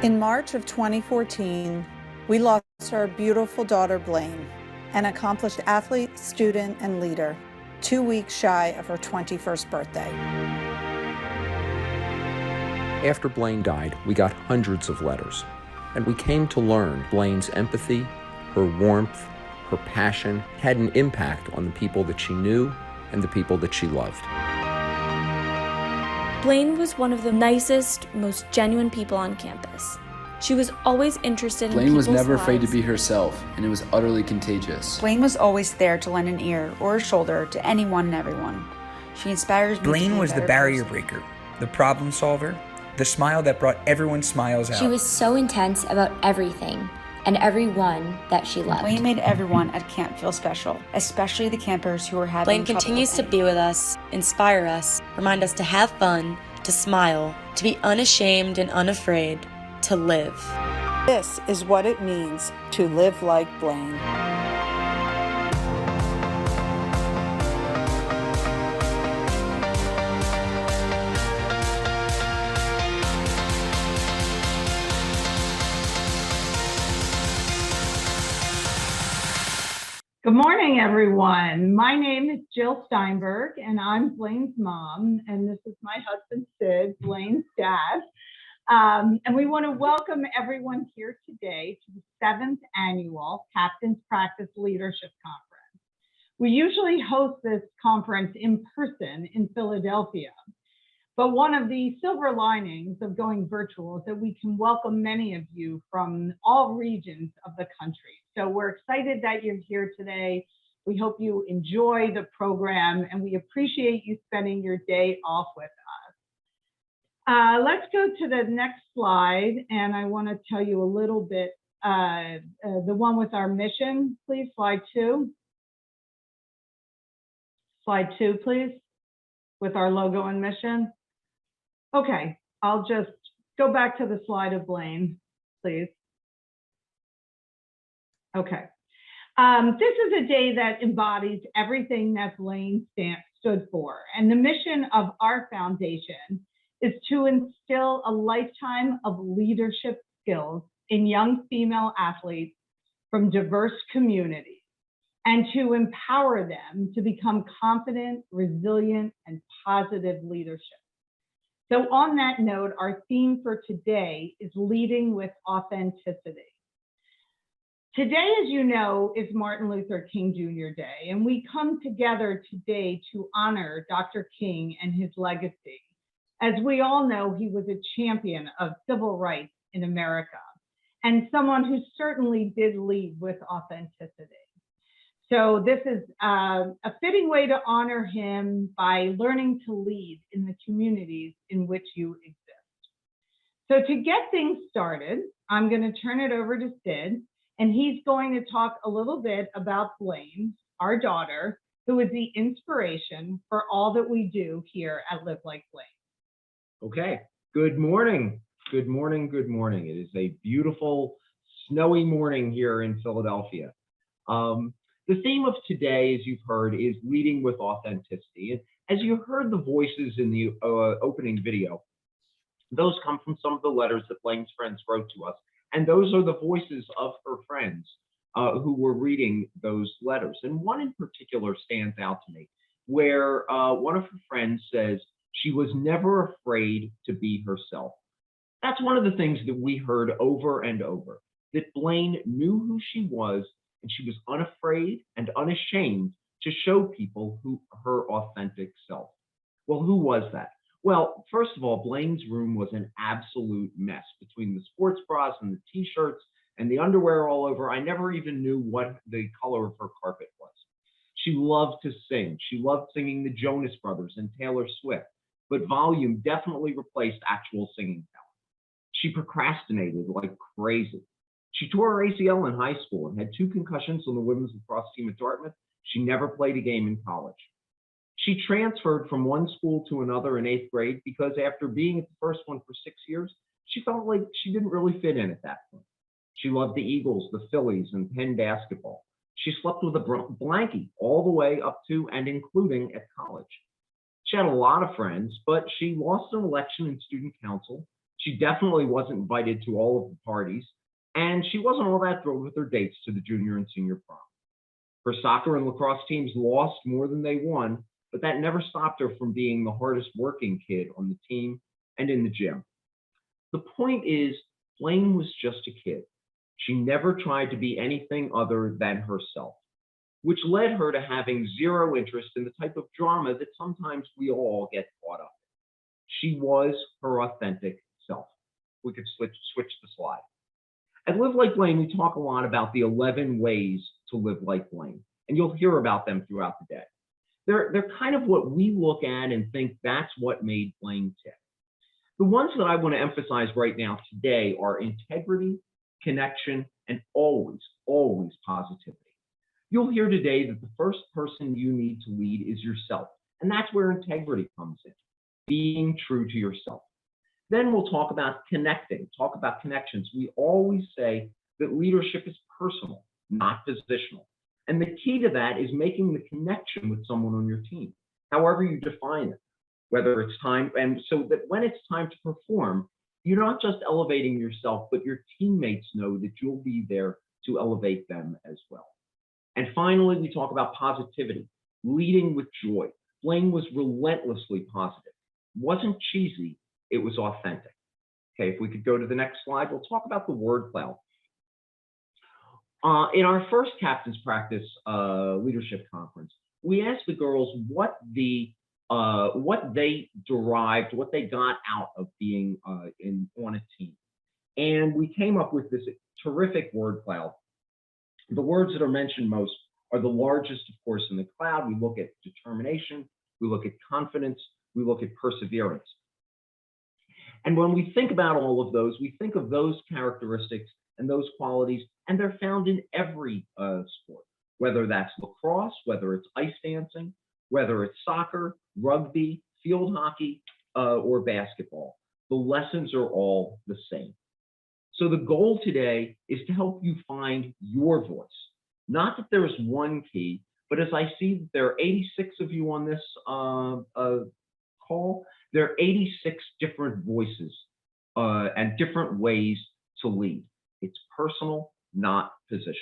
In March of 2014, we lost our beautiful daughter, Blaine, an accomplished athlete, student, and leader, 2 weeks shy of her 21st birthday. After Blaine died, we got hundreds of letters, and we came to learn Blaine's empathy, her warmth, her passion had an impact on the people that she knew and the people that she loved. Blaine was one of the nicest, most genuine people on campus. She was always interested in people's lives. Blaine was never afraid to be herself, and it was utterly contagious. Blaine was always there to lend an ear or a shoulder to anyone and everyone. She inspires me. Blaine was the barrier breaker, the problem solver, the smile that brought everyone's smiles out. She was so intense about everything and everyone that she loved. Blaine made everyone at camp feel special, especially the campers who were having Blaine continues to be with us, inspire us, remind us to have fun, to smile, to be unashamed and unafraid, to live. This is what it means to live like Blaine. Good morning, everyone. My name is Jill Steinberg, and I'm Blaine's mom, and this is my husband, Sid, Blaine's dad. And we want to welcome everyone here today to the 7th Annual Captain's Practice Leadership Conference. We usually host this conference in person in Philadelphia, but one of the silver linings of going virtual is that we can welcome many of you from all regions of the country. So we're excited that you're here today. We hope you enjoy the program, and we appreciate you spending your day off with us. Let's go to the next slide, and I want to tell you a little bit, the one with our mission, please, slide 2. Slide 2, please, with our logo and mission. Okay, I'll just go back to the slide of Blaine, please. Okay, this is a day that embodies everything that Blaine stood for. And the mission of our foundation is to instill a lifetime of leadership skills in young female athletes from diverse communities and to empower them to become confident, resilient, and positive leadership. So on that note, our theme for today is leading with authenticity. Today, as you know, is Martin Luther King Jr. Day, and we come together today to honor Dr. King and his legacy. As we all know, he was a champion of civil rights in America and someone who certainly did lead with authenticity. So this is a fitting way to honor him by learning to lead in the communities in which you exist. So to get things started, I'm going to turn it over to Sid, and he's going to talk a little bit about Blaine, our daughter, who is the inspiration for all that we do here at Live Like Blaine. Okay, good morning. Good morning, good morning. It is a beautiful, snowy morning here in Philadelphia. The theme of today, as you've heard, is leading with authenticity. And as you heard the voices in the opening video, those come from some of the letters that Blaine's friends wrote to us. And those are the voices of her friends who were reading those letters. And one in particular stands out to me, where one of her friends says she was never afraid to be herself. That's one of the things that we heard over and over, that Blaine knew who she was, and she was unafraid and unashamed to show people her authentic self. Well, who was that? Well, first of all, Blaine's room was an absolute mess between the sports bras and the t-shirts and the underwear all over. I never even knew what the color of her carpet was. She loved to sing. She loved singing the Jonas Brothers and Taylor Swift, but volume definitely replaced actual singing talent. She procrastinated like crazy. She tore her ACL in high school and had 2 concussions on the women's lacrosse team at Dartmouth. She never played a game in college. She transferred from one school to another in 8th grade because after being at the first one for 6 years, she felt like she didn't really fit in at that point. She loved the Eagles, the Phillies, and Penn basketball. She slept with a blankie all the way up to and including at college. She had a lot of friends, but she lost an election in student council. She definitely wasn't invited to all of the parties, and she wasn't all that thrilled with her dates to the junior and senior prom. Her soccer and lacrosse teams lost more than they won, but that never stopped her from being the hardest working kid on the team and in the gym. The point is, Blaine was just a kid. She never tried to be anything other than herself, which led her to having zero interest in the type of drama that sometimes we all get caught up in. She was her authentic self. We could switch the slide. At Live Like Blaine, we talk a lot about the 11 ways to live like Blaine, and you'll hear about them throughout the day. They're kind of what we look at and think that's what made Blaine tick. The ones that I want to emphasize right now today are integrity, connection, and always, always positivity. You'll hear today that the first person you need to lead is yourself, and that's where integrity comes in, being true to yourself. Then we'll talk about connecting, talk about connections. We always say that leadership is personal, not positional. And the key to that is making the connection with someone on your team, however you define it, whether it's time, and so that when it's time to perform, you're not just elevating yourself, but your teammates know that you'll be there to elevate them as well. And finally, we talk about positivity, leading with joy. Blaine was relentlessly positive. It wasn't cheesy, it was authentic. Okay, if we could go to the next slide, we'll talk about the word cloud. In our first captain's practice leadership conference, we asked the girls what they derived, what they got out of being on a team. And we came up with this terrific word cloud. The words that are mentioned most are the largest, of course, in the cloud. We look at determination, we look at confidence, we look at perseverance. And when we think about all of those, we think of those characteristics and those qualities, and they're found in every sport, whether that's lacrosse, whether it's ice dancing, whether it's soccer, rugby, field hockey, or basketball. The lessons are all the same. So the goal today is to help you find your voice. Not that there's one key, but as I see that there are 86 of you on this call, there are 86 different voices and different ways to lead. It's personal, not positional.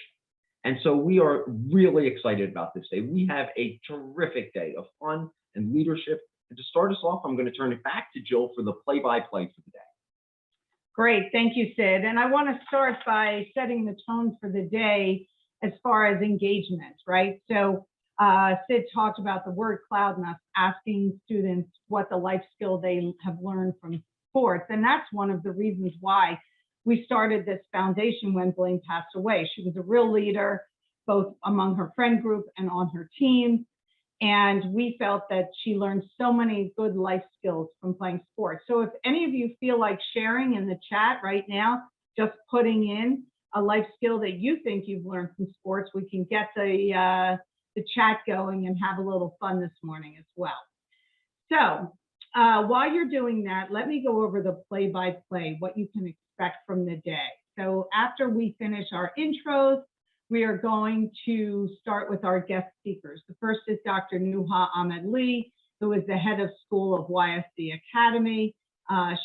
And so we are really excited about this day. We have a terrific day of fun and leadership. And to start us off, I'm going to turn it back to Jill for the play-by-play for the day. Great, thank you, Sid. And I want to start by setting the tone for the day as far as engagement, right? So Sid talked about the word cloud and us asking students what the life skill they have learned from sports. And that's one of the reasons why we started this foundation when Blaine passed away. She was a real leader, both among her friend group and on her team. And we felt that she learned so many good life skills from playing sports. So if any of you feel like sharing in the chat right now, just putting in a life skill that you think you've learned from sports, we can get the chat going and have a little fun this morning as well. So while you're doing that, let me go over the play-by-play, what you can expect from the day. So after we finish our intros, we are going to start with our guest speakers. The first is Dr. Nuha Ahmed-Lee, who is the head of school of YSD Academy.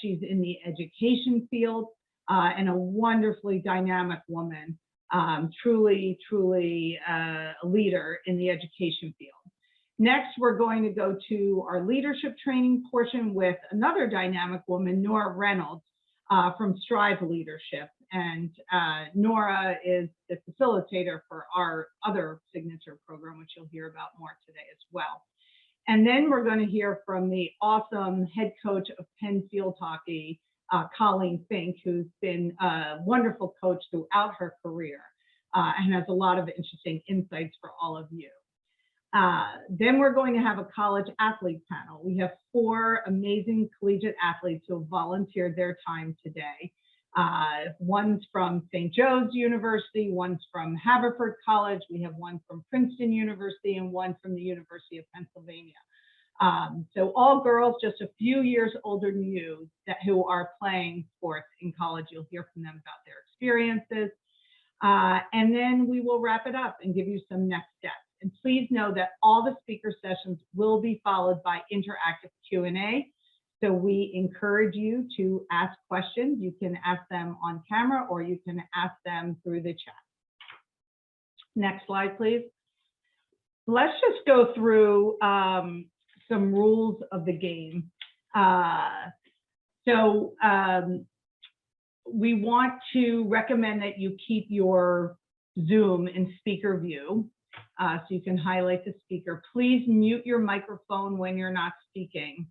She's in the education field and a wonderfully dynamic woman, truly a leader in the education field. Next, we're going to go to our leadership training portion with another dynamic woman, Nora Reynolds, from Strive Leadership. And Nora is the facilitator for our other signature program, which you'll hear about more today as well. And then we're going to hear from the awesome head coach of Penn Field Hockey, Colleen Fink, who's been a wonderful coach throughout her career and has a lot of interesting insights for all of you. Then we're going to have a college athlete panel. We have 4 amazing collegiate athletes who have volunteered their time today. One's from St. Joe's University, one's from Haverford College, we have one from Princeton University, and one from the University of Pennsylvania. So all girls just a few years older than you who are playing sports in college. You'll hear from them about their experiences. And then we will wrap it up and give you some next steps. And please know that all the speaker sessions will be followed by interactive Q&A. So we encourage you to ask questions. You can ask them on camera or you can ask them through the chat. Next slide, please. Let's just go through some rules of the game. We want to recommend that you keep your Zoom in speaker view, so you can highlight the speaker. Please mute your microphone when you're not speaking.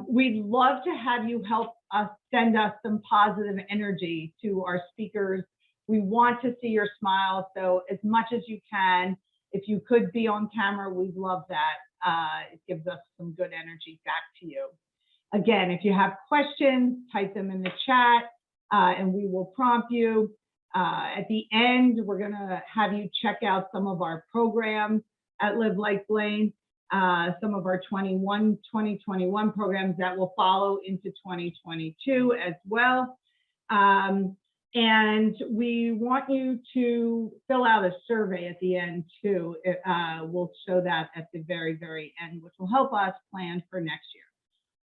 We'd love to have you help us send us some positive energy to our speakers. We want to see your smile, so as much as you can, if you could be on camera, we'd love that. It gives us some good energy back to you. Again, if you have questions, type them in the chat and we will prompt you. At the end, we're gonna have you check out some of our programs at Live Like Blaine, some of our 2021 programs that will follow into 2022 as well. And we want you to fill out a survey at the end too. We'll show that at the very, very end, which will help us plan for next year.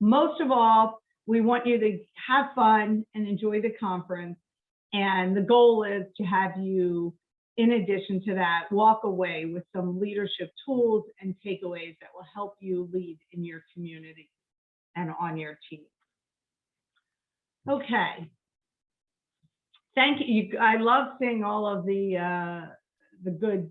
Most of all, we want you to have fun and enjoy the conference. And the goal is to have you, in addition to that, walk away with some leadership tools and takeaways that will help you lead in your community and on your team. Okay. Thank you. I love seeing all of the good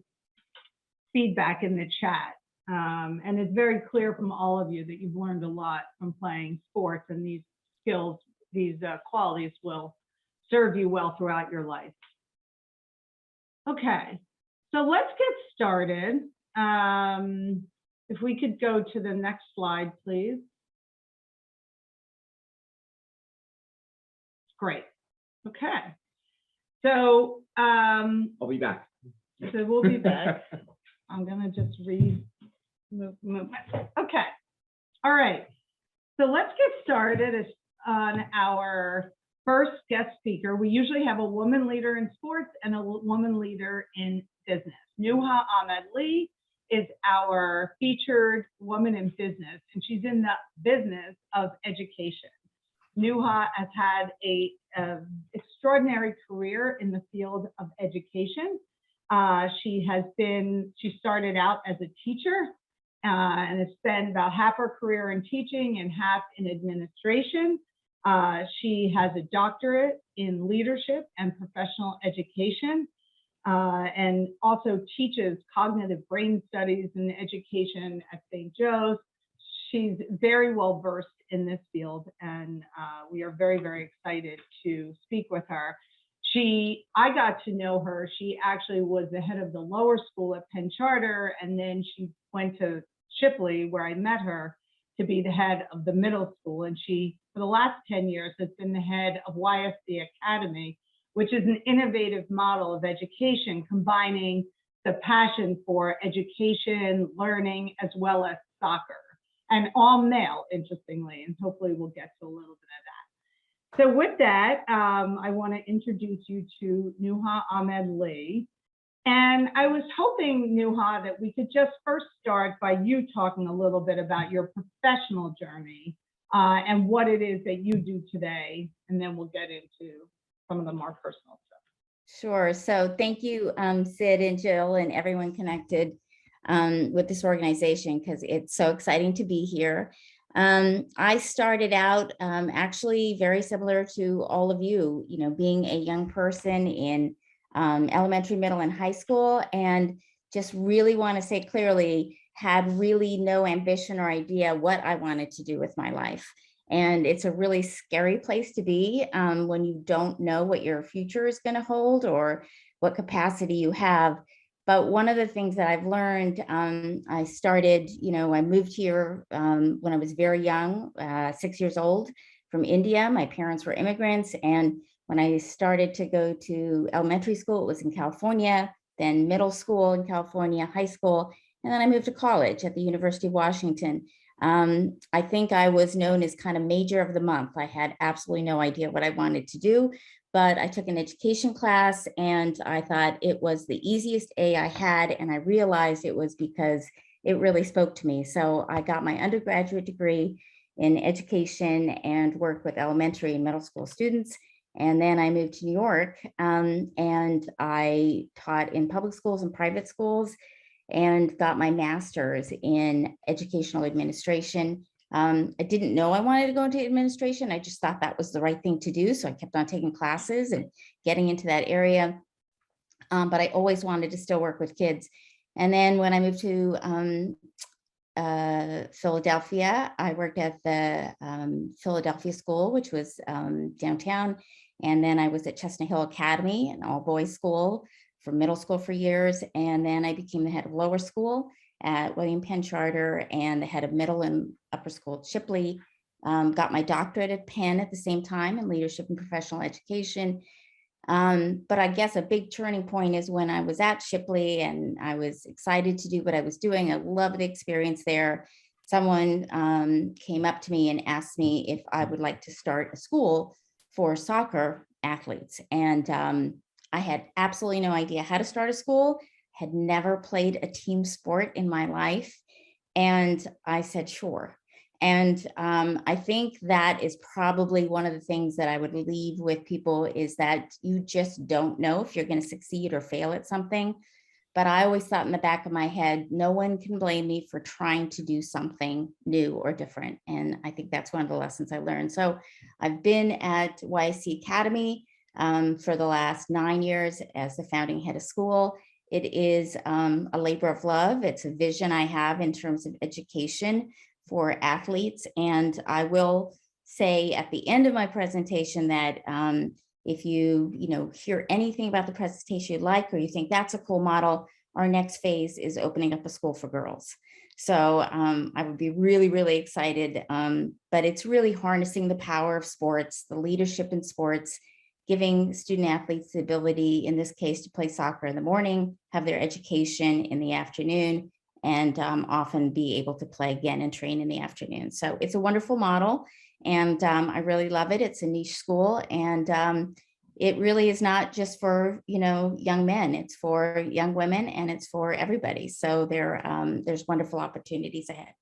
feedback in the chat. And it's very clear from all of you that you've learned a lot from playing sports, and these skills, these qualities will serve you well throughout your life. Okay, so let's get started. If we could go to the next slide, please. Great. Okay. So I'll be back. So we'll be back. I'm gonna just move myself. Okay. All right. So let's get started on our first guest speaker. We usually have a woman leader in sports and a woman leader in business. Nuha Ahmed-Lee is our featured woman in business, and she's in the business of education. Nuha has had an extraordinary career in the field of education. She started out as a teacher and has spent about half her career in teaching and half in administration. She has a doctorate in leadership and professional education, and also teaches cognitive brain studies and education at St. Joe's. She's very well versed in this field, and we are very, very excited to speak with her. I got to know her. She actually was the head of the lower school at Penn Charter, and then she went to Shipley, where I met her, to be the head of the middle school. And she, for the last 10 years, has been the head of YSC Academy, which is an innovative model of education, combining the passion for education, learning, as well as soccer, and all male, interestingly, and hopefully we'll get to a little bit of that. So with that, I want to introduce you to Nuha Ahmed-Lee. And I was hoping, Nuha, that we could just first start by you talking a little bit about your professional journey and what it is that you do today, and then we'll get into some of the more personal stuff. Sure. So thank you, Sid and Jill and everyone connected with this organization, because it's so exciting to be here. I started out actually very similar to all of you, being a young person in elementary, middle, and high school, and just really want to say clearly, had really no ambition or idea what I wanted to do with my life. And it's a really scary place to be when you don't know what your future is going to hold or what capacity you have. But one of the things that I've learned, I started, I moved here when I was very young, 6 years old, from India. My parents were immigrants. And when I started to go to elementary school, it was in California, then middle school in California, high school, and then I moved to college at the University of Washington. I think I was known as kind of major of the month. I had absolutely no idea what I wanted to do, but I took an education class and I thought it was the easiest A I had. And I realized it was because it really spoke to me. So I got my undergraduate degree in education and worked with elementary and middle school students. And then I moved to New York, and I taught in public schools and private schools and got my master's in educational administration. I didn't know I wanted to go into administration. I just thought that was the right thing to do. So I kept on taking classes and getting into that area. But I always wanted to still work with kids. And then when I moved to Philadelphia, I worked at the Philadelphia School, which was downtown. And then I was at Chestnut Hill Academy, an all-boys school for middle school for years. And then I became the head of lower school at William Penn Charter and the head of middle and upper school at Shipley. Got my doctorate at Penn at the same time in leadership and professional education. But I guess a big turning point is when I was at Shipley and I was excited to do what I was doing. I loved the experience there. Someone came up to me and asked me if I would like to start a school for soccer athletes. And I had absolutely no idea how to start a school, had never played a team sport in my life. And I said, sure. And I think that is probably one of the things that I would leave with people is that you just don't know if you're going to succeed or fail at something. But I always thought in the back of my head, no one can blame me for trying to do something new or different. And I think that's one of the lessons I learned. So I've been at YSC Academy for the last 9 years as the founding head of school. It is a labor of love. It's a vision I have in terms of education for athletes. And I will say at the end of my presentation that if you hear anything about the presentation you like, or you think that's a cool model, our next phase is opening up a school for girls. So I would be really, really excited. But it's really harnessing the power of sports, the leadership in sports, giving student athletes the ability, in this case, to play soccer in the morning, have their education in the afternoon, and often be able to play again and train in the afternoon. So it's a wonderful model, and I really love it. It's a niche school, and it really is not just for young men. It's for young women, and it's for everybody. So there's wonderful opportunities ahead.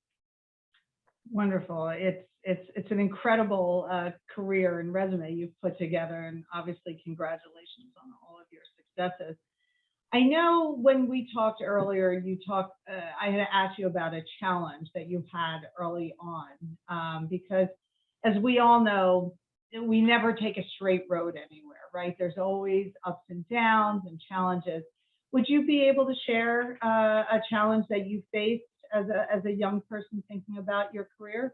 Wonderful. It's an incredible career and resume you've put together, and obviously congratulations on all of your successes. I know when we talked earlier, I had asked you about a challenge that you've had early on, because as we all know, we never take a straight road anywhere, right? There's always ups and downs and challenges. Would you be able to share a challenge that you faced as a young person thinking about your career?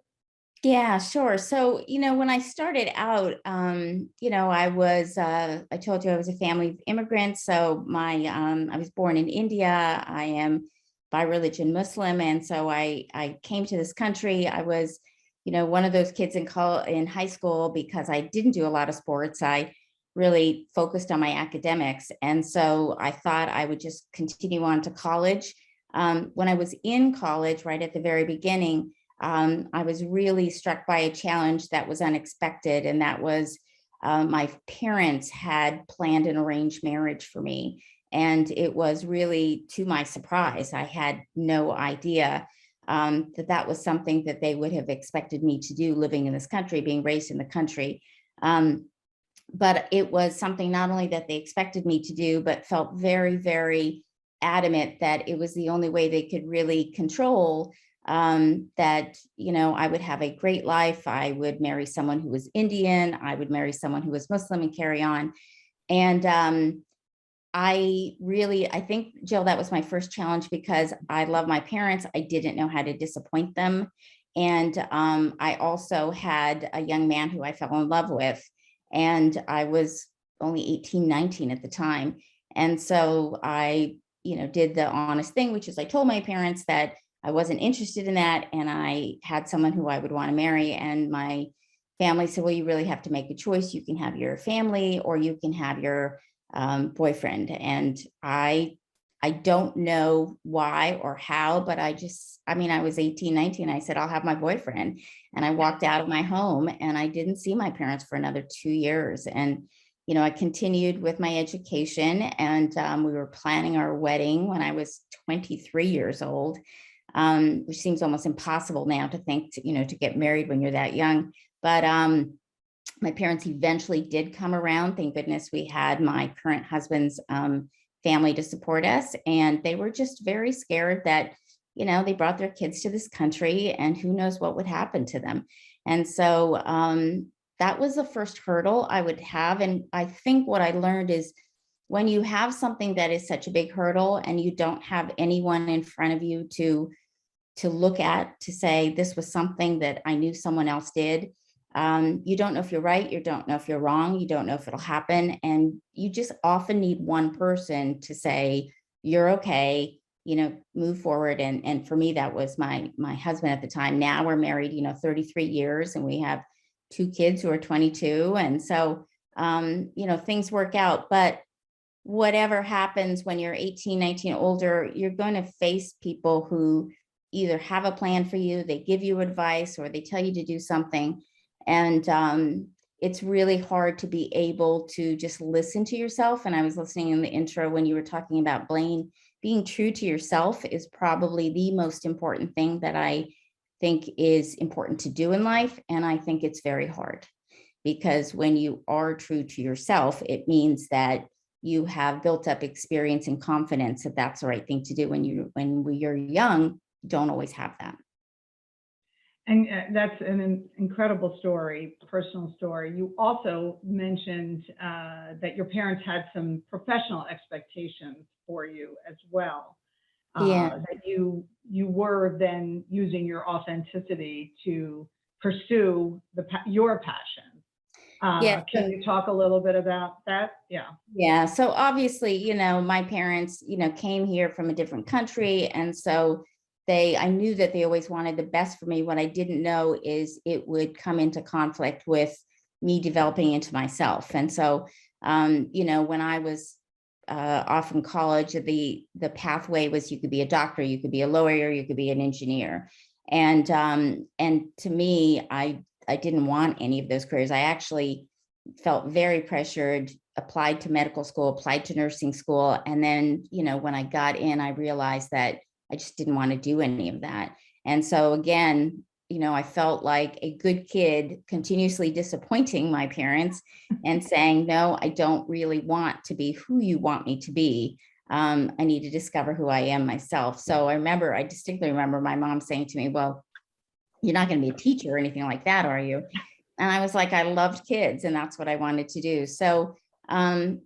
Yeah, sure. So, when I started out, I told you I was a family of immigrants. So I was born in India. I am by religion Muslim. And so I came to this country. I was, one of those kids in high school, because I didn't do a lot of sports. I really focused on my academics. And so I thought I would just continue on to college. When I was in college, right at the very beginning, I was really struck by a challenge that was unexpected. And that was my parents had planned an arranged marriage for me. And it was really to my surprise. I had no idea that was something that they would have expected me to do living in this country, being raised in the country. But it was something not only that they expected me to do, but felt very, very adamant that it was the only way they could really control that, I would have a great life. I would marry someone who was Indian. I would marry someone who was Muslim and carry on. And I think, Jill, that was my first challenge because I love my parents. I didn't know how to disappoint them. And I also had a young man who I fell in love with, and I was only 18, 19 at the time. And so I, did the honest thing, which is I told my parents that I wasn't interested in that. And I had someone who I would want to marry. And my family said, well, you really have to make a choice. You can have your family or you can have your boyfriend. And I don't know why or how, but I was 18, 19. I said, I'll have my boyfriend. And I walked out of my home and I didn't see my parents for another 2 years. And I continued with my education, and we were planning our wedding when I was 23 years old, which seems almost impossible now to think, to get married when you're that young. But my parents eventually did come around. Thank goodness we had my current husband's family to support us. And they were just very scared that, they brought their kids to this country and who knows what would happen to them. And so that was the first hurdle I would have. And I think what I learned is when you have something that is such a big hurdle and you don't have anyone in front of you to look at, to say, this was something that I knew someone else did. You don't know if you're right. You don't know if you're wrong. You don't know if it'll happen. And you just often need one person to say, you're okay, move forward. And for me, that was my husband at the time. Now we're married, 33 years, and we have 2 kids who are 22. And so, things work out. But whatever happens when you're 18, 19, older, you're going to face people who either have a plan for you, they give you advice, or they tell you to do something. And it's really hard to be able to just listen to yourself. And I was listening in the intro when you were talking about Blaine. Being true to yourself is probably the most important thing that I think is important to do in life. And I think it's very hard, because when you are true to yourself, it means that you have built up experience and confidence that that's the right thing to do. When you're young, you don't always have that. And that's an incredible story, personal story. You also mentioned that your parents had some professional expectations for you as well. Yeah. That you were then using your authenticity to pursue your passion. Yeah. Can you talk a little bit about that? Yeah. Yeah. So obviously, my parents, came here from a different country. And so I knew that they always wanted the best for me. What I didn't know is it would come into conflict with me developing into myself. And so, when I was off in college, the pathway was you could be a doctor, you could be a lawyer, you could be an engineer. And to me, I didn't want any of those careers. I actually felt very pressured, applied to medical school, applied to nursing school. And then, when I got in, I realized that I just didn't want to do any of that. And so again, I felt like a good kid, continuously disappointing my parents and saying, no, I don't really want to be who you want me to be. I need to discover who I am myself. So I distinctly remember my mom saying to me, well, you're not going to be a teacher or anything like that, are you? And I was like, I loved kids and that's what I wanted to do. So I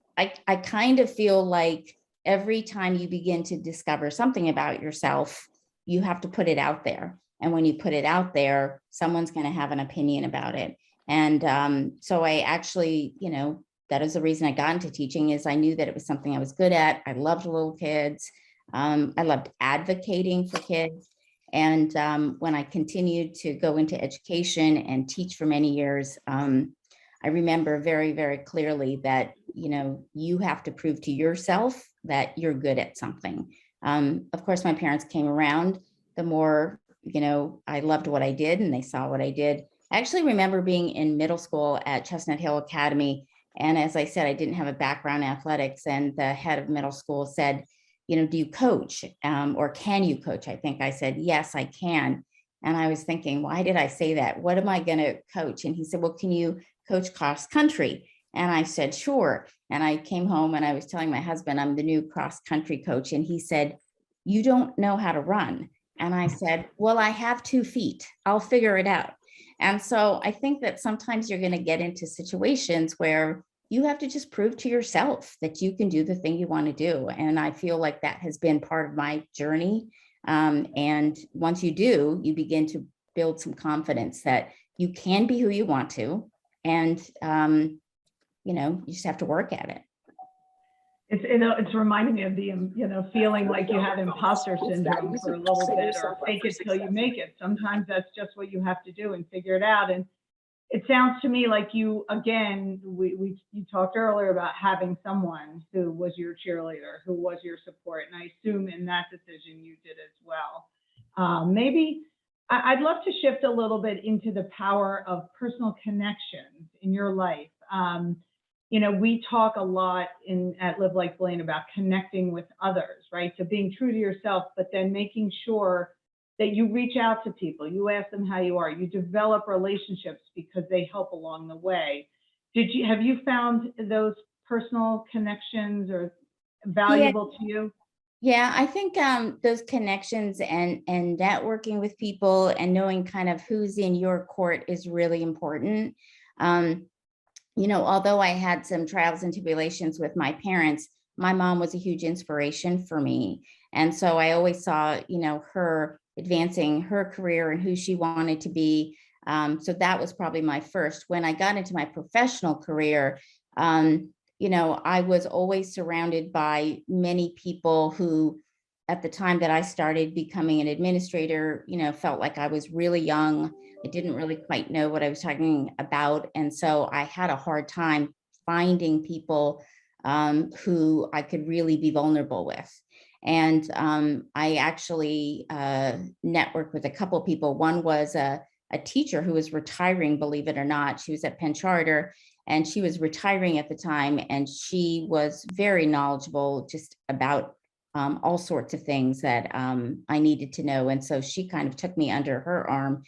kind of feel like every time you begin to discover something about yourself, you have to put it out there. And when you put it out there, someone's going to have an opinion about it. And so I actually, that is the reason I got into teaching, is I knew that it was something I was good at. I loved little kids. I loved advocating for kids. And when I continued to go into education and teach for many years, I remember very, very clearly that, you have to prove to yourself that you're good at something. Of course, my parents came around. The more, I loved what I did and they saw what I did. I actually remember being in middle school at Chestnut Hill Academy. And as I said, I didn't have a background in athletics. And the head of middle school said, do you coach or can you coach? I think I said, yes, I can. And I was thinking, why did I say that? What am I going to coach? And he said, well, can you coach cross country? And I said, sure. And I came home and I was telling my husband, I'm the new cross country coach. And he said, you don't know how to run. And I said, well, I have 2 feet. I'll figure it out. And so I think that sometimes you're going to get into situations where you have to just prove to yourself that you can do the thing you want to do. And I feel like that has been part of my journey. And once you do, you begin to build some confidence that you can be who you want to. And, you just have to work at it. It's reminding me of the, feeling like you have imposter syndrome for a little bit, or fake it till you make it. Sometimes that's just what you have to do and figure it out. And it sounds to me like you, again, you talked earlier about having someone who was your cheerleader, who was your support. And I assume in that decision you did as well. Maybe I'd love to shift a little bit into the power of personal connections in your life. we talk a lot at Live Like Blaine about connecting with others, right? So being true to yourself, but then making sure that you reach out to people, you ask them how you are, you develop relationships because they help along the way. Have you found those personal connections or valuable to you? Yeah, I think those connections and networking with people and knowing kind of who's in your court is really important. Although I had some trials and tribulations with my parents, my mom was a huge inspiration for me. And so I always saw, her advancing her career and who she wanted to be. So that was probably my first. When I got into my professional career, I was always surrounded by many people who, at the time that I started becoming an administrator, felt like I was really young. I didn't really quite know what I was talking about. And so I had a hard time finding people who I could really be vulnerable with. And I actually networked with a couple of people. One was a teacher who was retiring, believe it or not. She was at Penn Charter, and she was retiring at the time, and she was very knowledgeable just about all sorts of things that I needed to know. And so she kind of took me under her arm,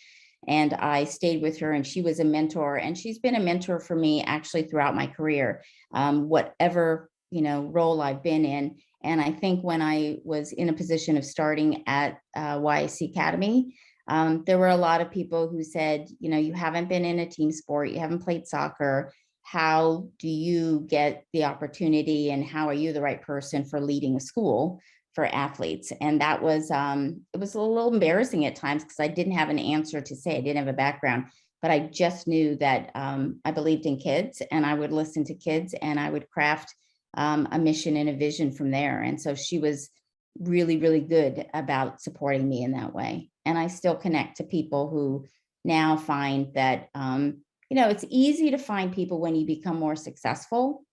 and I stayed with her, and she was a mentor, and she's been a mentor for me actually throughout my career, whatever role I've been in. And I think when I was in a position of starting at YSC Academy, there were a lot of people who said, you haven't been in a team sport, you haven't played soccer. How do you get the opportunity, and how are you the right person for leading a school for athletes? And that was, it was a little embarrassing at times because I didn't have an answer to say. I didn't have a background, but I just knew that I believed in kids, and I would listen to kids, and I would craft a mission and a vision from there. And so she was really, really good about supporting me in that way. And I still connect to people who now find that, it's easy to find people when you become more successful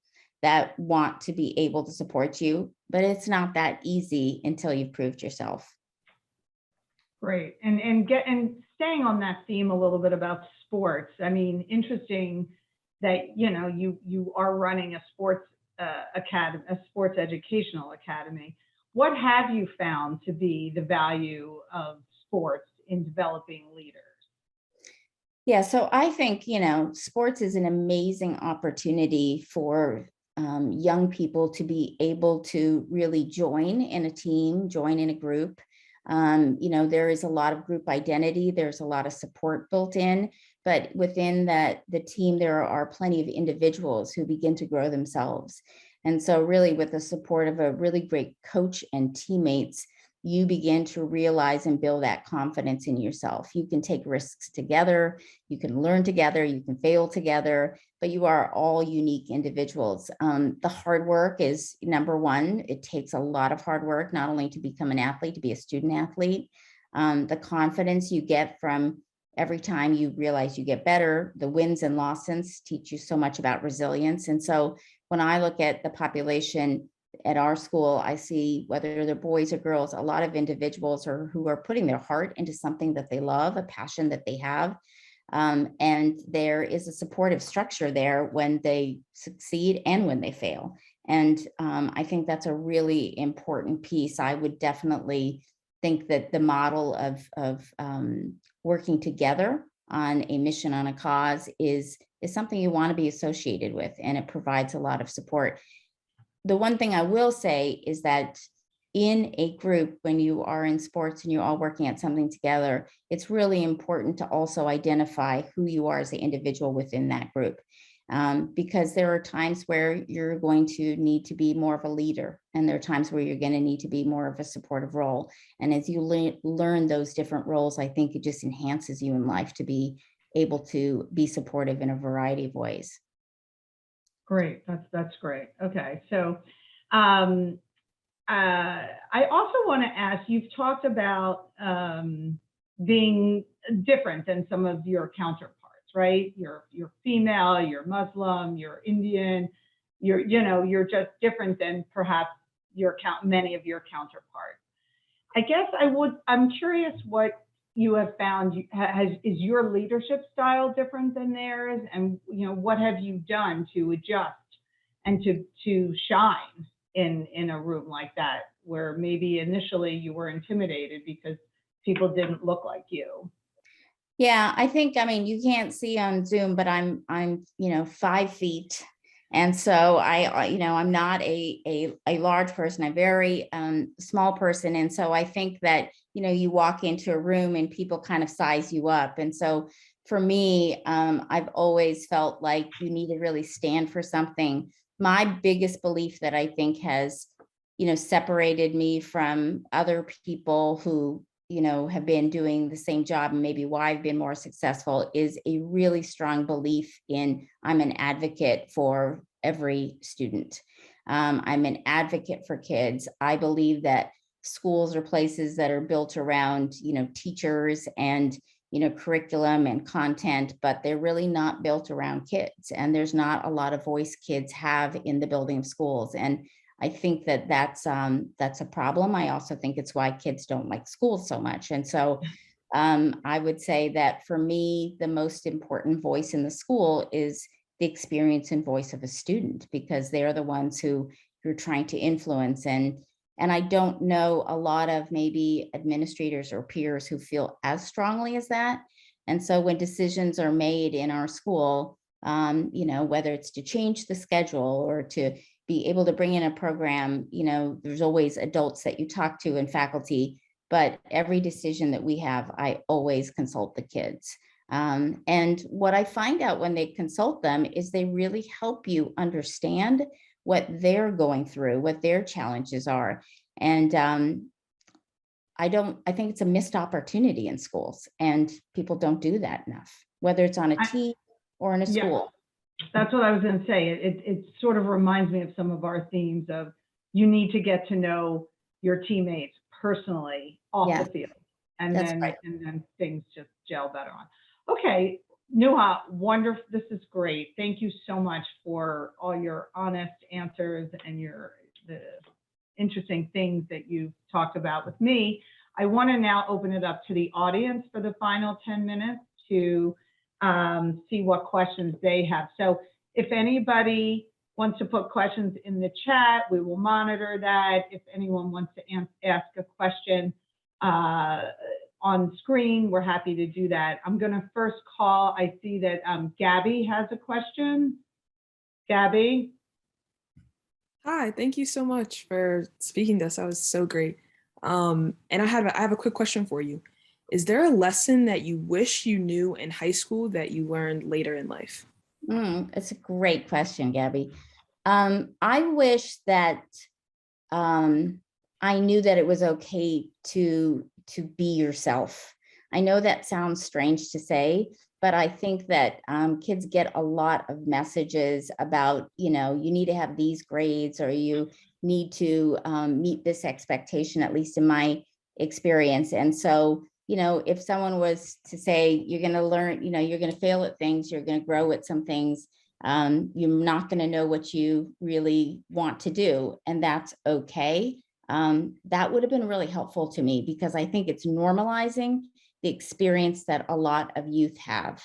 that want to be able to support you, but it's not that easy until you've proved yourself. Great. And staying on that theme a little bit about sports. I mean, interesting that, you are running a sports academy, a sports educational academy. What have you found to be the value of sports in developing leaders? Yeah, so I think, sports is an amazing opportunity for young people to be able to really join in a team, join in a group. There is a lot of group identity. There's a lot of support built in, but within the team, there are plenty of individuals who begin to grow themselves. And so really with the support of a really great coach and teammates, you begin to realize and build that confidence in yourself. You can take risks together, you can learn together, you can fail together, but you are all unique individuals. The hard work is number one. It takes a lot of hard work, not only to become an athlete, to be a student athlete. The confidence you get from every time you realize you get better, the wins and losses teach you so much about resilience. And so when I look at the population at our school, I see, whether they're boys or girls, a lot of individuals who are putting their heart into something that they love, a passion that they have. And there is a supportive structure there when they succeed and when they fail. And I think that's a really important piece. I would definitely think that the model of working together on a mission, on a cause is something you want to be associated with, and it provides a lot of support. The one thing I will say is that in a group, when you are in sports and you're all working at something together, it's really important to also identify who you are as an individual within that group. Because there are times where you're going to need to be more of a leader, and there are times where you're going to need to be more of a supportive role. And as you learn those different roles, I think it just enhances you in life to be able to be supportive in a variety of ways. Great, that's great. Okay, so I also want to ask, you've talked about being different than some of your counterparts, right? You're female, you're Muslim, you're Indian, you're just different than perhaps many of your counterparts. I guess I'm curious what you have found. Is your leadership style different than theirs? And what have you done to adjust and to shine in a room like that, where maybe initially you were intimidated because people didn't look like you. Yeah, I think, I mean, you can't see on Zoom, but I'm, 5 feet. And so I'm not a large person, a very small person. And so I think that, you walk into a room and people kind of size you up. And so for me, I've always felt like you need to really stand for something. My biggest belief that I think has, separated me from other people who, have been doing the same job, and maybe why I've been more successful, is a really strong belief in I'm an advocate for every student. I'm an advocate for kids. I believe that schools are places that are built around, teachers and, curriculum and content, but they're really not built around kids. And there's not a lot of voice kids have in the building of schools. And I think that that's a problem. I also think it's why kids don't like school so much. And so I would say that for me, the most important voice in the school is the experience and voice of a student, because they're the ones who you're trying to influence. And I don't know a lot of maybe administrators or peers who feel as strongly as that. And so when decisions are made in our school, whether it's to change the schedule or to be able to bring in a program, there's always adults that you talk to and faculty, but every decision that we have, I always consult the kids. And what I find out when they consult them is they really help you understand what they're going through, what their challenges are. And I think it's a missed opportunity in schools, and people don't do that enough, whether it's on a team or in a school. That's what I was going to say. It sort of reminds me of some of our themes of you need to get to know your teammates personally off the field, and then things just gel better on. Okay, Nuha, wonderful. This is great. Thank you so much for all your honest answers and the interesting things that you've talked about with me. I want to now open it up to the audience for the final 10 minutes to see what questions they have. So if anybody wants to put questions in the chat, we will monitor that. If anyone wants to ask a question on screen, we're happy to do that. I'm going to first call, I see that Gabby has a question. Gabby? Hi, thank you so much for speaking to us. That was so great. And I have a quick question for you. Is there a lesson that you wish you knew in high school that you learned later in life? It's a great question, Gabby. I wish that I knew that it was okay to be yourself. I know that sounds strange to say, but I think that kids get a lot of messages about, you need to have these grades, or you need to meet this expectation, at least in my experience. And so, if someone was to say, you're going to learn, you're going to fail at things, you're going to grow at some things, you're not going to know what you really want to do, and that's okay. That would have been really helpful to me, because I think it's normalizing the experience that a lot of youth have.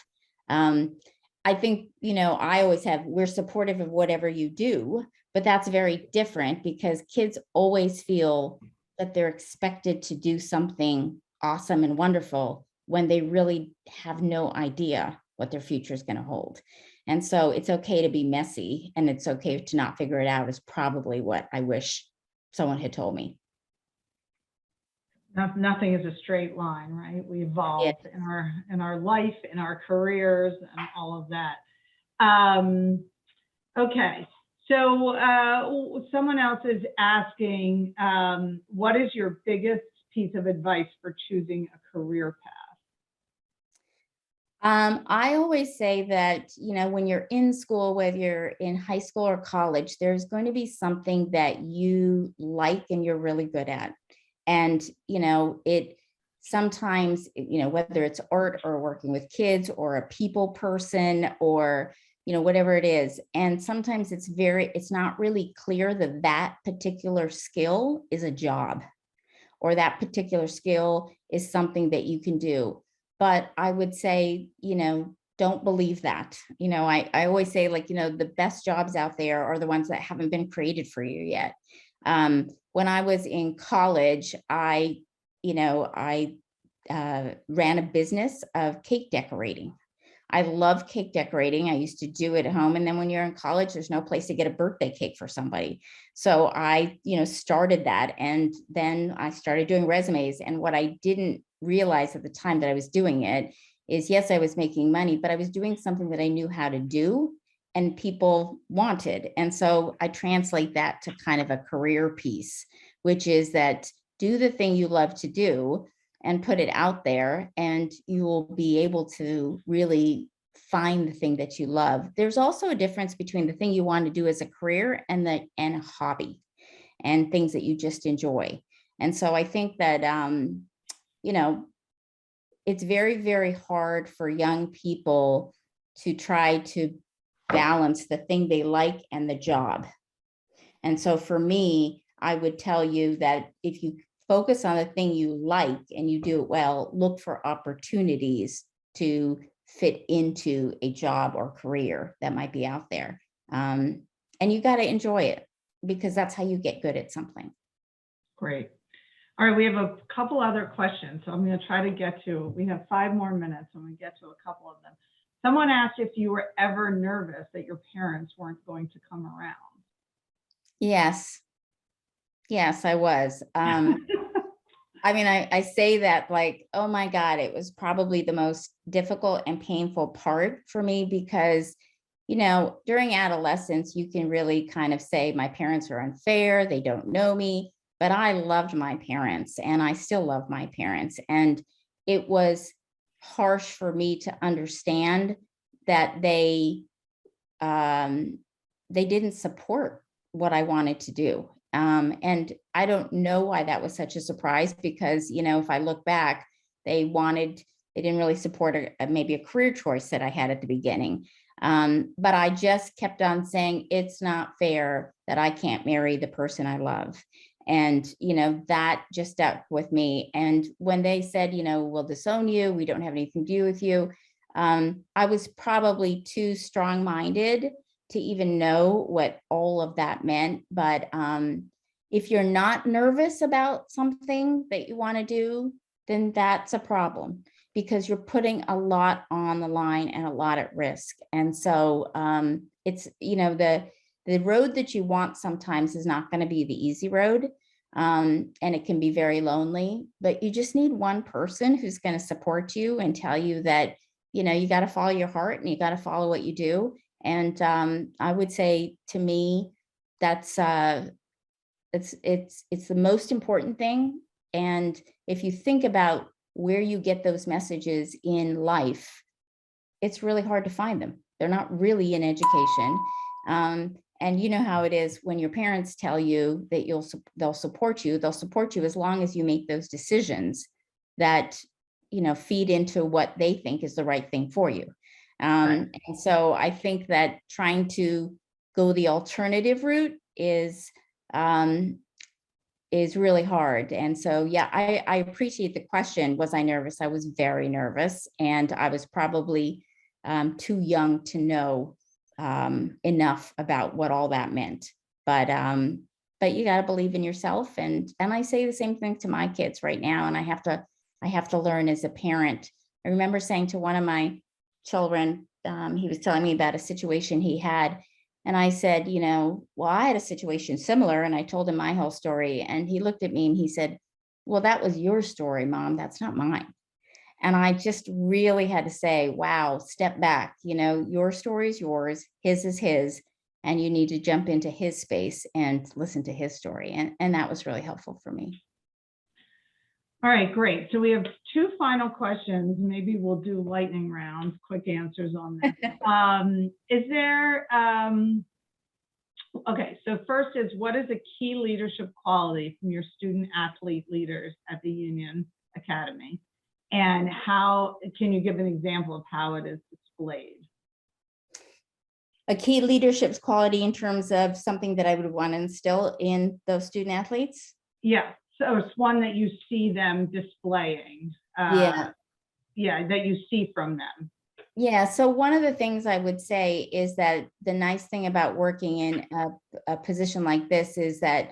I think, I always have, we're supportive of whatever you do, but that's very different, because kids always feel that they're expected to do something awesome and wonderful when they really have no idea what their future is going to hold. And so it's okay to be messy, and it's okay to not figure it out, is probably what I wish someone had told me. Nothing is a straight line, right? We evolve in our life, in our careers, and all of that. Okay, so someone else is asking, what is your biggest piece of advice for choosing a career path? I always say that, when you're in school, whether you're in high school or college, there's going to be something that you like and you're really good at. And, it sometimes, whether it's art or working with kids or a people person or, whatever it is. And sometimes it's not really clear that that particular skill is a job, or that particular skill is something that you can do. But I would say, don't believe that. I always say, like, the best jobs out there are the ones that haven't been created for you yet. When I was in college, I ran a business of cake decorating. I love cake decorating. I used to do it at home. And then when you're in college, there's no place to get a birthday cake for somebody. So I, started that. And then I started doing resumes. And what I didn't realize at the time that I was doing it is, yes, I was making money, but I was doing something that I knew how to do and people wanted. And so I translate that to kind of a career piece, which is that do the thing you love to do and put it out there, and you will be able to really find the thing that you love. There's also a difference between the thing you want to do as a career and a hobby and things that you just enjoy. And so I think that, it's very, very hard for young people to try to balance the thing they like and the job. And so for me, I would tell you that if you focus on the thing you like and you do it well, look for opportunities to fit into a job or career that might be out there. And you got to enjoy it, because that's how you get good at something. Great. All right, we have a couple other questions. So I'm going to try to get to, we have 5 more minutes. I'm going to get to a couple of them. Someone asked if you were ever nervous that your parents weren't going to come around. Yes. Yes, I was. I mean, I say that like, oh my God, it was probably the most difficult and painful part for me, because, during adolescence, you can really kind of say my parents are unfair, they don't know me, but I loved my parents and I still love my parents. And it was harsh for me to understand that they didn't support what I wanted to do. And I don't know why that was such a surprise, because, if I look back, they didn't really support maybe a career choice that I had at the beginning. But I just kept on saying, it's not fair that I can't marry the person I love. And, that just stuck with me. And when they said, we'll disown you, we don't have anything to do with you, I was probably too strong-minded to even know what all of that meant. But if you're not nervous about something that you want to do, then that's a problem, because you're putting a lot on the line and a lot at risk. And so it's, the road that you want sometimes is not going to be the easy road. And it can be very lonely, but you just need one person who's going to support you and tell you that, you got to follow your heart and you got to follow what you do. And I would say, to me, that's it's the most important thing. And if you think about where you get those messages in life, it's really hard to find them. They're not really in education. And you know how it is when your parents tell you that they'll support you. They'll support you as long as you make those decisions that, feed into what they think is the right thing for you. And so I think that trying to go the alternative route is really hard. And so, yeah, I appreciate the question. Was I nervous? I was very nervous, and I was probably too young to know enough about what all that meant. But you got to believe in yourself. And I say the same thing to my kids right now. And I have to learn as a parent. I remember saying to one of my children, he was telling me about a situation he had. And I said, well, I had a situation similar. And I told him my whole story. And he looked at me and he said, well, that was your story, Mom. That's not mine. And I just really had to say, wow, step back. Your story is yours. His is his. And you need to jump into his space and listen to his story. And that was really helpful for me. All right, great. So we have 2 final questions. Maybe we'll do lightning rounds, quick answers on this. Okay, so first is, what is a key leadership quality from your student athlete leaders at the Union Academy? And how can you give an example of how it is displayed? A key leadership quality in terms of something that I would want to instill in those student athletes? Yeah. So it's one that you see them displaying. That you see from them. Yeah, so one of the things I would say is that the nice thing about working in a position like this is that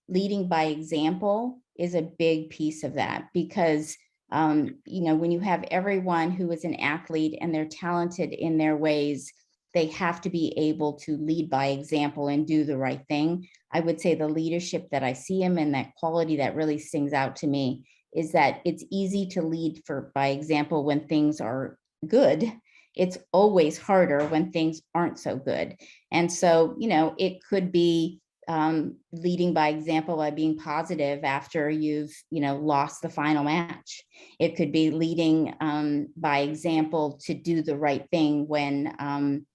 leading by example is a big piece of that, because when you have everyone who is an athlete and they're talented in their ways, they have to be able to lead by example and do the right thing. I would say the leadership that I see him and that quality that really stings out to me is that it's easy to lead by example when things are good. It's always harder when things aren't so good. And so, it could be leading by example by being positive after you've, lost the final match. It could be leading by example to do the right thing when,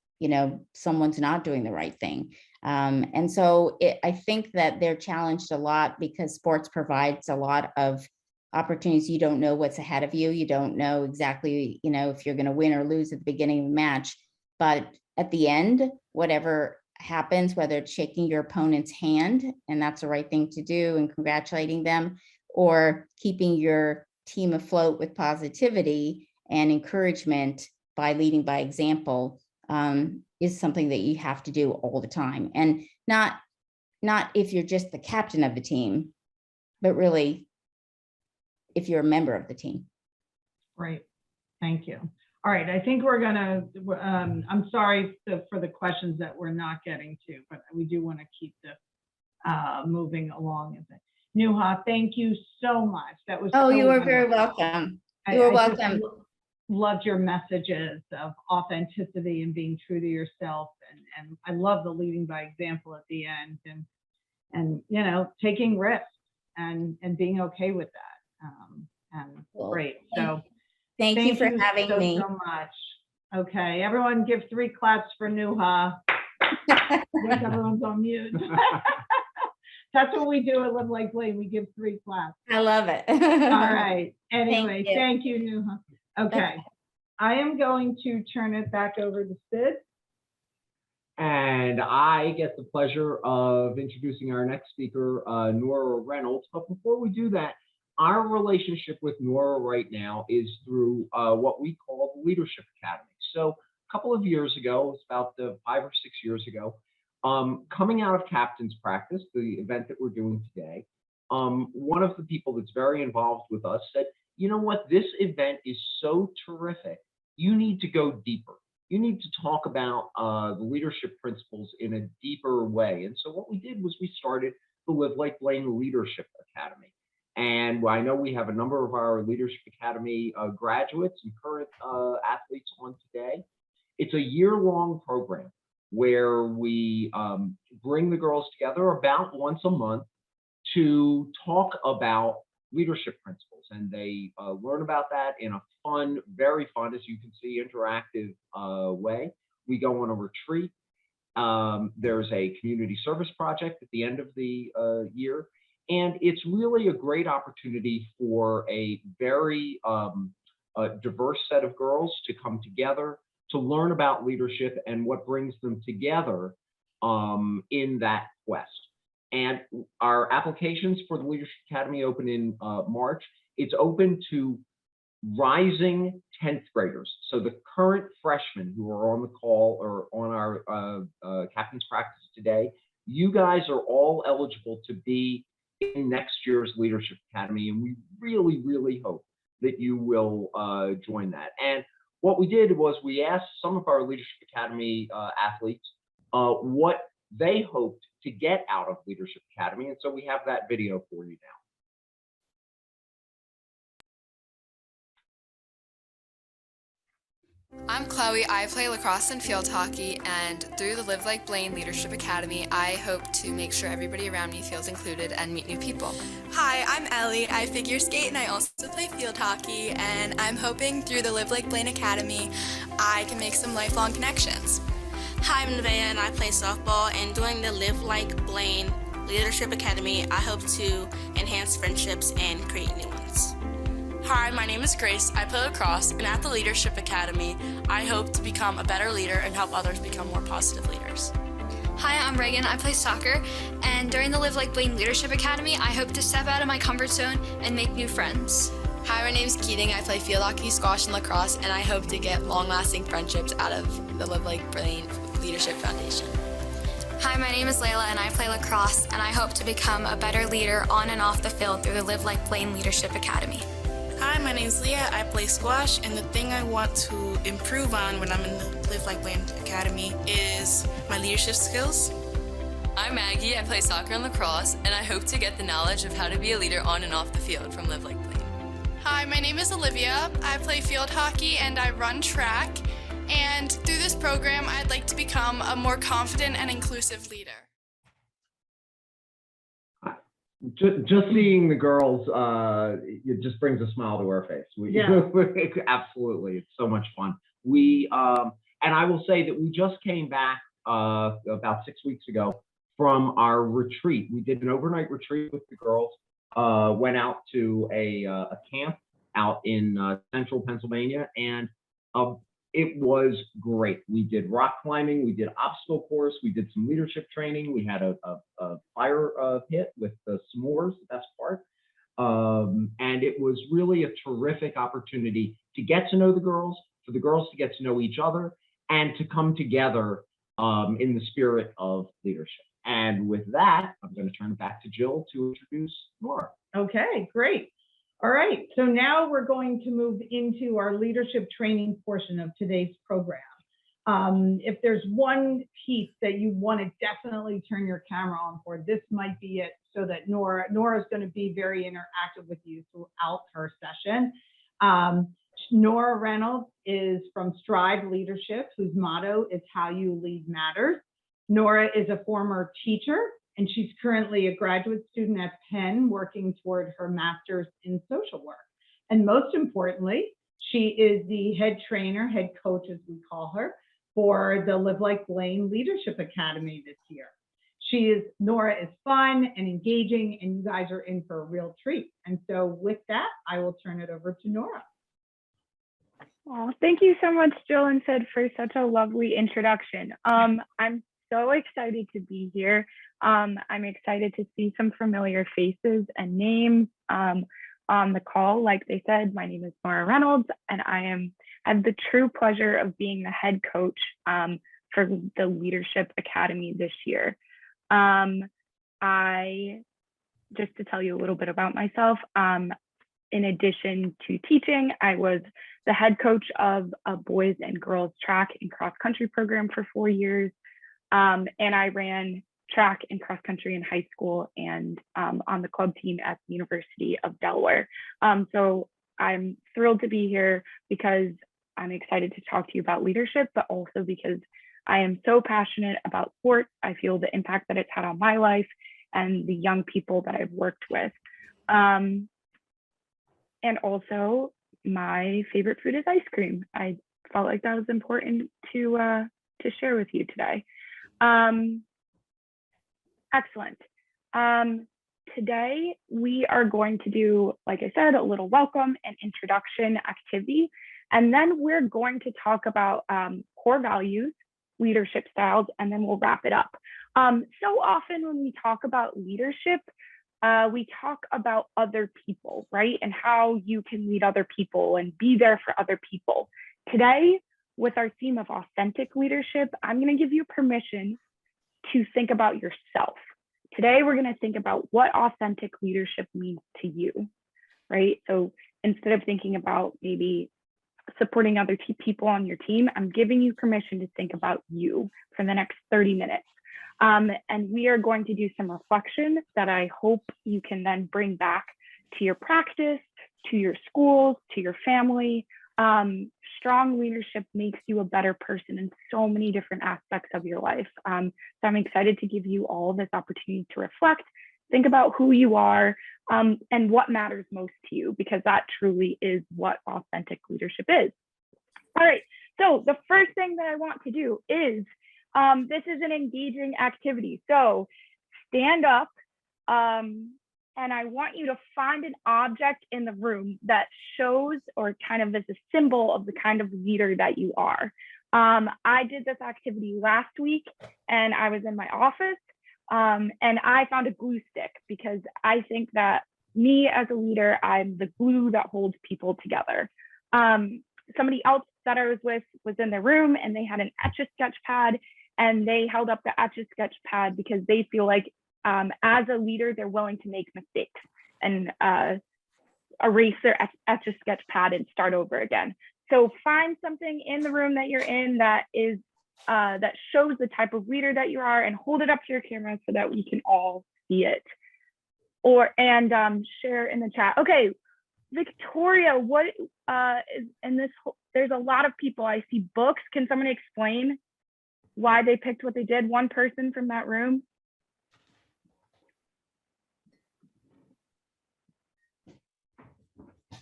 someone's not doing the right thing. And so I think that they're challenged a lot because sports provides a lot of opportunities. You don't know what's ahead of you. You don't know exactly, if you're going to win or lose at the beginning of the match. But at the end, whatever happens, whether it's shaking your opponent's hand, and that's the right thing to do, and congratulating them, or keeping your team afloat with positivity and encouragement by leading by example, is something that you have to do all the time. And not if you're just the captain of the team, but really if you're a member of the team. Great, thank you. All right, I think we're gonna, I'm sorry for the questions that we're not getting to, but we do want to keep this moving along. Nuha, thank you so much. That was so you are wonderful. very welcome. You are welcome. Loved your messages of authenticity and being true to yourself, and I love the leading by example at the end, and taking risks and being okay with that. Cool. Great. So thank you for having me so much. Okay, everyone, give 3 claps for Nuha. I think everyone's on mute. That's what we do at Live Like Blaine. We give 3 claps. I love it. All right. Anyway, thank you, Nuha. Okay, I am going to turn it back over to Sid. And I get the pleasure of introducing our next speaker, Nora Reynolds. But before we do that, our relationship with Nora right now is through what we call the Leadership Academy. So a couple of years ago, it's about 5 or 6 years ago, coming out of captain's practice, the event that we're doing today, one of the people that's very involved with us said, you know what, this event is so terrific. You need to go deeper. You need to talk about the leadership principles in a deeper way. And so what we did was we started the Live Like Blaine Leadership Academy. And I know we have a number of our Leadership Academy graduates and current athletes on today. It's a year-long program where we bring the girls together about once a month to talk about leadership principles. And they learn about that in a fun, very fun, as you can see, interactive way. We go on a retreat. There's a community service project at the end of the year. And it's really a great opportunity for a very diverse set of girls to come together, to learn about leadership and what brings them together in that quest. And our applications for the Leadership Academy open in March. It's open to rising 10th graders. So the current freshmen who are on the call or on our captain's practice today, you guys are all eligible to be in next year's Leadership Academy. And we really, really hope that you will join that. And what we did was we asked some of our Leadership Academy athletes what they hoped to get out of Leadership Academy. And so we have that video for you now. I'm Chloe. I play lacrosse and field hockey, and through the Live Like Blaine Leadership Academy, I hope to make sure everybody around me feels included and meet new people. Hi, I'm Ellie. I figure skate and I also play field hockey, and I'm hoping through the Live Like Blaine Academy, I can make some lifelong connections. Hi, I'm Nevaeh and I play softball, and during the Live Like Blaine Leadership Academy, I hope to enhance friendships and create new ones. Hi, my name is Grace. I play lacrosse, and at the Leadership Academy, I hope to become a better leader and help others become more positive leaders. Hi, I'm Reagan. I play soccer, and during the Live Like Blaine Leadership Academy, I hope to step out of my comfort zone and make new friends. Hi, my name's Keating. I play field hockey, squash, and lacrosse, and I hope to get long-lasting friendships out of the Live Like Blaine Leadership Foundation. Hi, my name is Layla and I play lacrosse, and I hope to become a better leader on and off the field through the Live Like Blaine Leadership Academy. Hi, my name's Leah. I play squash, and the thing I want to improve on when I'm in the Live Like Blaine Academy is my leadership skills. I'm Maggie. I play soccer and lacrosse, and I hope to get the knowledge of how to be a leader on and off the field from Live Like Blaine. Hi, my name is Olivia. I play field hockey and I run track. And through this program, I'd like to become a more confident and inclusive leader. Just seeing the girls, it just brings a smile to our face. Absolutely, it's so much fun. And I will say that we just came back about 6 weeks ago from our retreat. We did an overnight retreat with the girls. Went out to a camp out in central Pennsylvania, and it was great. We did rock climbing, we did obstacle course, we did some leadership training. We had a fire pit with the s'mores, the best part. And it was really a terrific opportunity to get to know the girls, for the girls to get to know each other, and to come together in the spirit of leadership. And with that, I'm going to turn it back to Jill to introduce Nora. Okay, great. All right, so now we're going to move into our leadership training portion of today's program. If there's one piece that you want to definitely turn your camera on for, this might be it, so that Nora's going to be very interactive with you throughout her session. Nora Reynolds is from Strive Leadership, whose motto is "How You Lead Matters." Nora is a former teacher, and she's currently a graduate student at Penn working toward her master's in social work. And most importantly, she is the head trainer, head coach as we call her, for the Live Like Blaine Leadership Academy this year. Nora is fun and engaging, and you guys are in for a real treat. And so with that, I will turn it over to Nora. Oh, thank you so much, Jill and Sid, for such a lovely introduction. I'm so excited to be here. I'm excited to see some familiar faces and names on the call. Like they said, my name is Nora Reynolds, and I have the true pleasure of being the head coach for the Leadership Academy this year. Just to tell you a little bit about myself, in addition to teaching, I was the head coach of a boys and girls track and cross country program for 4 years. And I ran track and cross country in high school and on the club team at the University of Delaware. So I'm thrilled to be here because I'm excited to talk to you about leadership, but also because I am so passionate about sports. I feel the impact that it's had on my life and the young people that I've worked with. And also my favorite food is ice cream. I felt like that was important to share with you today. Excellent. Today we are going to do, like I said, a little welcome and introduction activity. And then we're going to talk about core values, leadership styles, and then we'll wrap it up. So often when we talk about leadership, we talk about other people, right? And how you can lead other people and be there for other people. Today, with our theme of authentic leadership, I'm going to give you permission to think about yourself. Today, we're going to think about what authentic leadership means to you, right? So instead of thinking about maybe supporting other people on your team, I'm giving you permission to think about you for the next 30 minutes. And we are going to do some reflection that I hope you can then bring back to your practice, to your schools, to your family. Strong leadership makes you a better person in so many different aspects of your life. So I'm excited to give you all this opportunity to reflect, think about who you are, and what matters most to you, because that truly is what authentic leadership is. All right, so the first thing that I want to do is, this is an engaging activity. So stand up, and I want you to find an object in the room that shows or kind of is a symbol of the kind of leader that you are. I did this activity last week and I was in my office and I found a glue stick because I think that me as a leader, I'm the glue that holds people together. Somebody else that I was with was in the room and they had an Etch-a-Sketch pad, and they held up the Etch-a-Sketch pad because they feel like as a leader, they're willing to make mistakes and erase their Etch-a-Sketch pad and start over again. So find something in the room that you're in that is that shows the type of leader that you are, and hold it up to your camera so that we can all see it. And share in the chat. Okay, Victoria, what is in this? There's a lot of people. I see books. Can someone explain why they picked what they did? One person from that room.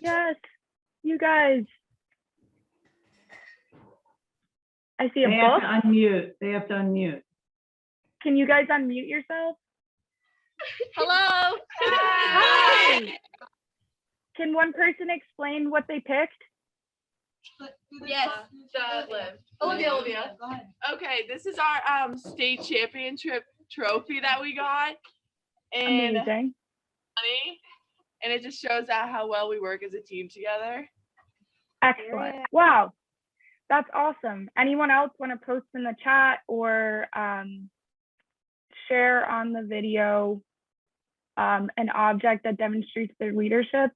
Yes, you guys. I see a book. They have to unmute. They have to unmute. Can you guys unmute yourself? Hello. Hi. Can one person explain what they picked? Yes, Olivia. Go ahead. Okay, this is our state championship trophy that we got. And amazing. And it just shows out how well we work as a team together. Excellent. Wow. That's awesome. Anyone else want to post in the chat or share on the video an object that demonstrates their leadership?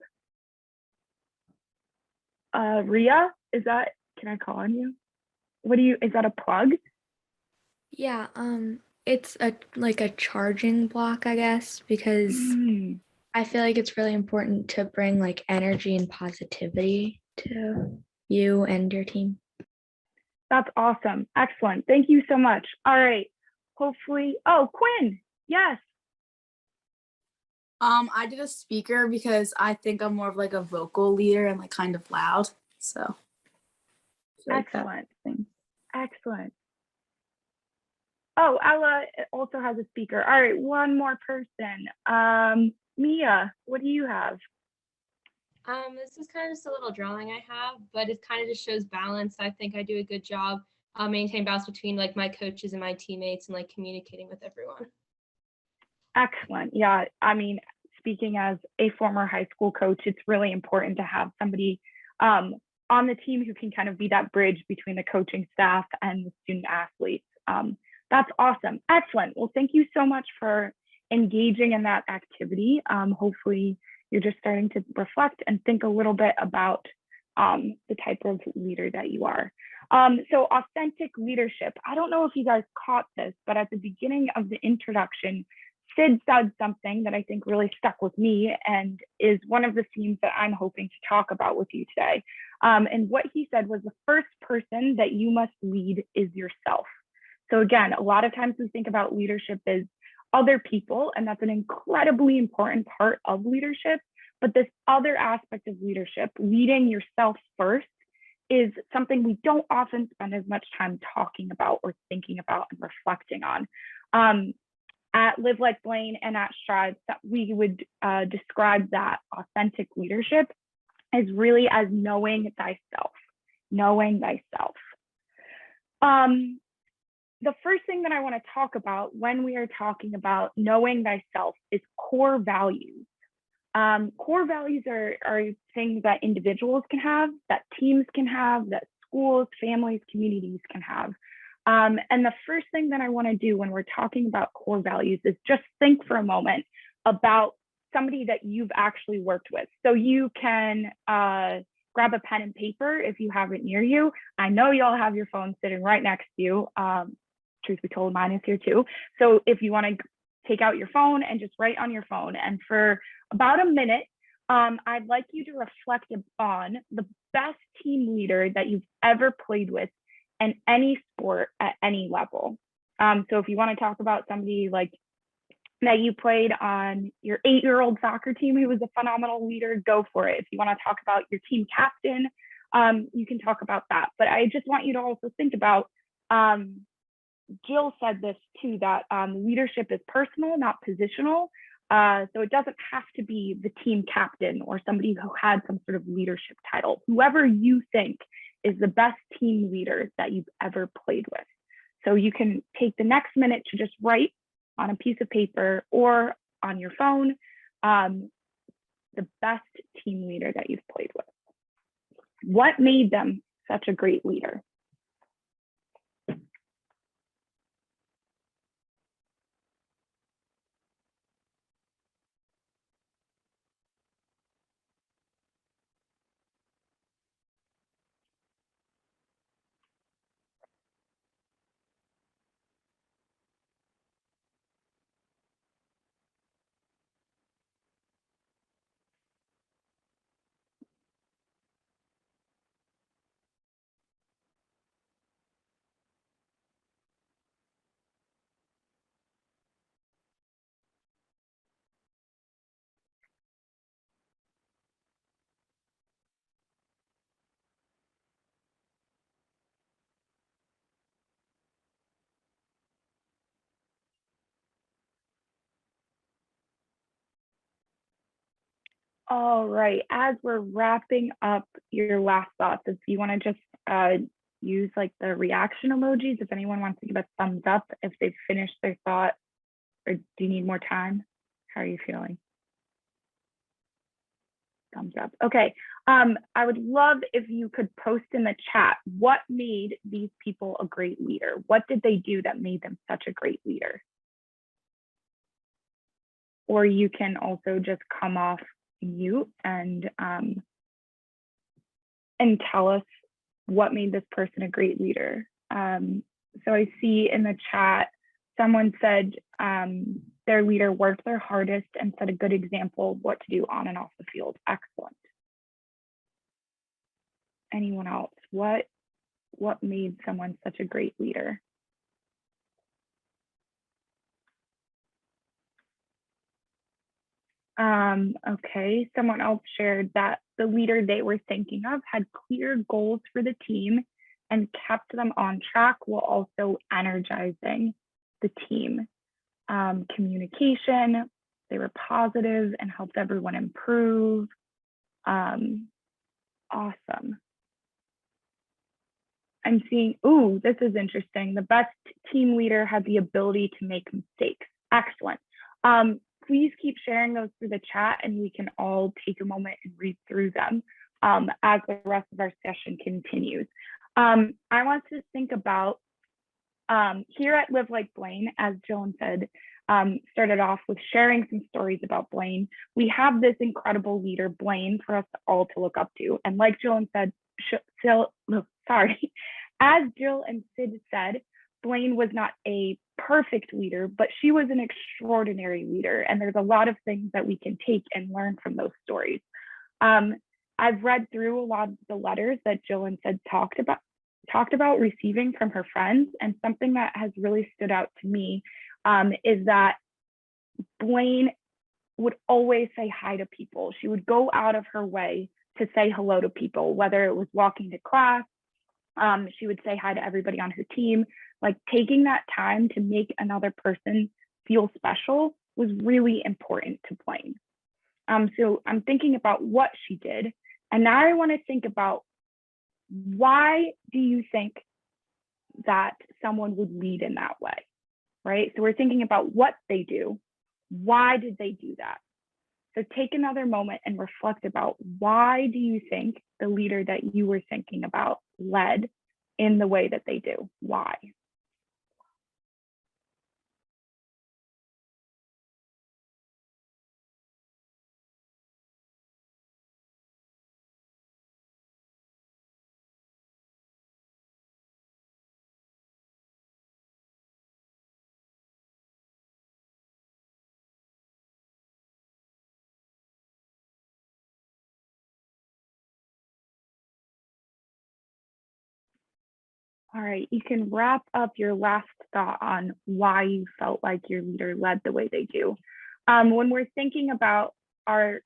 Ria, can I call on you? Is that a plug? Yeah, it's like a charging block, I guess, because I feel like it's really important to bring like energy and positivity to you and your team. That's awesome. Excellent. Thank you so much. All right. Hopefully, Quinn, yes. I did a speaker because I think I'm more of like a vocal leader and like kind of loud. So excellent. Excellent. Oh, Ella also has a speaker. All right, one more person. Mia, what do you have? This is kind of just a little drawing I have, but it kind of just shows balance. I think I do a good job maintaining balance between like my coaches and my teammates and like communicating with everyone. Excellent. Yeah, I mean, speaking as a former high school coach, it's really important to have somebody on the team who can kind of be that bridge between the coaching staff and the student athletes. That's awesome. Excellent. Well, thank you so much for engaging in that activity. Hopefully you're just starting to reflect and think a little bit about the type of leader that you are. So authentic leadership. I don't know if you guys caught this, but at the beginning of the introduction, Sid said something that I think really stuck with me and is one of the themes that I'm hoping to talk about with you today. And what he said was the first person that you must lead is yourself. So again, a lot of times we think about leadership as other people, and that's an incredibly important part of leadership. But this other aspect of leadership, leading yourself first, is something we don't often spend as much time talking about or thinking about and reflecting on. At Live Like Blaine and at Strides, that we would describe that authentic leadership as really as knowing thyself, knowing thyself. The first thing that I want to talk about when we are talking about knowing thyself is core values. Core values are things that individuals can have, that teams can have, that schools, families, communities can have. And the first thing that I want to do when we're talking about core values is just think for a moment about somebody that you've actually worked with. So you can grab a pen and paper if you have it near you. I know y'all have your phone sitting right next to you. Truth be told, mine is here too. So if you want to take out your phone and just write on your phone, and for about a minute, I'd like you to reflect on the best team leader that you've ever played with in any sport at any level. So if you want to talk about somebody like that you played on your 8-year-old soccer team who was a phenomenal leader, go for it. If you want to talk about your team captain, you can talk about that. But I just want you to also think about, Jill said this too, that leadership is personal, not positional. So it doesn't have to be the team captain or somebody who had some sort of leadership title. Whoever you think is the best team leader that you've ever played with. So you can take the next minute to just write on a piece of paper or on your phone the best team leader that you've played with? What made them such a great leader? All right, as we're wrapping up your last thoughts, if you want to just use like the reaction emojis, if anyone wants to give a thumbs up if they've finished their thought, or do you need more time? How are you feeling? Thumbs up. Okay, I would love if you could post in the chat, what made these people a great leader? What did they do that made them such a great leader? Or you can also just come off mute and tell us what made this person a great leader. So I see in the chat, someone said their leader worked their hardest and set a good example of what to do on and off the field. Excellent. Anyone else? What made someone such a great leader? Okay, someone else shared that the leader they were thinking of had clear goals for the team and kept them on track while also energizing the team. Communication, they were positive and helped everyone improve. Awesome. I'm seeing, ooh, this is interesting. The best team leader had the ability to make mistakes. Excellent. Please keep sharing those through the chat and we can all take a moment and read through them as the rest of our session continues. I want to think about here at Live Like Blaine, as Joan said, started off with sharing some stories about Blaine. We have this incredible leader, Blaine, for us all to look up to. And like Joan said, as Jill and Sid said, Blaine was not a perfect leader, but she was an extraordinary leader. And there's a lot of things that we can take and learn from those stories. I've read through a lot of the letters that Jill and Sid talked about receiving from her friends. And something that has really stood out to me is that Blaine would always say hi to people. She would go out of her way to say hello to people, whether it was walking to class. She would say hi to everybody on her team. Like taking that time to make another person feel special was really important to Blaine. So I'm thinking about what she did. And now I want to think about, why do you think that someone would lead in that way, right? So we're thinking about what they do. Why did they do that? So take another moment and reflect about, why do you think the leader that you were thinking about led in the way that they do? Why? All right, you can wrap up your last thought on why you felt like your leader led the way they do. When we're thinking about our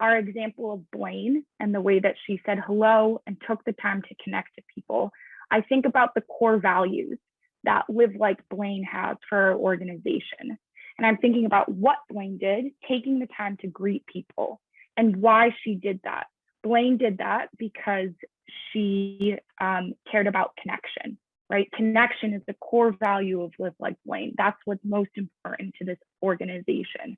example of Blaine and the way that she said hello and took the time to connect to people, I think about the core values that Live Like Blaine has for our organization. And I'm thinking about what Blaine did, taking the time to greet people and why she did that. Blaine did that because she cared about connection, right? Connection is the core value of Live Like Blaine. That's what's most important to this organization.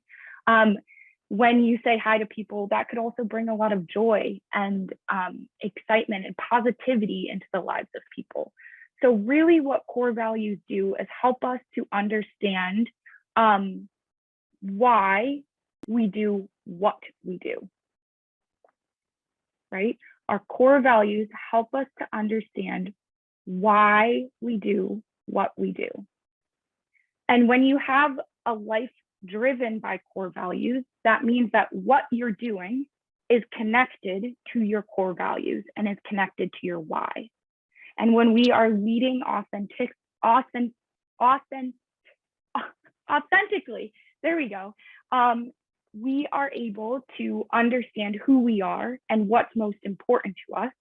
when you say hi to people, that could also bring a lot of joy and excitement and positivity into the lives of people. So really what core values do is help us to understand why we do what we do, right? Our core values help us to understand why we do what we do. And when you have a life driven by core values, that means that what you're doing is connected to your core values and is connected to your why. And when we are leading authentically, there we go, we are able to understand who we are and what's most important to us,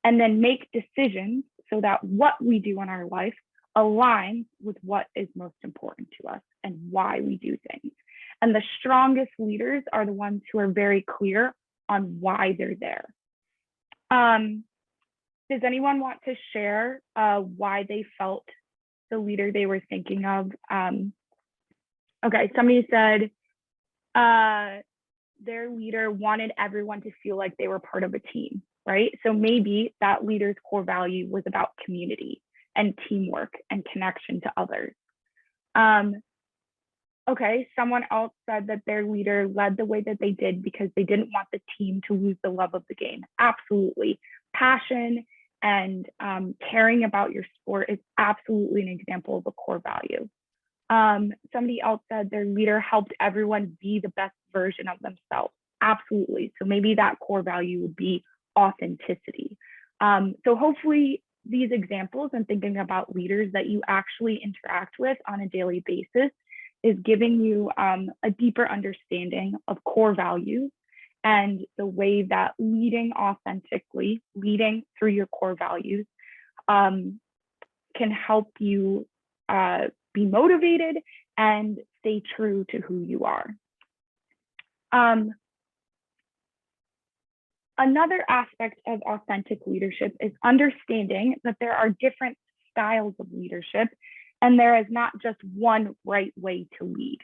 and then make decisions so that what we do in our life aligns with what is most important to us and why we do things. And the strongest leaders are the ones who are very clear on why they're there. Does anyone want to share why they felt the leader they were thinking of? Okay, somebody said their leader wanted everyone to feel like they were part of a team, right? So maybe that leader's core value was about community and teamwork and connection to others. Okay, someone else said that their leader led the way that they did because they didn't want the team to lose the love of the game. Absolutely. Passion and caring about your sport is absolutely an example of a core value. Somebody else said their leader helped everyone be the best version of themselves. Absolutely. So maybe that core value would be authenticity. So hopefully these examples and thinking about leaders that you actually interact with on a daily basis is giving you a deeper understanding of core values and the way that leading authentically, leading through your core values can help you be motivated and stay true to who you are. Another aspect of authentic leadership is understanding that there are different styles of leadership and there is not just one right way to lead.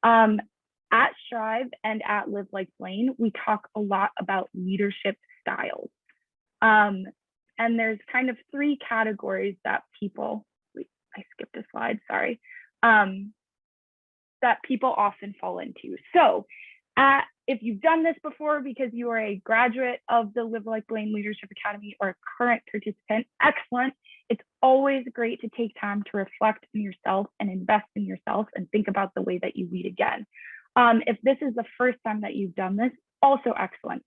At Strive and at Live Like Blaine, we talk a lot about leadership styles. And there's kind of three categories that people, I skipped a slide, sorry, that people often fall into. So if you've done this before because you are a graduate of the Live Like Blaine Leadership Academy or a current participant, excellent. It's always great to take time to reflect on yourself and invest in yourself and think about the way that you lead again. If this is the first time that you've done this, also excellent.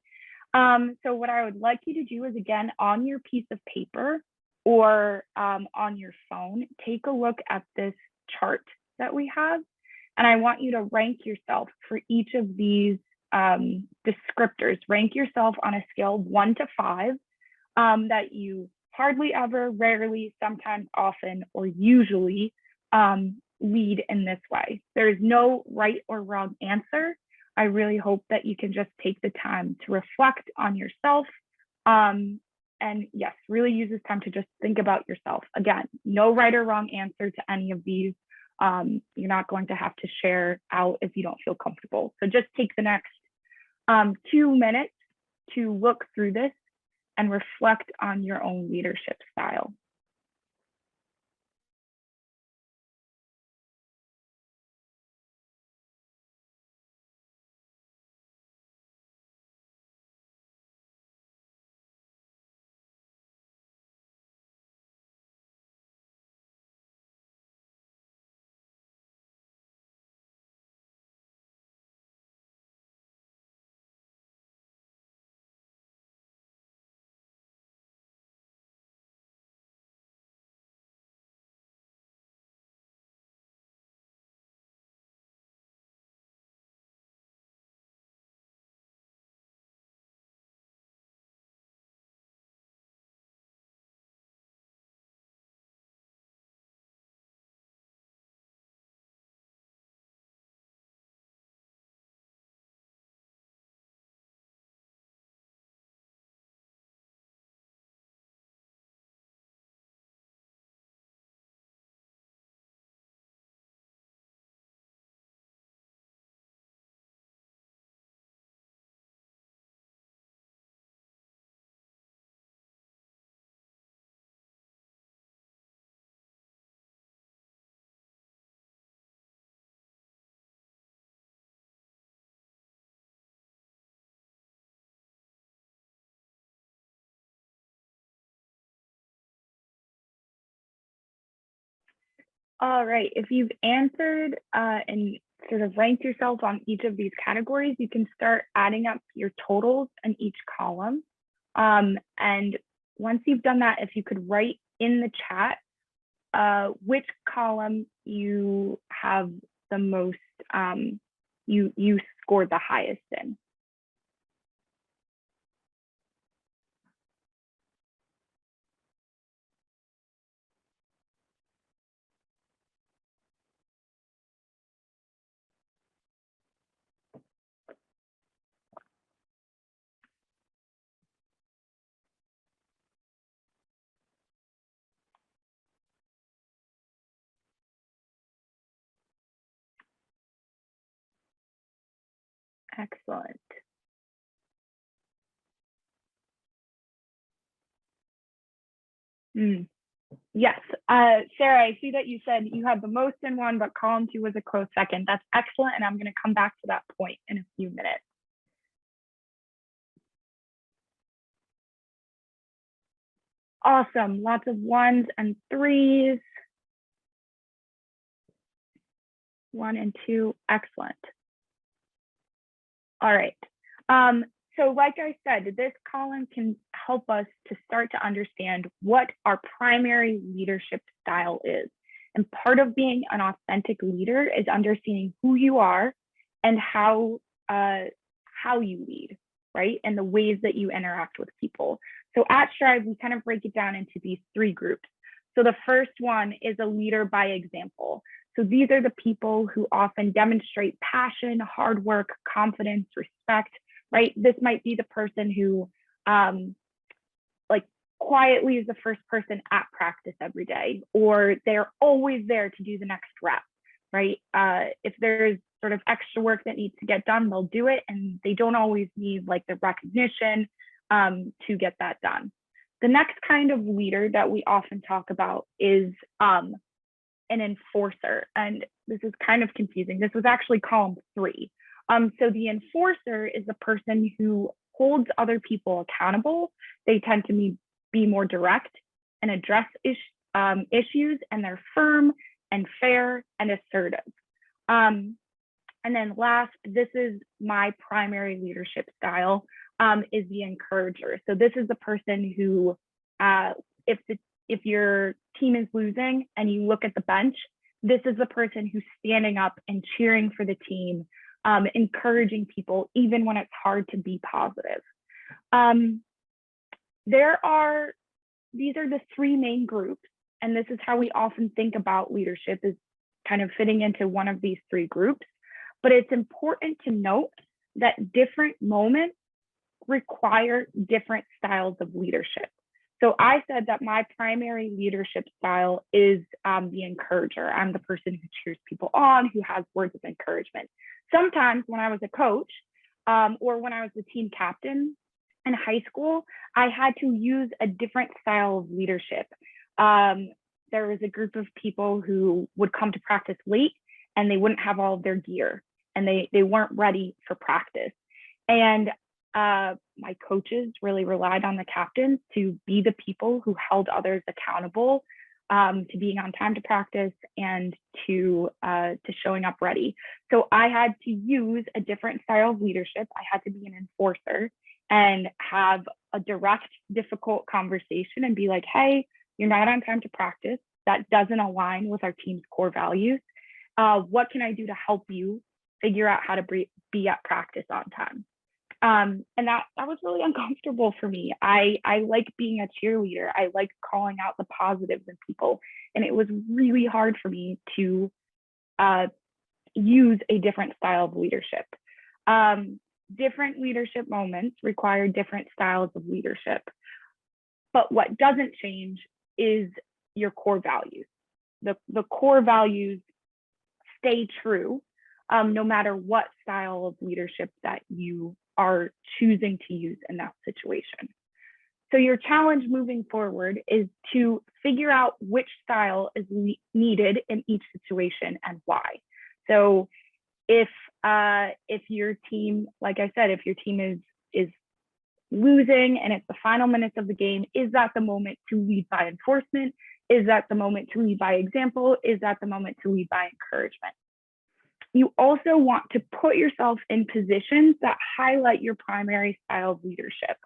So what I would like you to do is, again, on your piece of paper or on your phone, take a look at this chart that we have. And I want you to rank yourself for each of these descriptors. Rank yourself on a scale of 1 to 5 that you hardly ever, rarely, sometimes, often, or usually lead in this way. There is no right or wrong answer. I really hope that you can just take the time to reflect on yourself. And yes, really use this time to just think about yourself. Again, no right or wrong answer to any of these. You're not going to have to share out if you don't feel comfortable. So just take the next 2 minutes to look through this and reflect on your own leadership style. All right. If you've answered and sort of ranked yourself on each of these categories, you can start adding up your totals in each column. And once you've done that, if you could write in the chat which column you have the most, you scored the highest in. Excellent. Yes, Sarah, I see that you said you had the most in one, but column 2 was a close second. That's excellent, and I'm going to come back to that point in a few minutes. Awesome, lots of 1s and 3s. 1 and 2, excellent. All right. So like I said, this column can help us to start to understand what our primary leadership style is. And part of being an authentic leader is understanding who you are and how you lead, right? And the ways that you interact with people. So at Strive, we kind of break it down into these 3 groups. So the first one is a leader by example. So these are the people who often demonstrate passion, hard work, confidence, respect, right? This might be the person who like quietly is the first person at practice every day, or they're always there to do the next rep, right? If there's sort of extra work that needs to get done, they'll do it, and they don't always need like the recognition to get that done. The next kind of leader that we often talk about is an enforcer, and this is kind of confusing. This was actually column 3. So the enforcer is the person who holds other people accountable. They tend to be more direct and address issues, and they're firm and fair and assertive. And then last, this is my primary leadership style, is the encourager. So this is the person who, if your team is losing and you look at the bench, this is the person who's standing up and cheering for the team, encouraging people, even when it's hard to be positive. These are the 3 main groups, and this is how we often think about leadership, is kind of fitting into one of these 3 groups. But it's important to note that different moments require different styles of leadership. So I said that my primary leadership style is the encourager. I'm the person who cheers people on, who has words of encouragement. Sometimes when I was a coach or when I was the team captain in high school, I had to use a different style of leadership. There was a group of people who would come to practice late, and they wouldn't have all of their gear, and they weren't ready for practice. And my coaches really relied on the captains to be the people who held others accountable to being on time to practice and to showing up ready. So I had to use a different style of leadership. I had to be an enforcer and have a direct, difficult conversation and be like, hey, you're not on time to practice. That doesn't align with our team's core values. What can I do to help you figure out how to be at practice on time? And that was really uncomfortable for me. I like being a cheerleader. I like calling out the positives in people. And it was really hard for me to use a different style of leadership. Different leadership moments require different styles of leadership. But what doesn't change is your core values. The core values stay true no matter what style of leadership that you are choosing to use in that situation. So your challenge moving forward is to figure out which style is needed in each situation and why. So if your team, like I said, if your team is losing and it's the final minutes of the game, is that the moment to lead by enforcement? Is that the moment to lead by example? Is that the moment to lead by encouragement? You also want to put yourself in positions that highlight your primary style of leadership.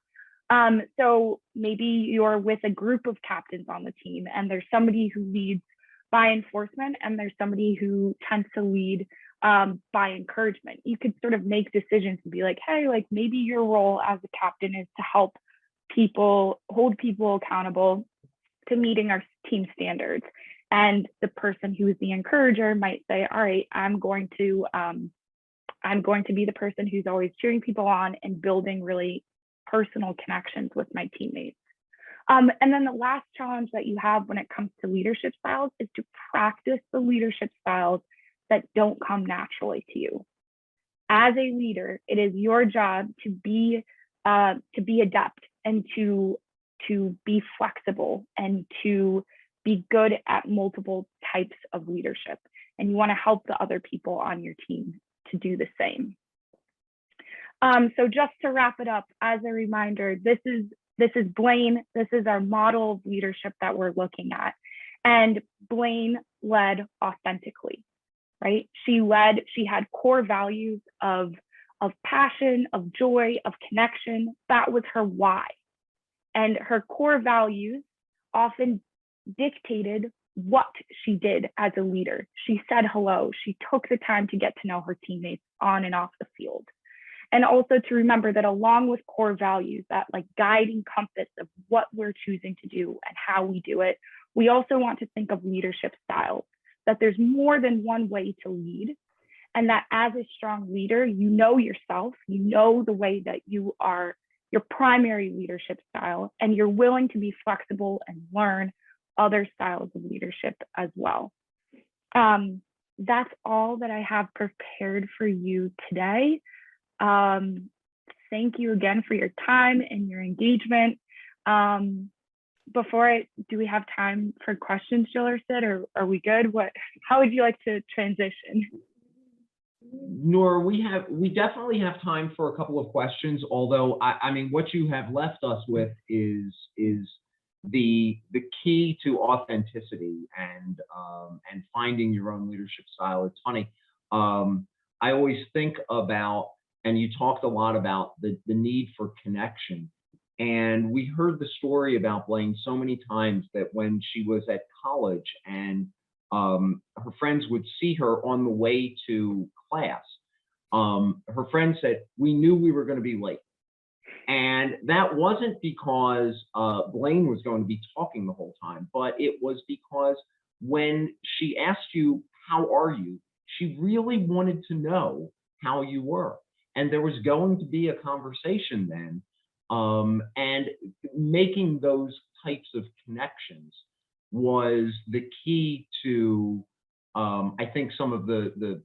So maybe you're with a group of captains on the team, and there's somebody who leads by enforcement, and there's somebody who tends to lead by encouragement. You could sort of make decisions and be like, hey, like maybe your role as a captain is to help people, hold people accountable to meeting our team standards. And the person who is the encourager might say, all right, I'm going to be the person who's always cheering people on and building really personal connections with my teammates. And then the last challenge that you have when it comes to leadership styles is to practice the leadership styles that don't come naturally to you. As a leader, it is your job to be adept and to be flexible and to be good at multiple types of leadership. And you want to help the other people on your team to do the same. So just to wrap it up, as a reminder, this is Blaine. This is our model of leadership that we're looking at. And Blaine led authentically, right? She had core values of passion, of joy, of connection. That was her why. And her core values often dictated what she did as a leader. She said hello. She took the time to get to know her teammates on and off the field. And also to remember that along with core values, that like guiding compass of what we're choosing to do and how we do it, we also want to think of leadership styles, that there's more than one way to lead. And that as a strong leader, you know yourself, you know the way that you are, your primary leadership style, and you're willing to be flexible and learn other styles of leadership as well. That's all that I have prepared for you today. Thank you again for your time and your engagement. Do we have time for questions, Jill or Sid, or are we good? How would you like to transition? Nora, we definitely have time for a couple of questions, although I mean, what you have left us with is the key to authenticity and finding your own leadership style. It's funny. I always think about, and you talked a lot about the need for connection. And we heard the story about Blaine so many times that when she was at college and her friends would see her on the way to class, her friend said, we knew we were going to be late. And that wasn't because Blaine was going to be talking the whole time, but it was because when she asked you, how are you? She really wanted to know how you were. And there was going to be a conversation then. And making those types of connections was the key to, I think, some of the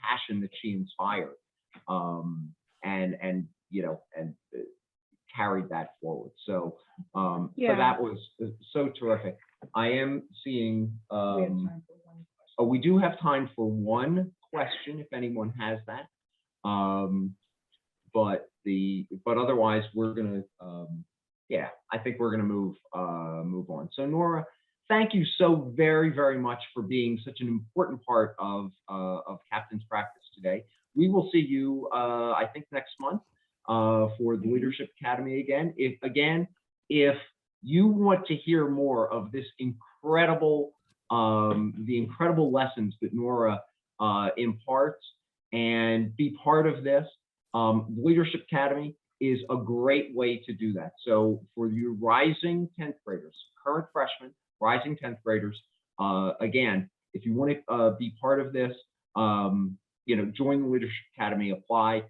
passion that she inspired, and carried that forward. So, so that was so terrific. I am seeing. We do have time for one question if anyone has that. But otherwise we're gonna I think we're gonna move on. So Nora, thank you so very, very much for being such an important part of Captain's Practice today. We will see you I think next month for the Leadership Academy again. If you want to hear more of this incredible the incredible lessons that Nora imparts and be part of this, Leadership Academy is a great way to do that. So for you rising 10th graders, current freshmen, rising 10th graders, again, if you want to be part of this, join the Leadership Academy, apply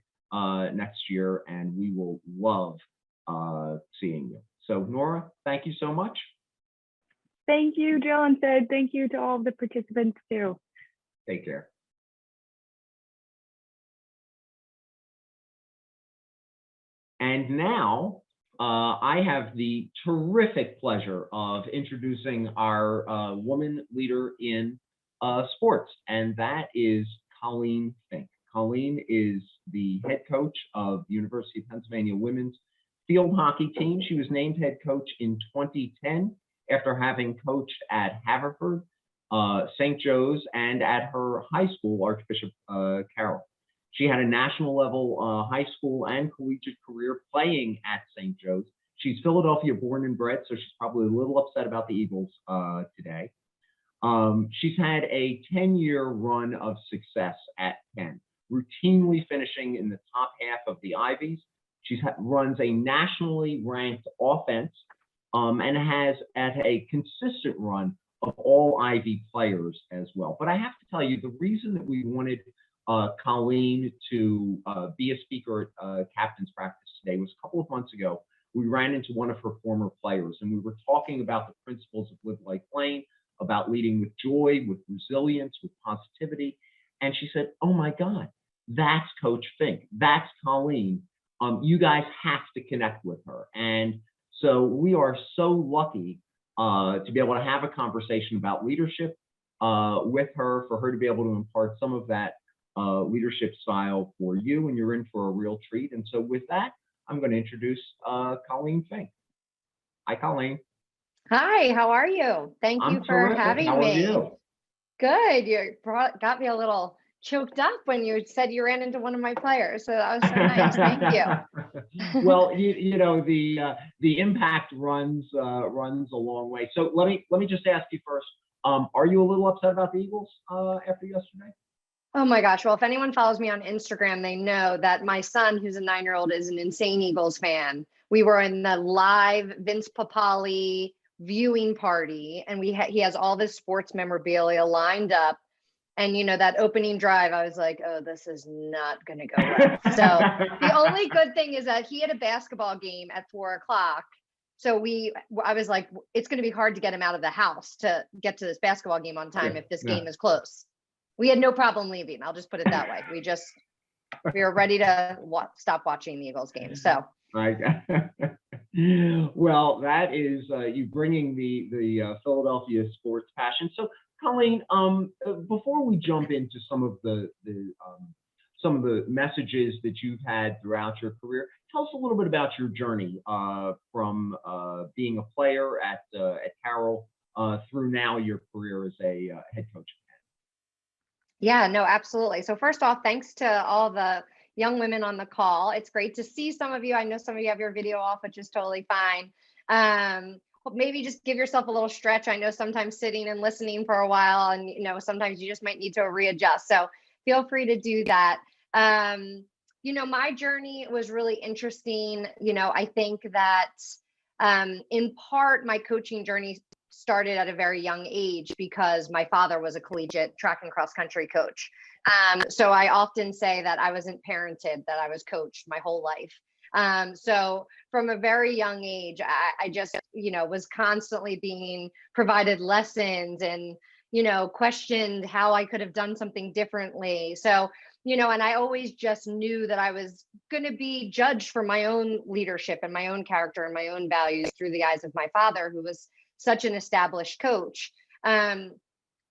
next year, and we will love seeing you. So Nora, thank you so much. Thank you, Jill and Sid. Thank you to all of the participants too. Take care. And now I have the terrific pleasure of introducing our woman leader in sports, and that is Colleen Fink. Colleen is the head coach of the University of Pennsylvania women's field hockey team. She was named head coach in 2010 after having coached at Haverford, St. Joe's, and at her high school, Archbishop Carroll. She had a national level high school and collegiate career playing at St. Joe's. She's Philadelphia born and bred, so she's probably a little upset about the Eagles today. She's had a 10-year run of success at Penn, routinely finishing in the top half of the Ivies. She runs a nationally ranked offense and has had a consistent run of all Ivy players as well. But I have to tell you, the reason that we wanted Colleen to be a speaker at captain's practice today was a couple of months ago. We ran into one of her former players, and we were talking about the principles of Live Like Blaine, about leading with joy, with resilience, with positivity. And she said, oh my God, that's Coach Fink. That's Colleen. You guys have to connect with her. And so we are so lucky to be able to have a conversation about leadership with her, for her to be able to impart some of that leadership style for you, and you're in for a real treat. And so with that, I'm going to introduce Colleen Fink. Hi, Colleen. Hi, how are you? Thank you for having How me. Are you? Good. You got me a little choked up when you said you ran into one of my players. So that was so nice. Thank you. Well, you know, the impact runs a long way. So let me just ask you first. Are you a little upset about the Eagles after yesterday? Oh my gosh. Well, if anyone follows me on Instagram, they know that my son, who's a 9-year-old, is an insane Eagles fan. We were in the live Vince Papale viewing party, and he has all this sports memorabilia lined up. And you know, that opening drive, I was like, oh, this is not going to go well. So the only good thing is that he had a basketball game at 4 o'clock. So I was like, it's going to be hard to get him out of the house to get to this basketball game on time if this game is close. We had no problem leaving. I'll just put it that way. We were ready to stop watching the Eagles game. So. Right. Well, that is you bringing the Philadelphia sports passion. So, Colleen, before we jump into some of the messages that you've had throughout your career, tell us a little bit about your journey from being a player at Carroll through now your career as a head coach. Yeah, no, absolutely. So first off, thanks to all the young women on the call. It's great to see some of you. I know some of you have your video off, which is totally fine. Maybe just give yourself a little stretch. I know sometimes sitting and listening for a while, and you know, sometimes you just might need to readjust. So feel free to do that. You know, my journey was really interesting. You know, I think that in part my coaching journey started at a very young age because my father was a collegiate track and cross country coach. So I often say that I wasn't parented, that I was coached my whole life. So from a very young age, I just, you know, was constantly being provided lessons and, you know, questioned how I could have done something differently. So, you know, and I always just knew that I was going to be judged for my own leadership and my own character and my own values through the eyes of my father, who was such an established coach.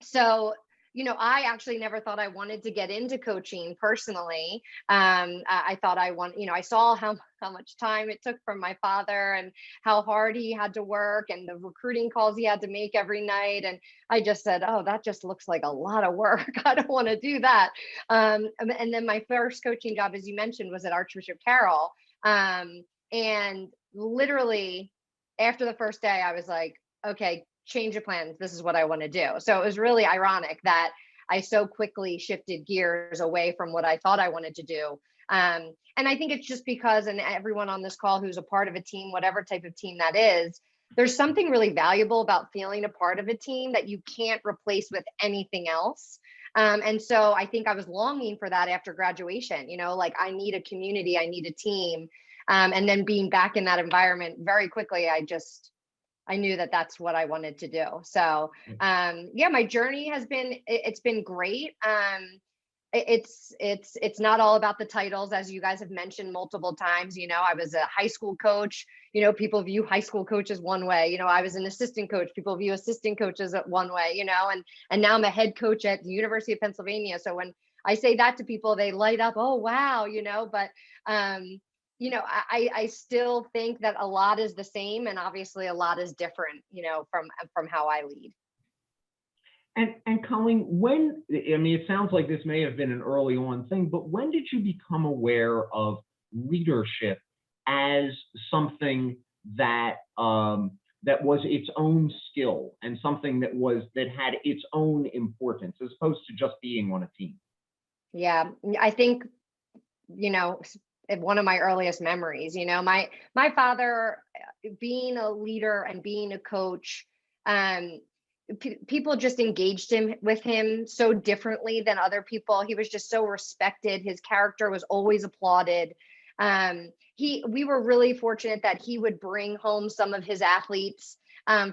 So, you know, I actually never thought I wanted to get into coaching personally. I thought I saw how much time it took from my father and how hard he had to work and the recruiting calls he had to make every night. And I just said, oh, that just looks like a lot of work. I don't want to do that. And then my first coaching job, as you mentioned, was at Archbishop Carroll. And literally after the first day, I was like, okay, change of plans. This is what I want to do. So it was really ironic that I so quickly shifted gears away from what I thought I wanted to do. And I think it's just because, and everyone on this call who's a part of a team, whatever type of team that is, there's something really valuable about feeling a part of a team that you can't replace with anything else. And so I think I was longing for that after graduation, you know, like I need a community, I need a team. And then being back in that environment very quickly, I knew that that's what I wanted to do. So, yeah, my journey it's been great. It's not all about the titles, as you guys have mentioned multiple times. You know, I was a high school coach. You know, people view high school coaches one way. You know, I was an assistant coach. People view assistant coaches one way, you know, and now I'm a head coach at the University of Pennsylvania. So when I say that to people, they light up, oh, wow, you know, but I still think that a lot is the same, and obviously a lot is different, from how I lead. And Colleen, it sounds like this may have been an early on thing, but when did you become aware of leadership as something that that was its own skill and something that had its own importance as opposed to just being on a team? Yeah, I think, one of my earliest memories, my father being a leader and being a coach, people just engaged with him so differently than other people. He was just so respected. His character was always applauded. We were really fortunate that he would bring home some of his athletes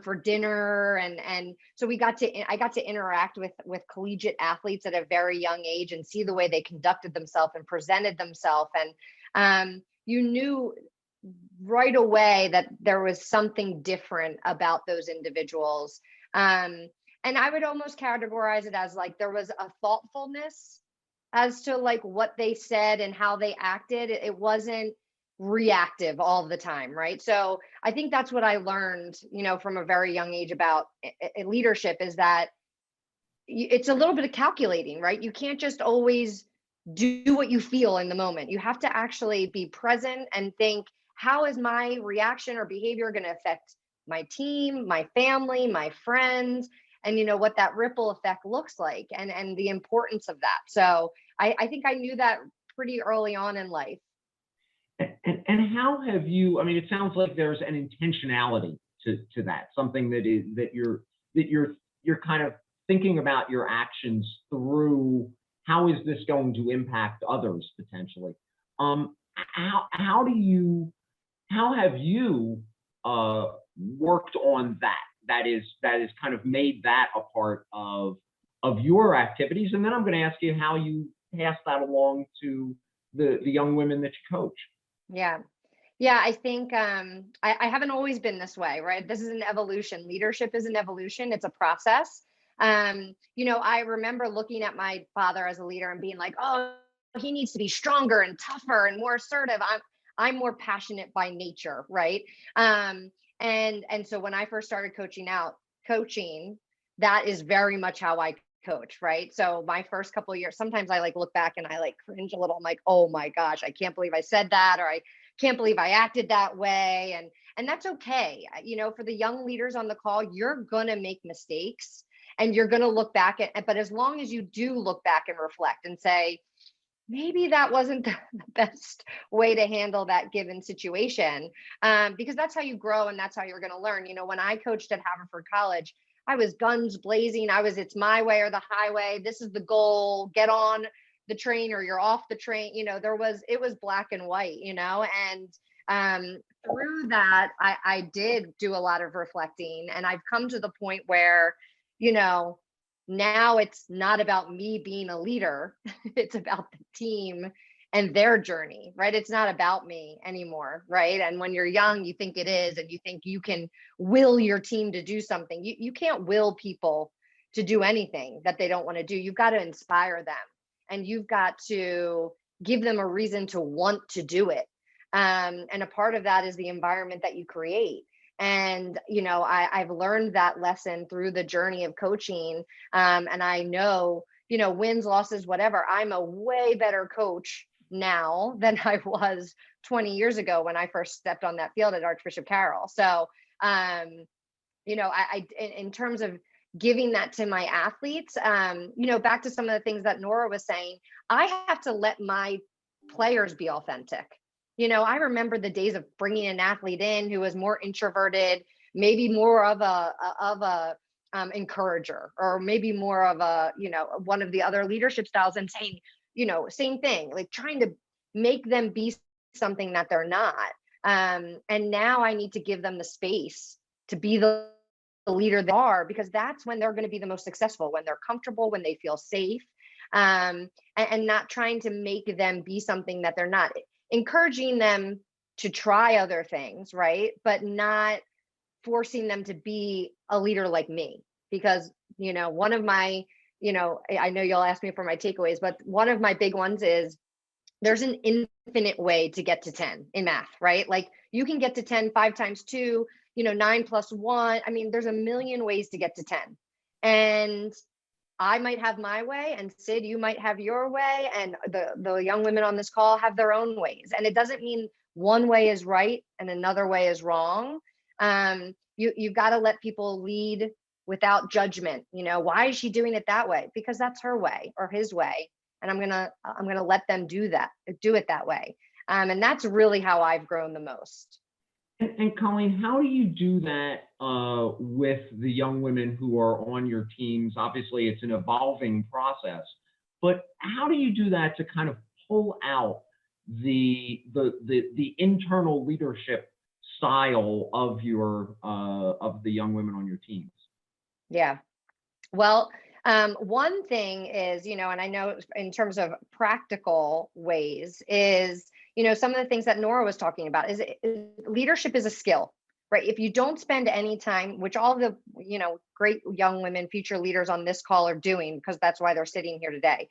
for dinner, and so I got to interact with collegiate athletes at a very young age and see the way they conducted themselves and presented themselves, and you knew right away that there was something different about those individuals. And I would almost categorize it as like there was a thoughtfulness as to like what they said and how they acted. It wasn't reactive all the time, right? So I think that's what I learned, from a very young age about leadership, is that it's a little bit of calculating, right? You can't just always do what you feel in the moment. You have to actually be present and think, how is my reaction or behavior going to affect my team, my family, my friends, and what that ripple effect looks like, and the importance of that. So I think I knew that pretty early on in life. And how have you, it sounds like there's an intentionality to that, something that you're kind of thinking about your actions through, how is this going to impact others potentially? How have you worked on that is kind of made that a part of your activities? And then I'm going to ask you how you pass that along to the young women that you coach. Yeah, I think I haven't always been this way, right? This is an evolution. Leadership is an evolution. It's a process. I remember looking at my father as a leader and being like, oh, he needs to be stronger and tougher and more assertive. I'm more passionate by nature, right? And so when I first started coaching, that is very much how I coach, right? So my first couple of years, sometimes I look back and I cringe a little. I'm like, oh my gosh, I can't believe I said that, or I can't believe I acted that way. And that's okay. For the young leaders on the call, you're gonna make mistakes and you're gonna look back but as long as you do look back and reflect and say, maybe that wasn't the best way to handle that given situation, because that's how you grow and that's how you're going to learn. When I coached at Haverford College, I was guns blazing. It's my way or the highway. This is the goal. Get on the train or you're off the train. It was black and white, and through that, I did do a lot of reflecting, and I've come to the point where, now it's not about me being a leader. It's about the team and their journey, right? It's not about me anymore, right? And when you're young, you think it is, and you think you can will your team to do something. You can't will people to do anything that they don't want to do. You've got to inspire them, and you've got to give them a reason to want to do it. And a part of that is the environment that you create. And, I've learned that lesson through the journey of coaching. And I know, wins, losses, whatever, I'm a way better coach now than I was 20 years ago when I first stepped on that field at Archbishop Carroll. So, in terms of giving that to my athletes, back to some of the things that Nora was saying, I have to let my players be authentic. I remember the days of bringing an athlete in who was more introverted, maybe more of a encourager, or maybe more of a, one of the other leadership styles, and saying, same thing, trying to make them be something that they're not. And now I need to give them the space to be the leader they are, because that's when they're going to be the most successful, when they're comfortable, when they feel safe, and not trying to make them be something that they're not. Encouraging them to try other things, right? But not forcing them to be a leader like me, because, one of my, I know you'll ask me for my takeaways, but one of my big ones is there's an infinite way to get to 10 in math, right? Like you can get to 10, 5 times 2, 9 plus 1. I mean, there's a million ways to get to 10. And I might have my way, and Sid, you might have your way, and the young women on this call have their own ways. And it doesn't mean one way is right and another way is wrong. You've got to let people lead without judgment. Why is she doing it that way? Because that's her way or his way. And I'm gonna let them do it that way. And that's really how I've grown the most. And Colleen, how do you do that with the young women who are on your teams? Obviously, it's an evolving process, but how do you do that to kind of pull out the internal leadership style of the young women on your teams? Yeah. Well, one thing is, and I know in terms of practical ways is, some of the things that Nora was talking about is leadership is a skill, right? If you don't spend any time, which all the, great young women, future leaders on this call are doing, because that's why they're sitting here today.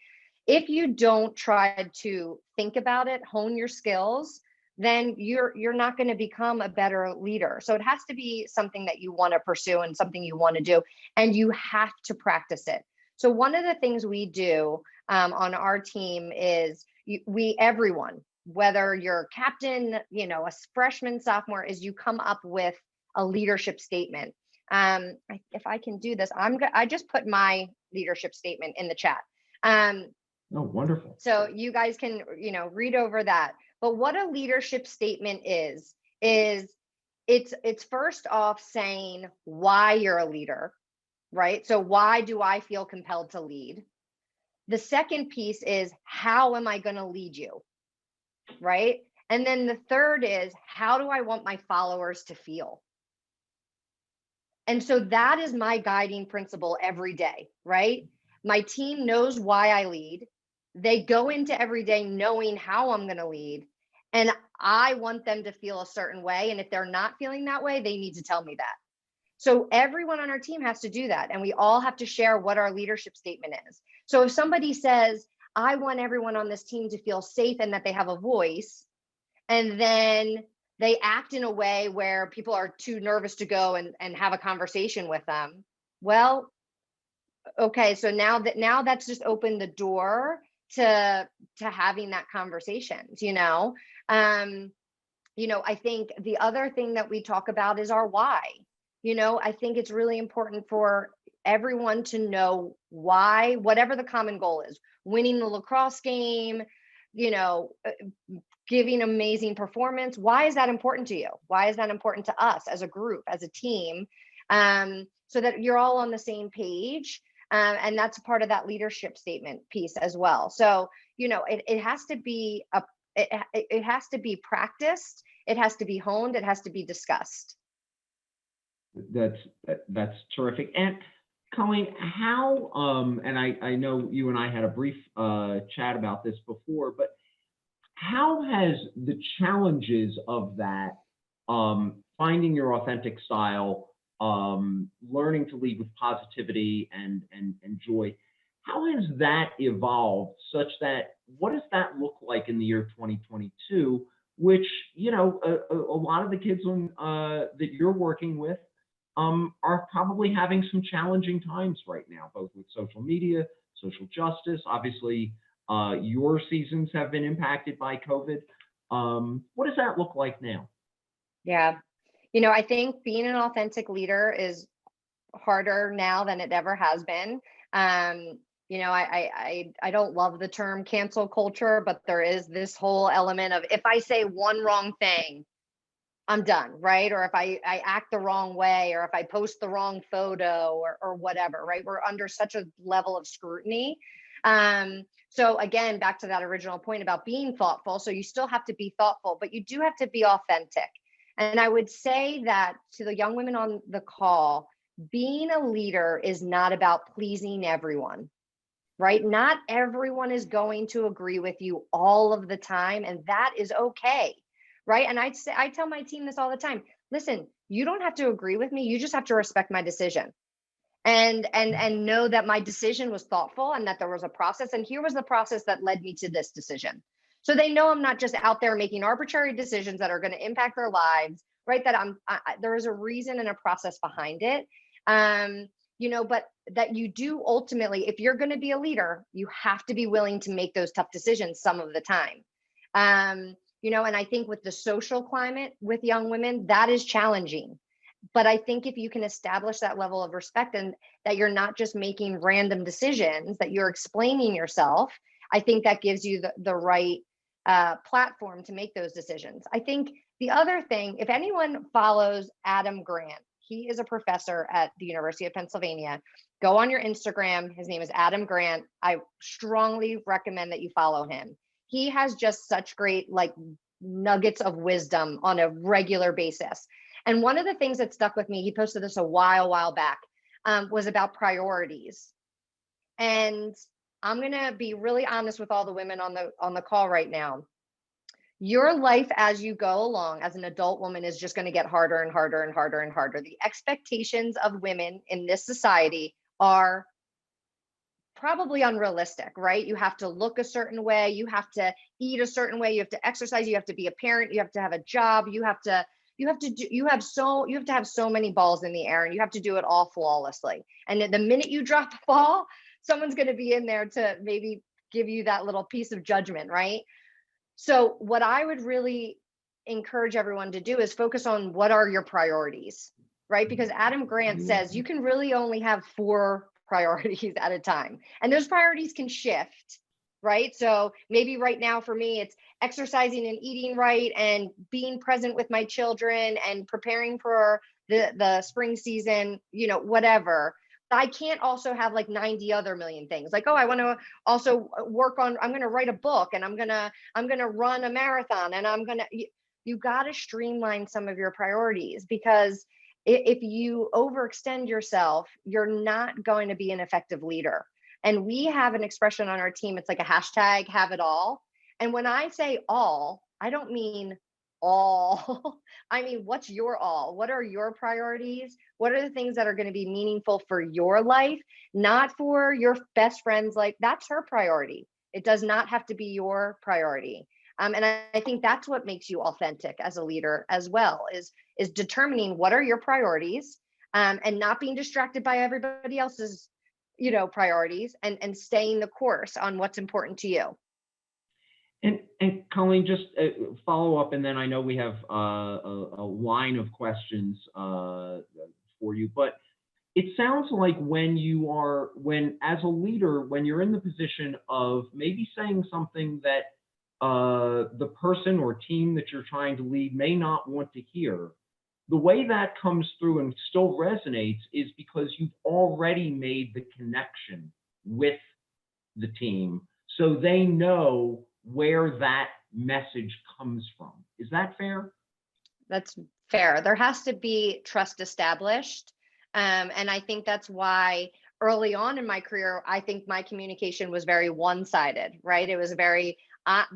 If you don't try to think about it, hone your skills, then you're not going to become a better leader. So it has to be something that you want to pursue and something you want to do, and you have to practice it. So one of the things we do on our team is everyone, whether you're captain, a freshman, sophomore, is you come up with a leadership statement. If I can do this, I just put my leadership statement in the chat. Oh, wonderful. So you guys can, read over that. But what a leadership statement is it's first off saying why you're a leader, right? So why do I feel compelled to lead? The second piece is how am I going to lead you, right? And then the third is how do I want my followers to feel? And so that is my guiding principle every day, right? My team knows why I lead. They go into every day knowing how I'm going to lead. And I want them to feel a certain way. And if they're not feeling that way, they need to tell me that. So everyone on our team has to do that. And we all have to share what our leadership statement is. So if somebody says, I want everyone on this team to feel safe and that they have a voice, and then they act in a way where people are too nervous to go and have a conversation with them. Well, okay, so now that's just opened the door to having that conversation, I think the other thing that we talk about is our why. I think it's really important for everyone to know why, whatever the common goal is, winning the lacrosse game, giving amazing performance. Why is that important to you? Why is that important to us as a group, as a team, so that you're all on the same page? And that's part of that leadership statement piece as well. So, it has to be it has to be practiced. It has to be honed. It has to be discussed. That's terrific. And Colleen, how, and I know you and I had a brief chat about this before, but how has the challenges of that, finding your authentic style, learning to lead with positivity and joy, how has that evolved such that, what does that look like in the year 2022, which, a lot of the kids that you're working with are probably having some challenging times right now, both with social media, social justice. Obviously, your seasons have been impacted by COVID. What does that look like now? Yeah. I think being an authentic leader is harder now than it ever has been. I don't love the term cancel culture, but there is this whole element of if I say one wrong thing, I'm done, right? Or if I act the wrong way, or if I post the wrong photo or whatever, right? We're under such a level of scrutiny. So again, back to that original point about being thoughtful. So you still have to be thoughtful, but you do have to be authentic. And I would say that to the young women on the call, being a leader is not about pleasing everyone, right? Not everyone is going to agree with you all of the time, and that is okay, right? And I tell my team this all the time. Listen, you don't have to agree with me. You just have to respect my decision. And know that my decision was thoughtful and that there was a process. And here was the process that led me to this decision. So they know I'm not just out there making arbitrary decisions that are going to impact their lives, right? That there is a reason and a process behind it. But that you do ultimately, if you're going to be a leader, you have to be willing to make those tough decisions some of the time. And I think with the social climate with young women, that is challenging. But I think if you can establish that level of respect and that you're not just making random decisions, that you're explaining yourself, I think that gives you the right platform to make those decisions. I think the other thing, if anyone follows Adam Grant, he is a professor at the University of Pennsylvania. Go on your Instagram. His name is Adam Grant. I strongly recommend that you follow him. He has just such great nuggets of wisdom on a regular basis. And one of the things that stuck with me, he posted this a while back, was about priorities. And I'm going to be really honest with all the women on the call right now. Your life as you go along as an adult woman is just going to get harder and harder and harder and harder. The expectations of women in this society are probably unrealistic, right? You have to look a certain way, you have to eat a certain way, you have to exercise, you have to be a parent, you have to have a job, you have to have so many balls in the air, and you have to do it all flawlessly. And the minute you drop the ball, someone's going to be in there to maybe give you that little piece of judgment, right? So what I would really encourage everyone to do is focus on what are your priorities, right? Because Adam Grant says you can really only have 4 priorities at a time. And those priorities can shift, right? So maybe right now for me, it's exercising and eating right and being present with my children and preparing for the spring season, whatever. I can't also have 90 other million things. I want to also work on, I'm going to write a book, and I'm going to run a marathon, and you got to streamline some of your priorities, because if you overextend yourself, you're not going to be an effective leader. And we have an expression on our team. It's like a hashtag, have it all. And when I say all, I don't mean all. I mean, what's your all? What are your priorities? What are the things that are going to be meaningful for your life, not for your best friend's life? That's her priority. It does not have to be your priority. And I think that's what makes you authentic as a leader as well, is determining what are your priorities, and not being distracted by everybody else's, priorities, and staying the course on what's important to you. And Colleen, just follow up, and then I know we have a line of questions for you, but it sounds like as a leader, when you're in the position of maybe saying something that the person or team that you're trying to lead may not want to hear, the way that comes through and still resonates is because you've already made the connection with the team, so they know where that message comes from. Is that fair? That's fair. There has to be trust established. And I think that's why early on in my career, I think my communication was very one-sided, right? It was very,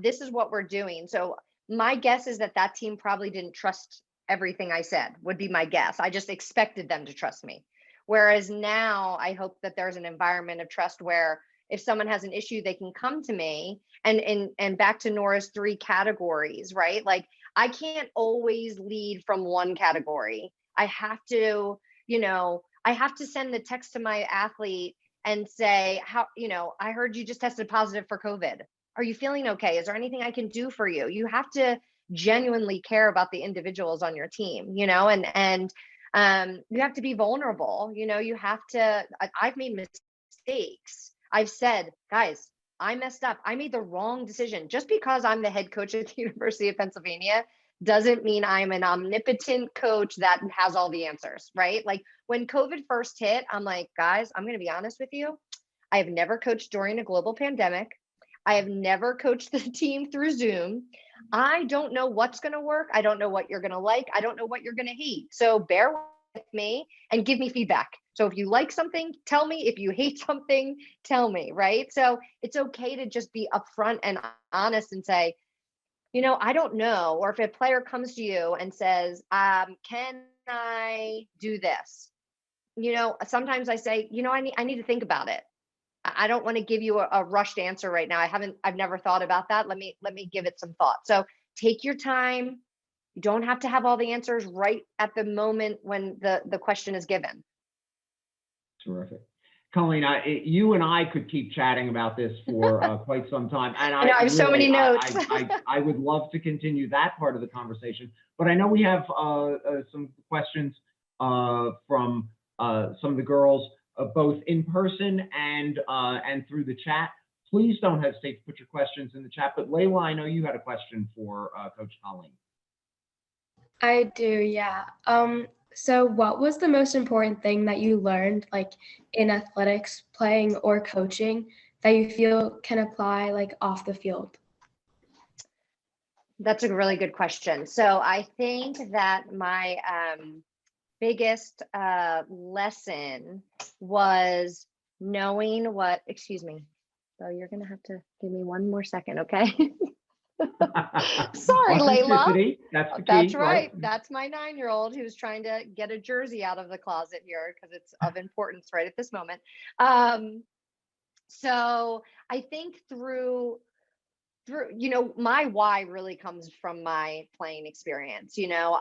this is what we're doing. So my guess is that team probably didn't trust everything I said, would be my guess. I just expected them to trust me. Whereas now I hope that there's an environment of trust where if someone has an issue, they can come to me. And back to Nora's 3 categories, right? I can't always lead from one category. I have to, I have to send the text to my athlete and say, I heard you just tested positive for COVID. Are you feeling okay? Is there anything I can do for you? You have to genuinely care about the individuals on your team, and you have to be vulnerable. You have to, I've made mistakes. I've said, guys, I messed up. I made the wrong decision. Just because I'm the head coach at the University of Pennsylvania doesn't mean I'm an omnipotent coach that has all the answers, right? When COVID first hit, I'm like, guys, I'm going to be honest with you. I have never coached during a global pandemic. I have never coached the team through Zoom. I don't know what's going to work. I don't know what you're going to like. I don't know what you're going to hate. So bear with me and give me feedback. So if you like something, tell me. If you hate something, tell me, right? So it's okay to just be upfront and honest and say, I don't know. Or if a player comes to you and says, can I do this? Sometimes I say, I need to think about it. I don't want to give you a rushed answer right now. I've never thought about that. Let me give it some thought. So take your time. You don't have to have all the answers right at the moment when the question is given. Terrific. Colleen, you and I could keep chatting about this for quite some time. And I know, I have so many notes. I would love to continue that part of the conversation, but I know we have some questions from some of the girls, both in person and through the chat. Please don't hesitate to put your questions in the chat. But Layla, I know you had a question for Coach Colleen. I do, yeah. So what was the most important thing that you learned, like in athletics, playing or coaching, that you feel can apply like off the field? That's a really good question. So I think that my biggest lesson was knowing what, excuse me. So you're going to have to give me one more second, okay? Sorry, Layla. That's the key, That's right. That's my 9-year-old who's trying to get a jersey out of the closet here because it's of importance right at this moment. So I think through, you know, my why really comes from my playing experience. You know,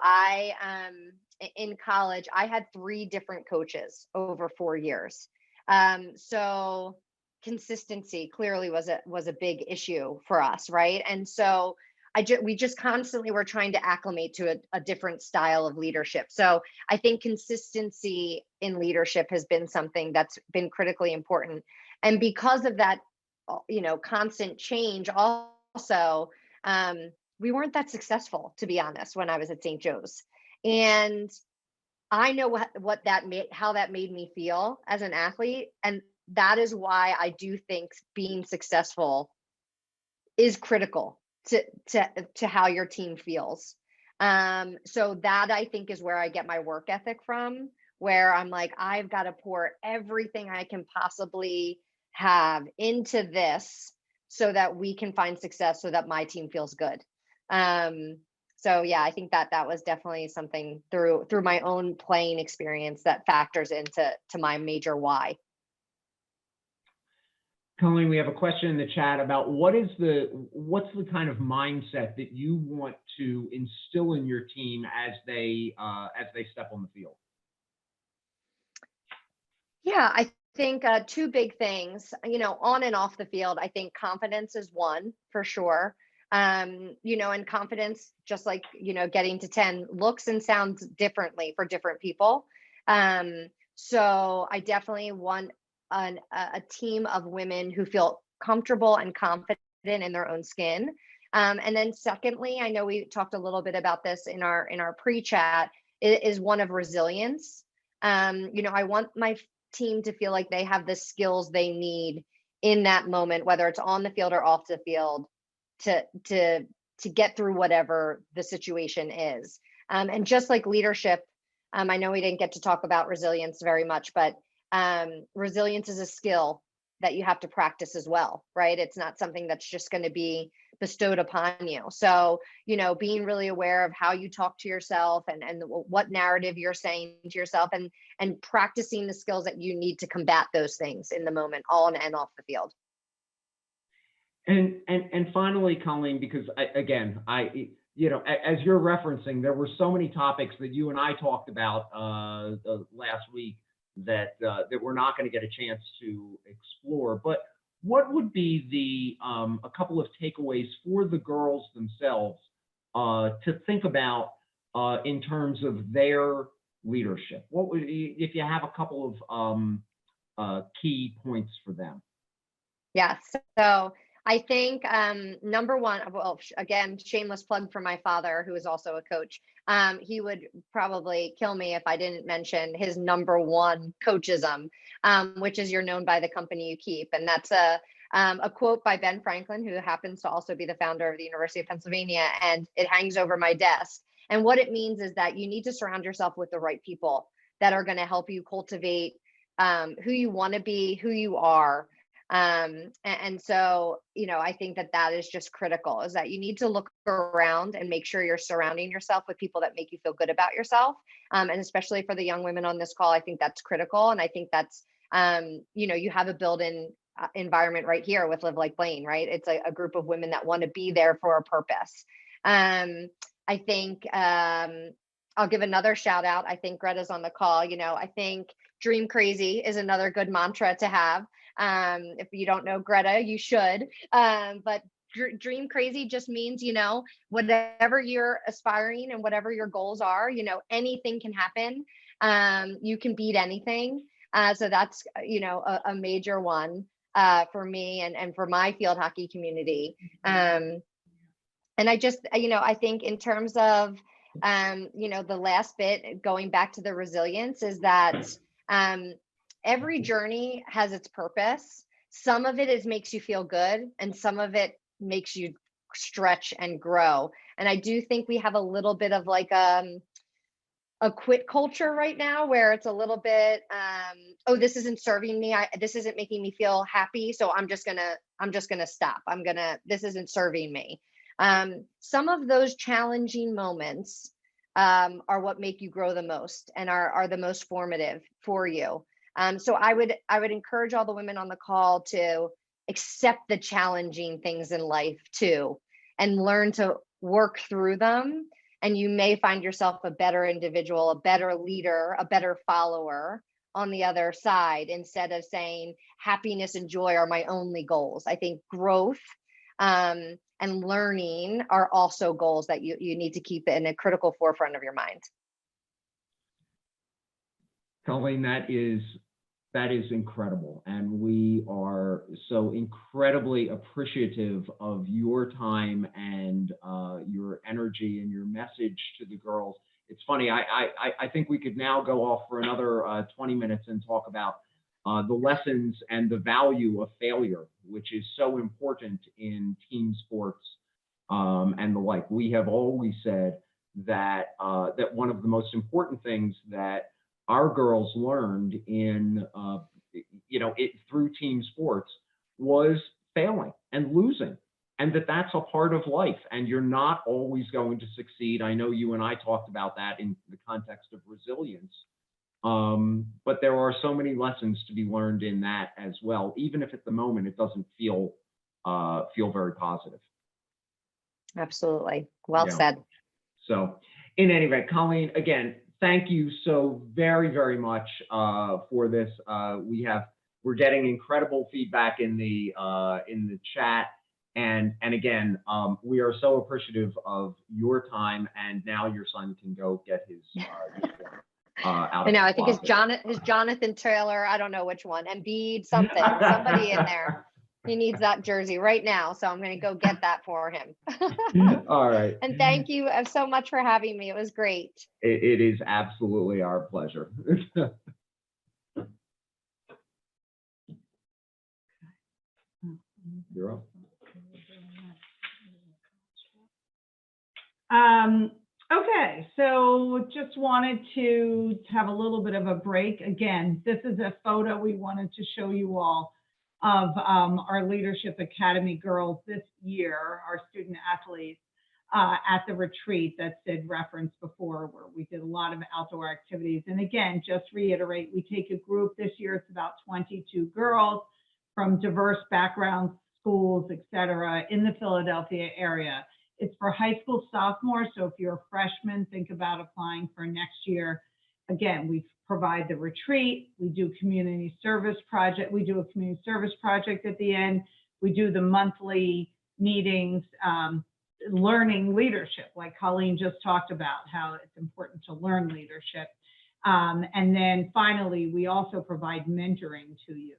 in college, I had 3 different coaches over 4 years. So consistency clearly was a big issue for us, right? And so we just constantly were trying to acclimate to a different style of leadership. So I think consistency in leadership has been something that's been critically important. And because of that, you know, constant change also, we weren't that successful, to be honest, when I was at St. Joe's. And I know how that made me feel as an athlete. And that is why I do think being successful is critical to how your team feels. So that I think is where I get my work ethic from, where I'm like, I've got to pour everything I can possibly have into this so that we can find success, so that my team feels good. So yeah, I think that was definitely something through my own playing experience that factors into my major why. Colleen, we have a question in the chat about what's the kind of mindset that you want to instill in your team as they step on the field? Yeah, I think 2 big things, you know, on and off the field. I think confidence is one for sure. You know, and confidence, just like, you know, getting to 10 looks and sounds differently for different people. So I definitely want a team of women who feel comfortable and confident in their own skin. And then secondly, I know we talked a little bit about this in our pre-chat, is one of resilience. You know, I want my team to feel like they have the skills they need in that moment, whether it's on the field or off the field, to get through whatever the situation is. And just like leadership, I know we didn't get to talk about resilience very much, but resilience is a skill that you have to practice as well, right? It's not something that's just going to be bestowed upon you. So, you know, being really aware of how you talk to yourself and what narrative you're saying to yourself, and practicing the skills that you need to combat those things in the moment, on and off the field. And finally, Colleen, because you know, as you're referencing, there were so many topics that you and I talked about last week that we're not going to get a chance to explore. But what would be a couple of takeaways for the girls themselves to think about in terms of their leadership? What would, if you have a couple of key points for them? Yes. So I think number one, well, again, shameless plug for my father, who is also a coach. He would probably kill me if I didn't mention his number one coachism, which is, you're known by the company you keep. And that's a quote by Ben Franklin, who happens to also be the founder of the University of Pennsylvania, and it hangs over my desk. And what it means is that you need to surround yourself with the right people that are going to help you cultivate who you want to be, who you are. And so, you know, I think that is just critical, is that you need to look around and make sure you're surrounding yourself with people that make you feel good about yourself. And especially for the young women on this call, I think that's critical. And I think that's, you know, you have a built-in environment right here with Live Like Blaine, right? It's a group of women that want to be there for a purpose. I think I'll give another shout out. I think Greta's on the call. I think dream crazy is another good mantra to have. If you don't know Greta, you should. But dream crazy just means, whatever you're aspiring and whatever your goals are, anything can happen. You can beat anything. So that's, a major one for me and for my field hockey community. And I just, I think in terms of, the last bit, going back to the resilience, is that every journey has its purpose. Some of it makes you feel good, and some of it makes you stretch and grow. And I do think we have a little bit of like a quit culture right now, where it's a little bit, oh, this isn't serving me. This isn't making me feel happy. So I'm just gonna stop. This isn't serving me. Some of those challenging moments are what make you grow the most and are the most formative for you. So I would encourage all the women on the call to accept the challenging things in life too, and learn to work through them. And you may find yourself a better individual, a better leader, a better follower on the other side, instead of saying happiness and joy are my only goals. I think growth and learning are also goals that you need to keep in a critical forefront of your mind. Colleen, that is incredible. And we are so incredibly appreciative of your time and your energy and your message to the girls. It's funny, I think we could now go off for another 20 minutes and talk about the lessons and the value of failure, which is so important in team sports and the like. We have always said that that one of the most important things that our girls learned in, through team sports was failing and losing, and that's a part of life, and you're not always going to succeed. I know you and I talked about that in the context of resilience, but there are so many lessons to be learned in that as well, even if at the moment it doesn't feel very positive. Absolutely. Well said. So in any event, Colleen, again, thank you so very, very much for this. We're getting incredible feedback in the chat, and again, we are so appreciative of your time. And now your son can go get his uniform out. I know. I think his Jonathan Taylor. I don't know which one. Embiid, somebody in there. He needs that jersey right now, so I'm going to go get that for him. All right. And thank you so much for having me. It was great. It is absolutely our pleasure. You're up. Okay, so just wanted to have a little bit of a break. Again, this is a photo we wanted to show you all of our Leadership Academy girls this year, our student athletes, at the retreat that Sid referenced before, where we did a lot of outdoor activities. And again, just reiterate, we take a group this year, it's about 22 girls from diverse backgrounds, schools, etc., in the Philadelphia area. It's for high school sophomores, so if you're a freshman, think about applying for next year. Again, we provide the retreat, we do community service project, we do a community service project at the end, we do the monthly meetings, learning leadership, like Colleen just talked about, how it's important to learn leadership. And then finally, we also provide mentoring to you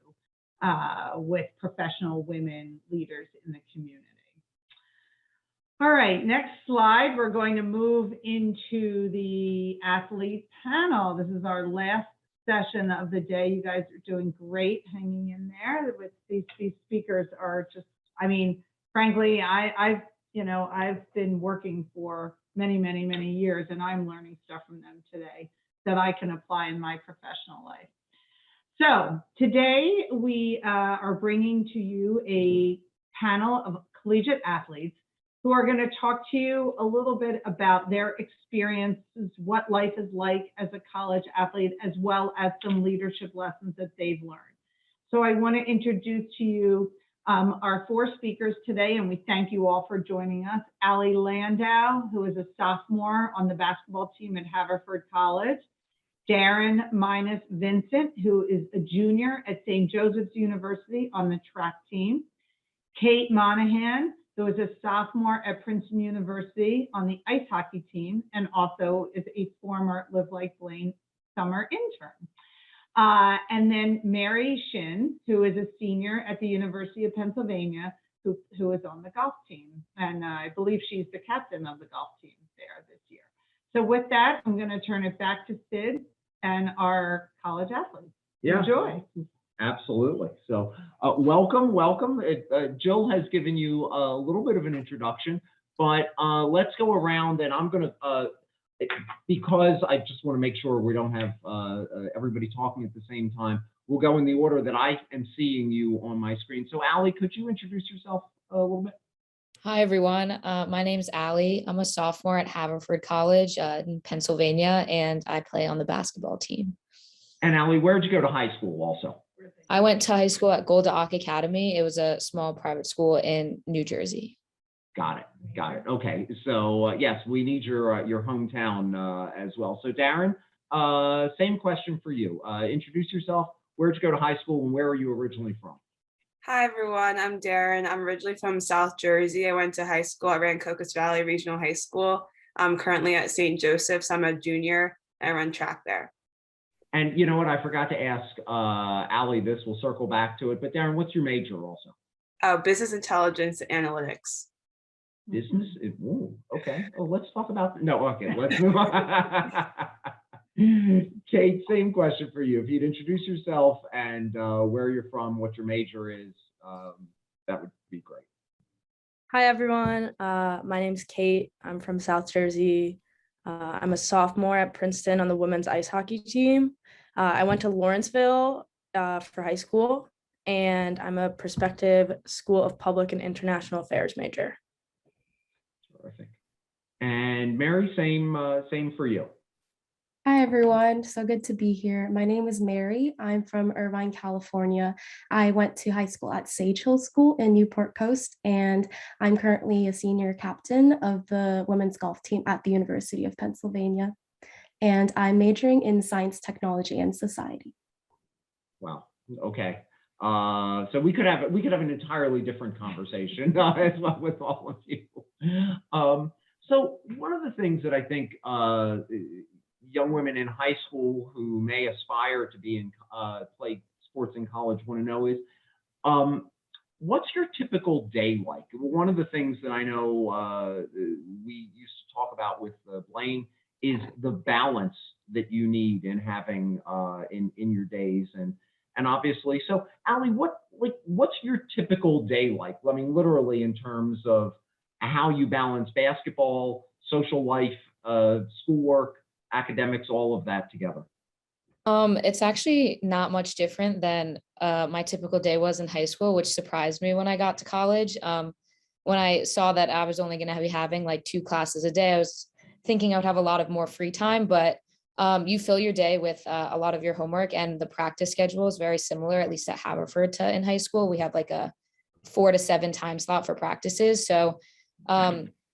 with professional women leaders in the community. All right, next slide, we're going to move into the athlete panel. This is our last session of the day. You guys are doing great hanging in there. With these speakers are just, I mean, frankly, I've been working for many, many, many years, and I'm learning stuff from them today that I can apply in my professional life. So today we are bringing to you a panel of collegiate athletes who are going to talk to you a little bit about their experiences, what life is like as a college athlete, as well as some leadership lessons that they've learned. So I want to introduce to you our 4 speakers today, and we thank you all for joining us. Allie Landau, who is a sophomore on the basketball team at Haverford College. Darren Minus Vincent, who is a junior at St. Joseph's University on the track team. Kate Monahan, who is a sophomore at Princeton University on the ice hockey team, and also is a former Live Like Blaine summer intern. And then Mary Shin, who is a senior at the University of Pennsylvania, who is on the golf team. And I believe she's the captain of the golf team there this year. So with that, I'm going to turn it back to Sid and our college athletes. Yeah. Enjoy. Absolutely. So welcome. Jill has given you a little bit of an introduction, but let's go around, and I'm going to, because I just want to make sure we don't have everybody talking at the same time, we'll go in the order that I am seeing you on my screen. So Allie, could you introduce yourself a little bit? Hi, everyone. My name's Allie. I'm a sophomore at Haverford College in Pennsylvania, and I play on the basketball team. And Allie, where did you go to high school also? I went to high school at Golda Ock Academy. It was a small private school in New Jersey. Got it. Okay. So yes, we need your hometown as well. So Darren, same question for you. Introduce yourself. Where did you go to high school, and where are you originally from? Hi, everyone. I'm Darren. I'm originally from South Jersey. I went to high school at Rancocas Valley Regional High School. I'm currently at St. Joseph's. I'm a junior. I run track there. And you know what? I forgot to ask Allie this. We'll circle back to it. But Darren, what's your major also? Business intelligence analytics. Business? Ooh, okay. Oh, let's talk about. No, okay. Let's move on. Kate, same question for you. If you'd introduce yourself and where you're from, what your major is, that would be great. Hi, everyone. My name's Kate. I'm from South Jersey. I'm a sophomore at Princeton on the women's ice hockey team. I went to Lawrenceville for high school, and I'm a prospective School of Public and International Affairs major. Terrific. And Mary, same for you. Hi, everyone. So good to be here. My name is Mary. I'm from Irvine, California. I went to high school at Sage Hill School in Newport Coast, and I'm currently a senior captain of the women's golf team at the University of Pennsylvania. And I'm majoring in science, technology, and society. Wow. Okay. So we could have an entirely different conversation as well with all of you. So one of the things that I think young women in high school who may aspire to be in play sports in college want to know is, what's your typical day like? One of the things that I know we used to talk about with Blaine is the balance that you need in having in your days, and obviously. So Allie, what's your typical day like? I mean, literally in terms of how you balance basketball, social life, schoolwork, academics, all of that together. It's actually not much different than my typical day was in high school, which surprised me when I got to college. When I saw that I was only going to be having like 2 classes a day, I was thinking I would have a lot of more free time, but you fill your day with a lot of your homework, and the practice schedule is very similar, at least at Haverford, to in high school. We have like a 4 to 7 time slot for practices. So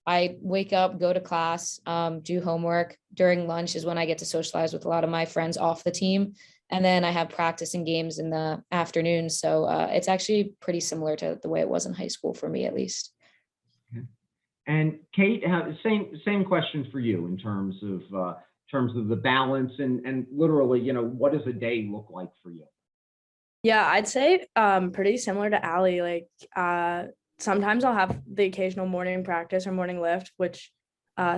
I wake up, go to class, do homework. During lunch is when I get to socialize with a lot of my friends off the team. And then I have practice and games in the afternoon. So it's actually pretty similar to the way it was in high school for me, at least. And Kate, same question for you in terms of the balance and literally, you know, what does a day look like for you? Yeah, I'd say pretty similar to Allie. Like sometimes I'll have the occasional morning practice or morning lift, which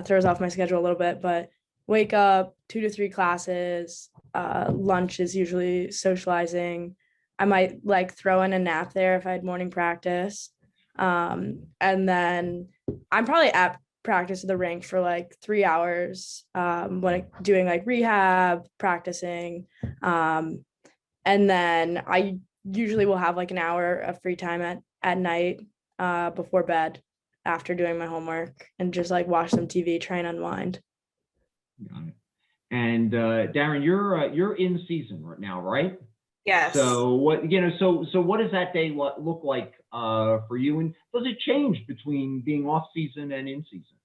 throws off my schedule a little bit, but wake up, 2 to 3 classes, lunch is usually socializing. I might like throw in a nap there if I had morning practice. And then I'm probably at practice at the rink for like 3 hours when doing like rehab, practicing. And then I usually will have like an hour of free time at night before bed after doing my homework and just like watch some TV, try and unwind. Got it. And Darren, you're in season right now, right? Yes. So what, so what does that day look like for you? And does it change between being off season and in season?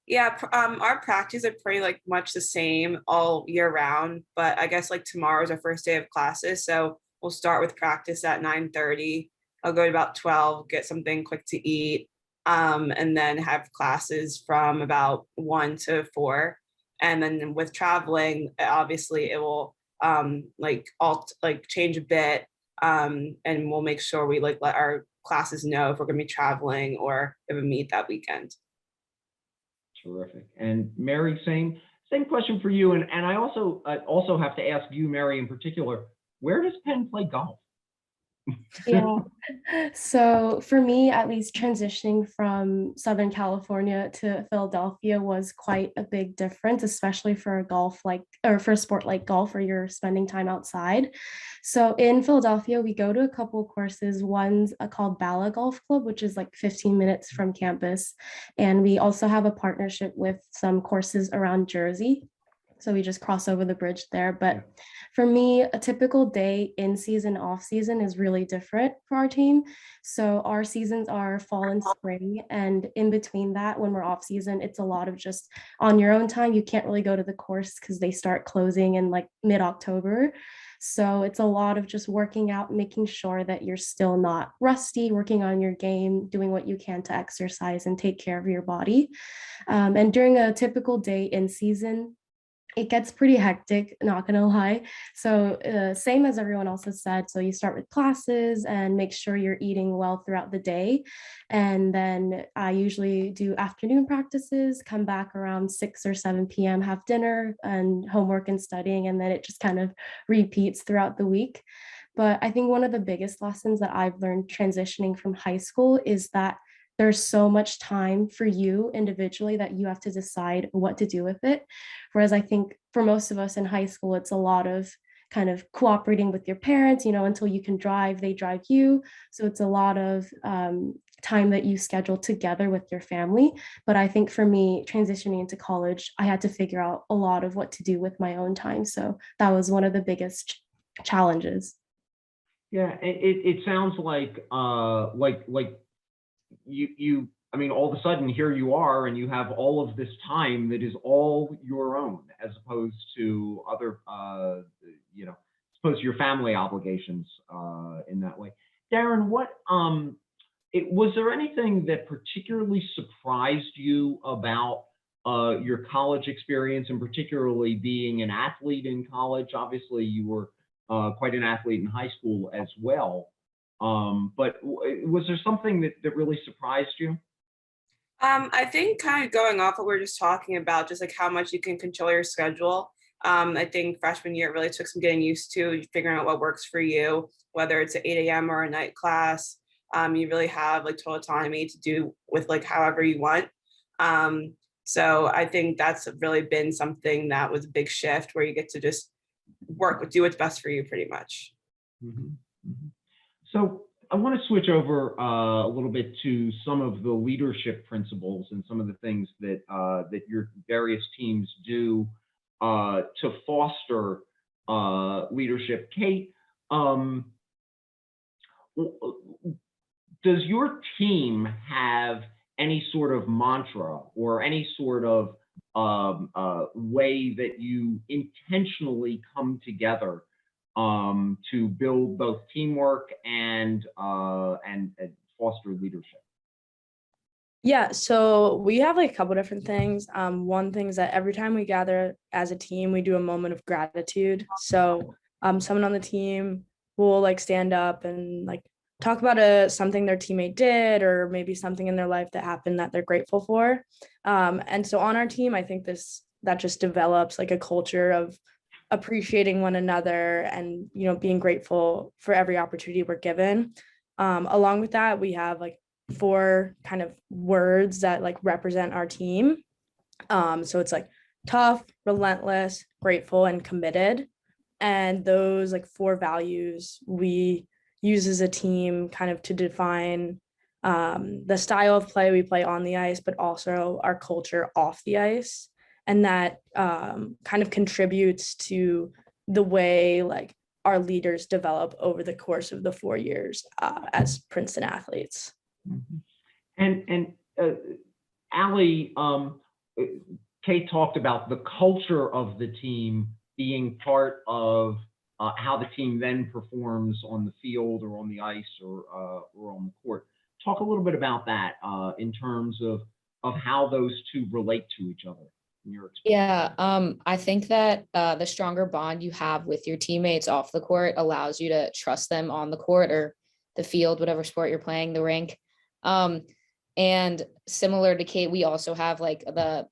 Yeah, our practices are pretty like much the same all year round, but I guess like tomorrow is our first day of classes, so we'll start with practice at 9:30. I'll go to about 12, get something quick to eat, and then have classes from about 1 to 4. And then with traveling, obviously it will like change a bit, and we'll make sure we like let our classes know if we're going to be traveling or if we meet that weekend. Terrific. And Mary, same question for you. And I also have to ask you, Mary, in particular, where does Penn play golf? Yeah. So for me, at least transitioning from Southern California to Philadelphia was quite a big difference, especially for for a sport like golf where you're spending time outside. So in Philadelphia, we go to a couple of courses. One's called Bala Golf Club, which is like 15 minutes from campus. And we also have a partnership with some courses around Jersey. So we just cross over the bridge there. But for me, a typical day in season, off season is really different for our team. So our seasons are fall and spring. And in between that, when we're off season, it's a lot of just on your own time. You can't really go to the course because they start closing in like mid-October. So it's a lot of just working out, making sure that you're still not rusty, working on your game, doing what you can to exercise and take care of your body. And during a typical day in season, it gets pretty hectic, not gonna lie. So same as everyone else has said. So you start with classes and make sure you're eating well throughout the day. And then I usually do afternoon practices, come back around 6 or 7 p.m., have dinner and homework and studying. And then it just kind of repeats throughout the week. But I think one of the biggest lessons that I've learned transitioning from high school is that there's so much time for you individually that you have to decide what to do with it. Whereas I think for most of us in high school, it's a lot of kind of cooperating with your parents, until you can drive, they drive you. So it's a lot of time that you schedule together with your family. But I think for me, transitioning into college, I had to figure out a lot of what to do with my own time. So that was one of the biggest challenges. Yeah, it sounds like you I mean, all of a sudden here you are and you have all of this time that is all your own, as opposed to other your family obligations in that way. Darren, was there anything that particularly surprised you about your college experience, and particularly being an athlete in college? Obviously you were quite an athlete in high school as well. But was there something that really surprised you? I think kind of going off what we were just talking about, just like how much you can control your schedule. I think freshman year it really took some getting used to figuring out what works for you, whether it's an 8 a.m. or a night class. You really have like total autonomy to do with like however you want. So I think that's really been something that was a big shift, where you get to just do what's best for you pretty much. Mm-hmm. Mm-hmm. So I want to switch over a little bit to some of the leadership principles and some of the things that your various teams do to foster leadership. Kate, does your team have any sort of mantra or any sort of way that you intentionally come together to build both teamwork and foster leadership? Yeah, so we have like a couple different things. One thing is that every time we gather as a team, we do a moment of gratitude. So someone on the team will like stand up and like talk about something their teammate did, or maybe something in their life that happened that they're grateful for. And so on our team, I think that just develops like a culture of appreciating one another and, being grateful for every opportunity we're given. Along with that, we have like 4 kind of words that like represent our team. So it's like tough, relentless, grateful, and committed. And those like 4 values we use as a team kind of to define the style of play we play on the ice, but also our culture off the ice. And that kind of contributes to the way like our leaders develop over the course of the 4 years as Princeton athletes. And Allie, Kate talked about the culture of the team being part of how the team then performs on the field or on the ice or on the court. Talk a little bit about that in terms of how those two relate to each other in your experience. Yeah, I think that the stronger bond you have with your teammates off the court allows you to trust them on the court or the field, whatever sport you're playing, the rink. And similar to Kate, we also have the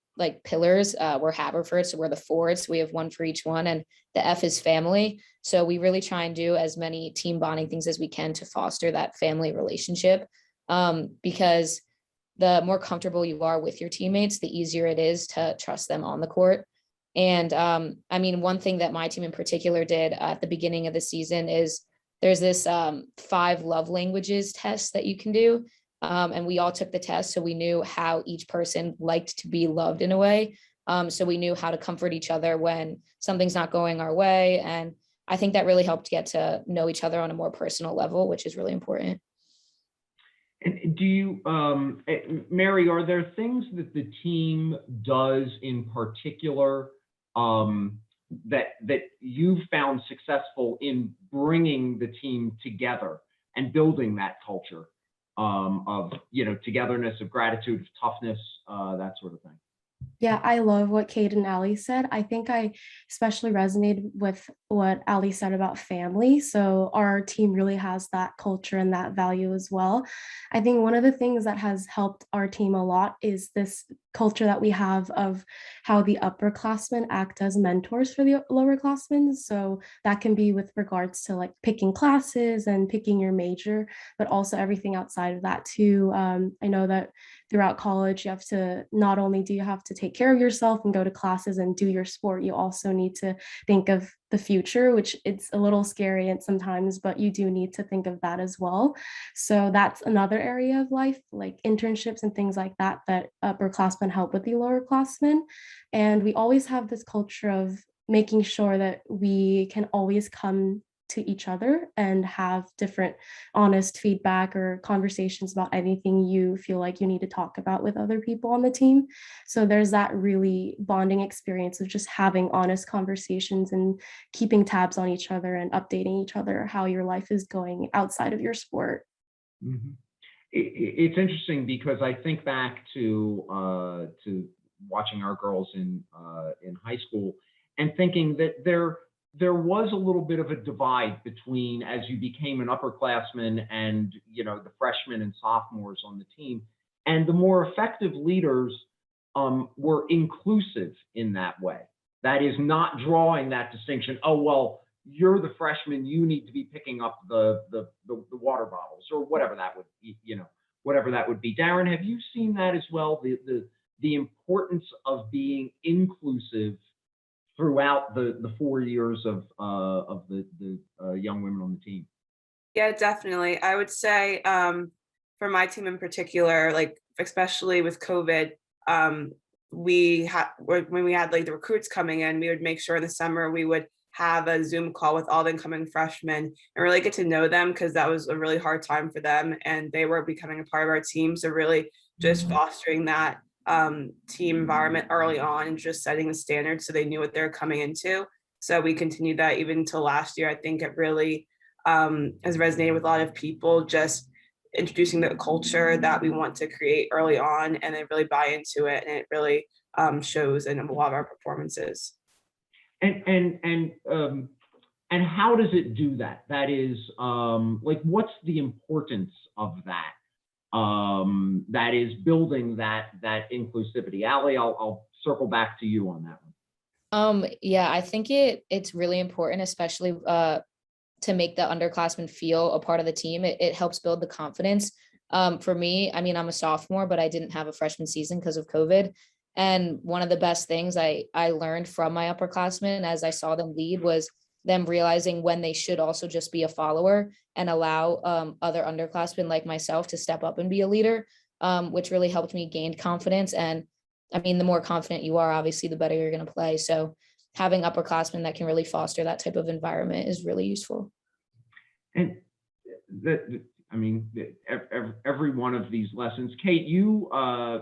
pillars. We're Haverford, so we're the forwards. We have one for each one, and the F is family. So we really try and do as many team bonding things as we can to foster that family relationship, because the more comfortable you are with your teammates, the easier it is to trust them on the court. And I mean, one thing that my team in particular did at the beginning of the season is there's this 5 love languages test that you can do. And we all took the test, so we knew how each person liked to be loved in a way. So we knew how to comfort each other when something's not going our way. And I think that really helped get to know each other on a more personal level, which is really important. And do you, Mary, are there things that the team does in particular that you've found successful in bringing the team together and building that culture of, togetherness, of gratitude, of toughness, that sort of thing? Yeah, I love what Kate and Allie said. I think I especially resonated with what Allie said about family. So our team really has that culture and that value as well. I think one of the things that has helped our team a lot is this culture that we have of how the upperclassmen act as mentors for the lowerclassmen. So that can be with regards to like picking classes and picking your major, but also everything outside of that too. I know that throughout college, you have to, not only do you have to take care of yourself and go to classes and do your sport, you also need to think of the future, which it's a little scary and sometimes, but you do need to think of that as well. So that's another area of life, like internships and things like that, that upperclassmen help with the lowerclassmen. And we always have this culture of making sure that we can always come to each other and have different honest feedback or conversations about anything you feel like you need to talk about with other people on the team. So there's that really bonding experience of just having honest conversations and keeping tabs on each other and updating each other how your life is going outside of your sport. Mm-hmm. It's interesting because I think back to watching our girls in high school and thinking that there was a little bit of a divide between, as you became an upperclassman and, the freshmen and sophomores on the team. And the more effective leaders were inclusive in that way. That is, not drawing that distinction. Oh, well, you're the freshman, you need to be picking up the water bottles or whatever that would be, whatever that would be. Darren, have you seen that as well? The importance of being inclusive throughout the 4 years of the young women on the team? Yeah, definitely. I would say for my team in particular, like especially with COVID, when we had like the recruits coming in, we would make sure in the summer we would have a Zoom call with all the incoming freshmen and really get to know them, because that was a really hard time for them and they were becoming a part of our team. So really just fostering that team environment early on and just setting the standards so they knew what they're coming into. So we continued that even until last year. I think it really has resonated with a lot of people, just introducing the culture that we want to create early on, and they really buy into it, and it really shows in a lot of our performances. And how does it do that? That is, what's the importance of that? That is building that inclusivity. Allie, I'll circle back to you on that one. Yeah, I think it's really important, especially to make the underclassmen feel a part of the team. It helps build the confidence. For me, I mean, I'm a sophomore, but I didn't have a freshman season because of COVID. And one of the best things I learned from my upperclassmen as I saw them lead was them realizing when they should also just be a follower and allow other underclassmen like myself to step up and be a leader, which really helped me gain confidence. And I mean, the more confident you are, obviously, the better you're going to play. So having upperclassmen that can really foster that type of environment is really useful. And every one of these lessons, Kate, you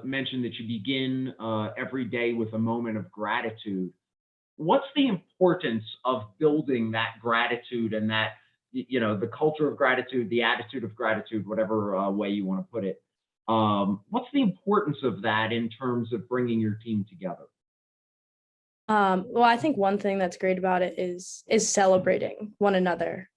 mentioned that you begin every day with a moment of gratitude. What's the importance of building that gratitude and that, the culture of gratitude, the attitude of gratitude, whatever way you want to put it? What's the importance of that in terms of bringing your team together? Well, I think one thing that's great about it is celebrating one another.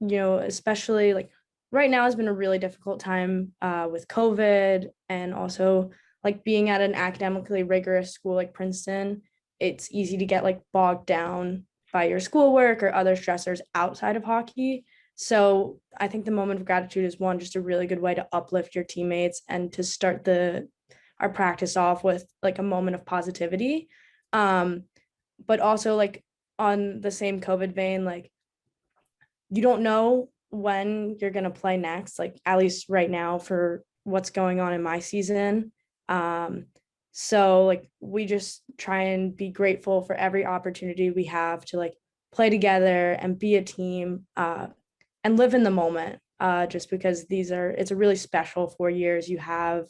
Especially like right now has been a really difficult time with COVID, and also like being at an academically rigorous school like Princeton. It's easy to get like bogged down by your schoolwork or other stressors outside of hockey. So I think the moment of gratitude is just a really good way to uplift your teammates and to start our practice off with like a moment of positivity. But also like on the same COVID vein, like you don't know when you're going to play next, like at least right now for what's going on in my season. So like we just try and be grateful for every opportunity we have to like play together and be a team, and live in the moment, just because it's a really special 4 years you have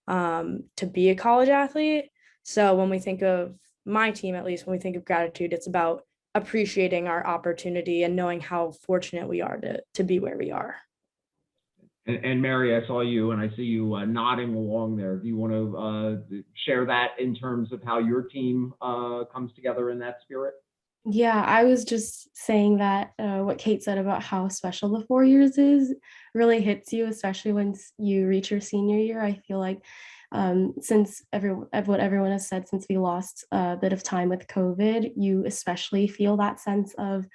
to be a college athlete. So when we think of my team, at least when we think of gratitude, it's about appreciating our opportunity and knowing how fortunate we are to be where we are. And Mary, I saw you and I see you nodding along there. Do you want to share that in terms of how your team comes together in that spirit? Yeah, I was just saying that what Kate said about how special the 4 years is really hits you, especially once you reach your senior year. I feel like since what everyone has said, since we lost a bit of time with COVID, you especially feel that sense of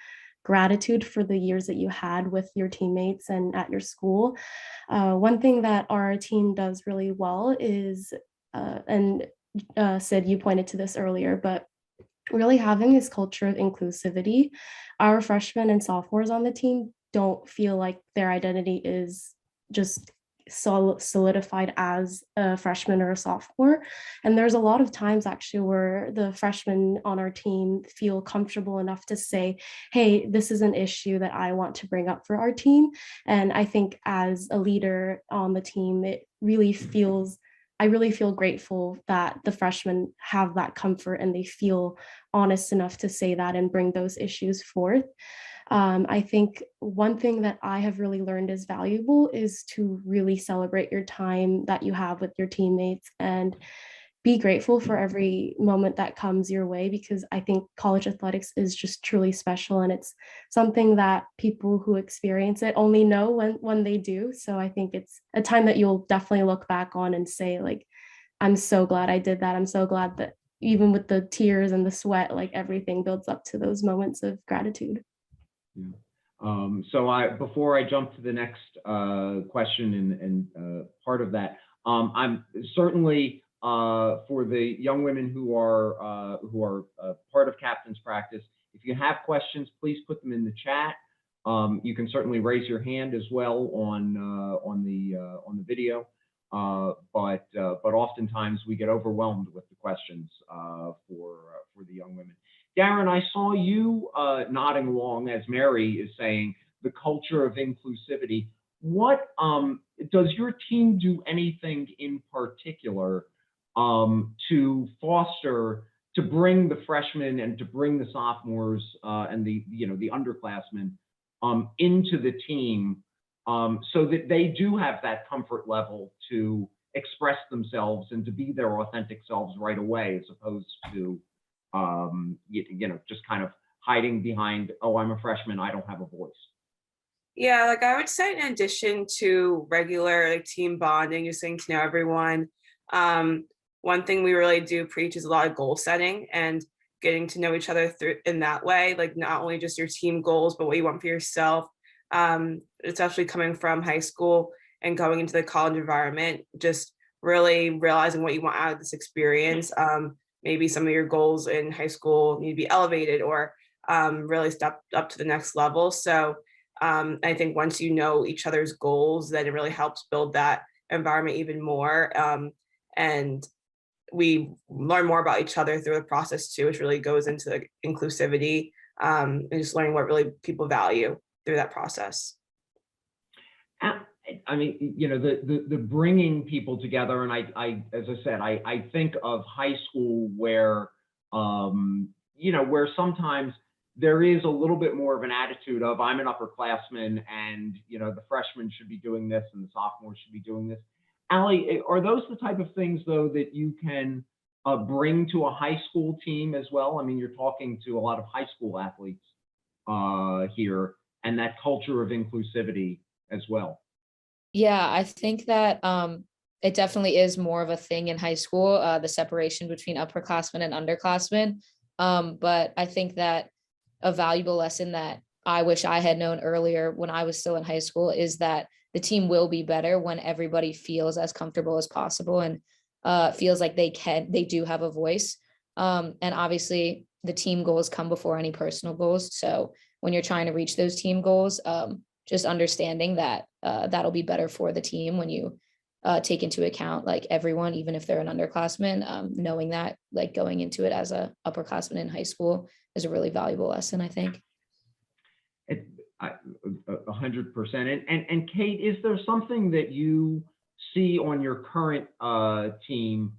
gratitude for the years that you had with your teammates and at your school. One thing that our team does really well is, and Sid, you pointed to this earlier, but really having this culture of inclusivity. Our freshmen and sophomores on the team don't feel like their identity is just solidified as a freshman or a sophomore. And there's a lot of times actually where the freshmen on our team feel comfortable enough to say, hey, this is an issue that I want to bring up for our team. And I think as a leader on the team, I really feel grateful that the freshmen have that comfort and they feel honest enough to say that and bring those issues forth. I think one thing that I have really learned is valuable is to really celebrate your time that you have with your teammates and be grateful for every moment that comes your way, because I think college athletics is just truly special, and it's something that people who experience it only know when they do. So I think it's a time that you'll definitely look back on and say, like, I'm so glad I did that. I'm so glad that even with the tears and the sweat, like everything builds up to those moments of gratitude. Yeah. So before I jump to the next question and part of that, I'm certainly for the young women who are part of captain's practice. If you have questions, please put them in the chat. You can certainly raise your hand as well on the video, but oftentimes we get overwhelmed with the questions for the young women. Darren, I saw you nodding along as Mary is saying the culture of inclusivity. What does your team do anything in particular to foster, to bring the freshmen and to bring the sophomores and the underclassmen into the team so that they do have that comfort level to express themselves and to be their authentic selves right away, as opposed to just kind of hiding behind, oh, I'm a freshman, I don't have a voice. Yeah, like I would say, in addition to regular like team bonding, just getting to know everyone, one thing we really do preach is a lot of goal setting and getting to know each other through in that way, like not only just your team goals, but what you want for yourself. Especially coming from high school and going into the college environment, just really realizing what you want out of this experience. Maybe some of your goals in high school need to be elevated or really step up to the next level. So I think once you know each other's goals, then it really helps build that environment even more. And we learn more about each other through the process too, which really goes into the inclusivity, and just learning what really people value through that process. I mean, you know, the bringing people together, and I as I said, I think of high school where, you know, where sometimes there is a little bit more of an attitude of I'm an upperclassman and, you know, the freshmen should be doing this and the sophomores should be doing this. Allie, are those the type of things though that you can bring to a high school team as well? I mean, you're talking to a lot of high school athletes here, and that culture of inclusivity as well. Yeah, I think that it definitely is more of a thing in high school, the separation between upperclassmen and underclassmen. But I think that a valuable lesson that I wish I had known earlier when I was still in high school is that the team will be better when everybody feels as comfortable as possible and feels like they do have a voice. And obviously the team goals come before any personal goals. So when you're trying to reach those team goals, just understanding that that'll be better for the team when you take into account like everyone, even if they're an underclassman, knowing that like going into it as a upperclassman in high school is a really valuable lesson, I think. 100%. And Kate, is there something that you see on your current team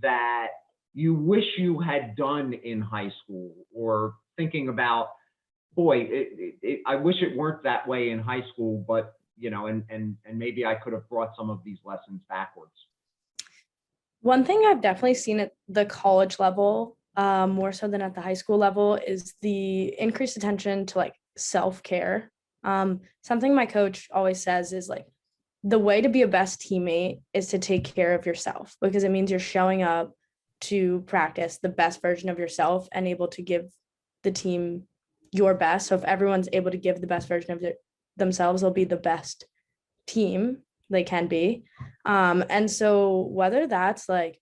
that you wish you had done in high school, or thinking about, boy, I wish it weren't that way in high school, but you know, and maybe I could have brought some of these lessons backwards? One thing I've definitely seen at the college level, more so than at the high school level, is the increased attention to like self-care. Something my coach always says is like, the way to be a best teammate is to take care of yourself, because it means you're showing up to practice the best version of yourself and able to give the team your best. So if everyone's able to give the best version of themselves, they'll be the best team they can be. And so whether that's like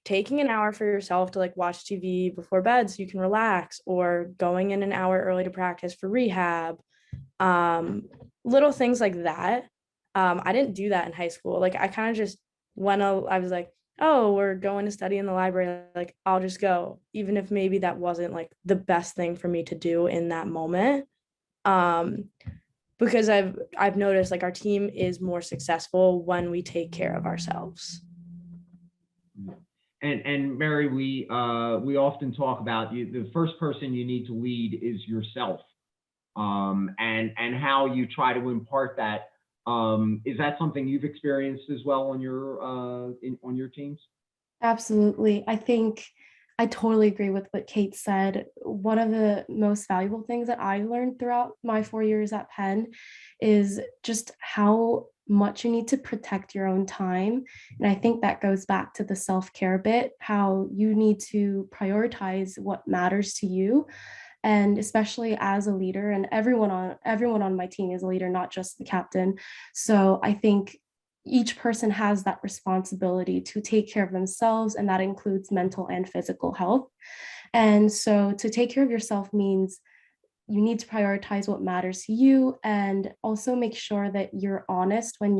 taking an hour for yourself to like watch TV before bed so you can relax, or going in an hour early to practice for rehab, little things like that. I didn't do that in high school. Like I kind of just I was like, oh, we're going to study in the library, like I'll just go, even if maybe that wasn't like the best thing for me to do in that moment. Because I've noticed like our team is more successful when we take care of ourselves. And Mary, we often talk about the first person you need to lead is yourself, and how you try to impart that. Is that something you've experienced as well on your teams? Absolutely. I think I totally agree with what Kate said. One of the most valuable things that I learned throughout my 4 years at Penn is just how much you need to protect your own time. And I think that goes back to the self-care bit, how you need to prioritize what matters to you. And especially as a leader, and everyone on my team is a leader, not just the captain. So I think each person has that responsibility to take care of themselves, and that includes mental and physical health. And so to take care of yourself means you need to prioritize what matters to you, and also make sure that you're honest when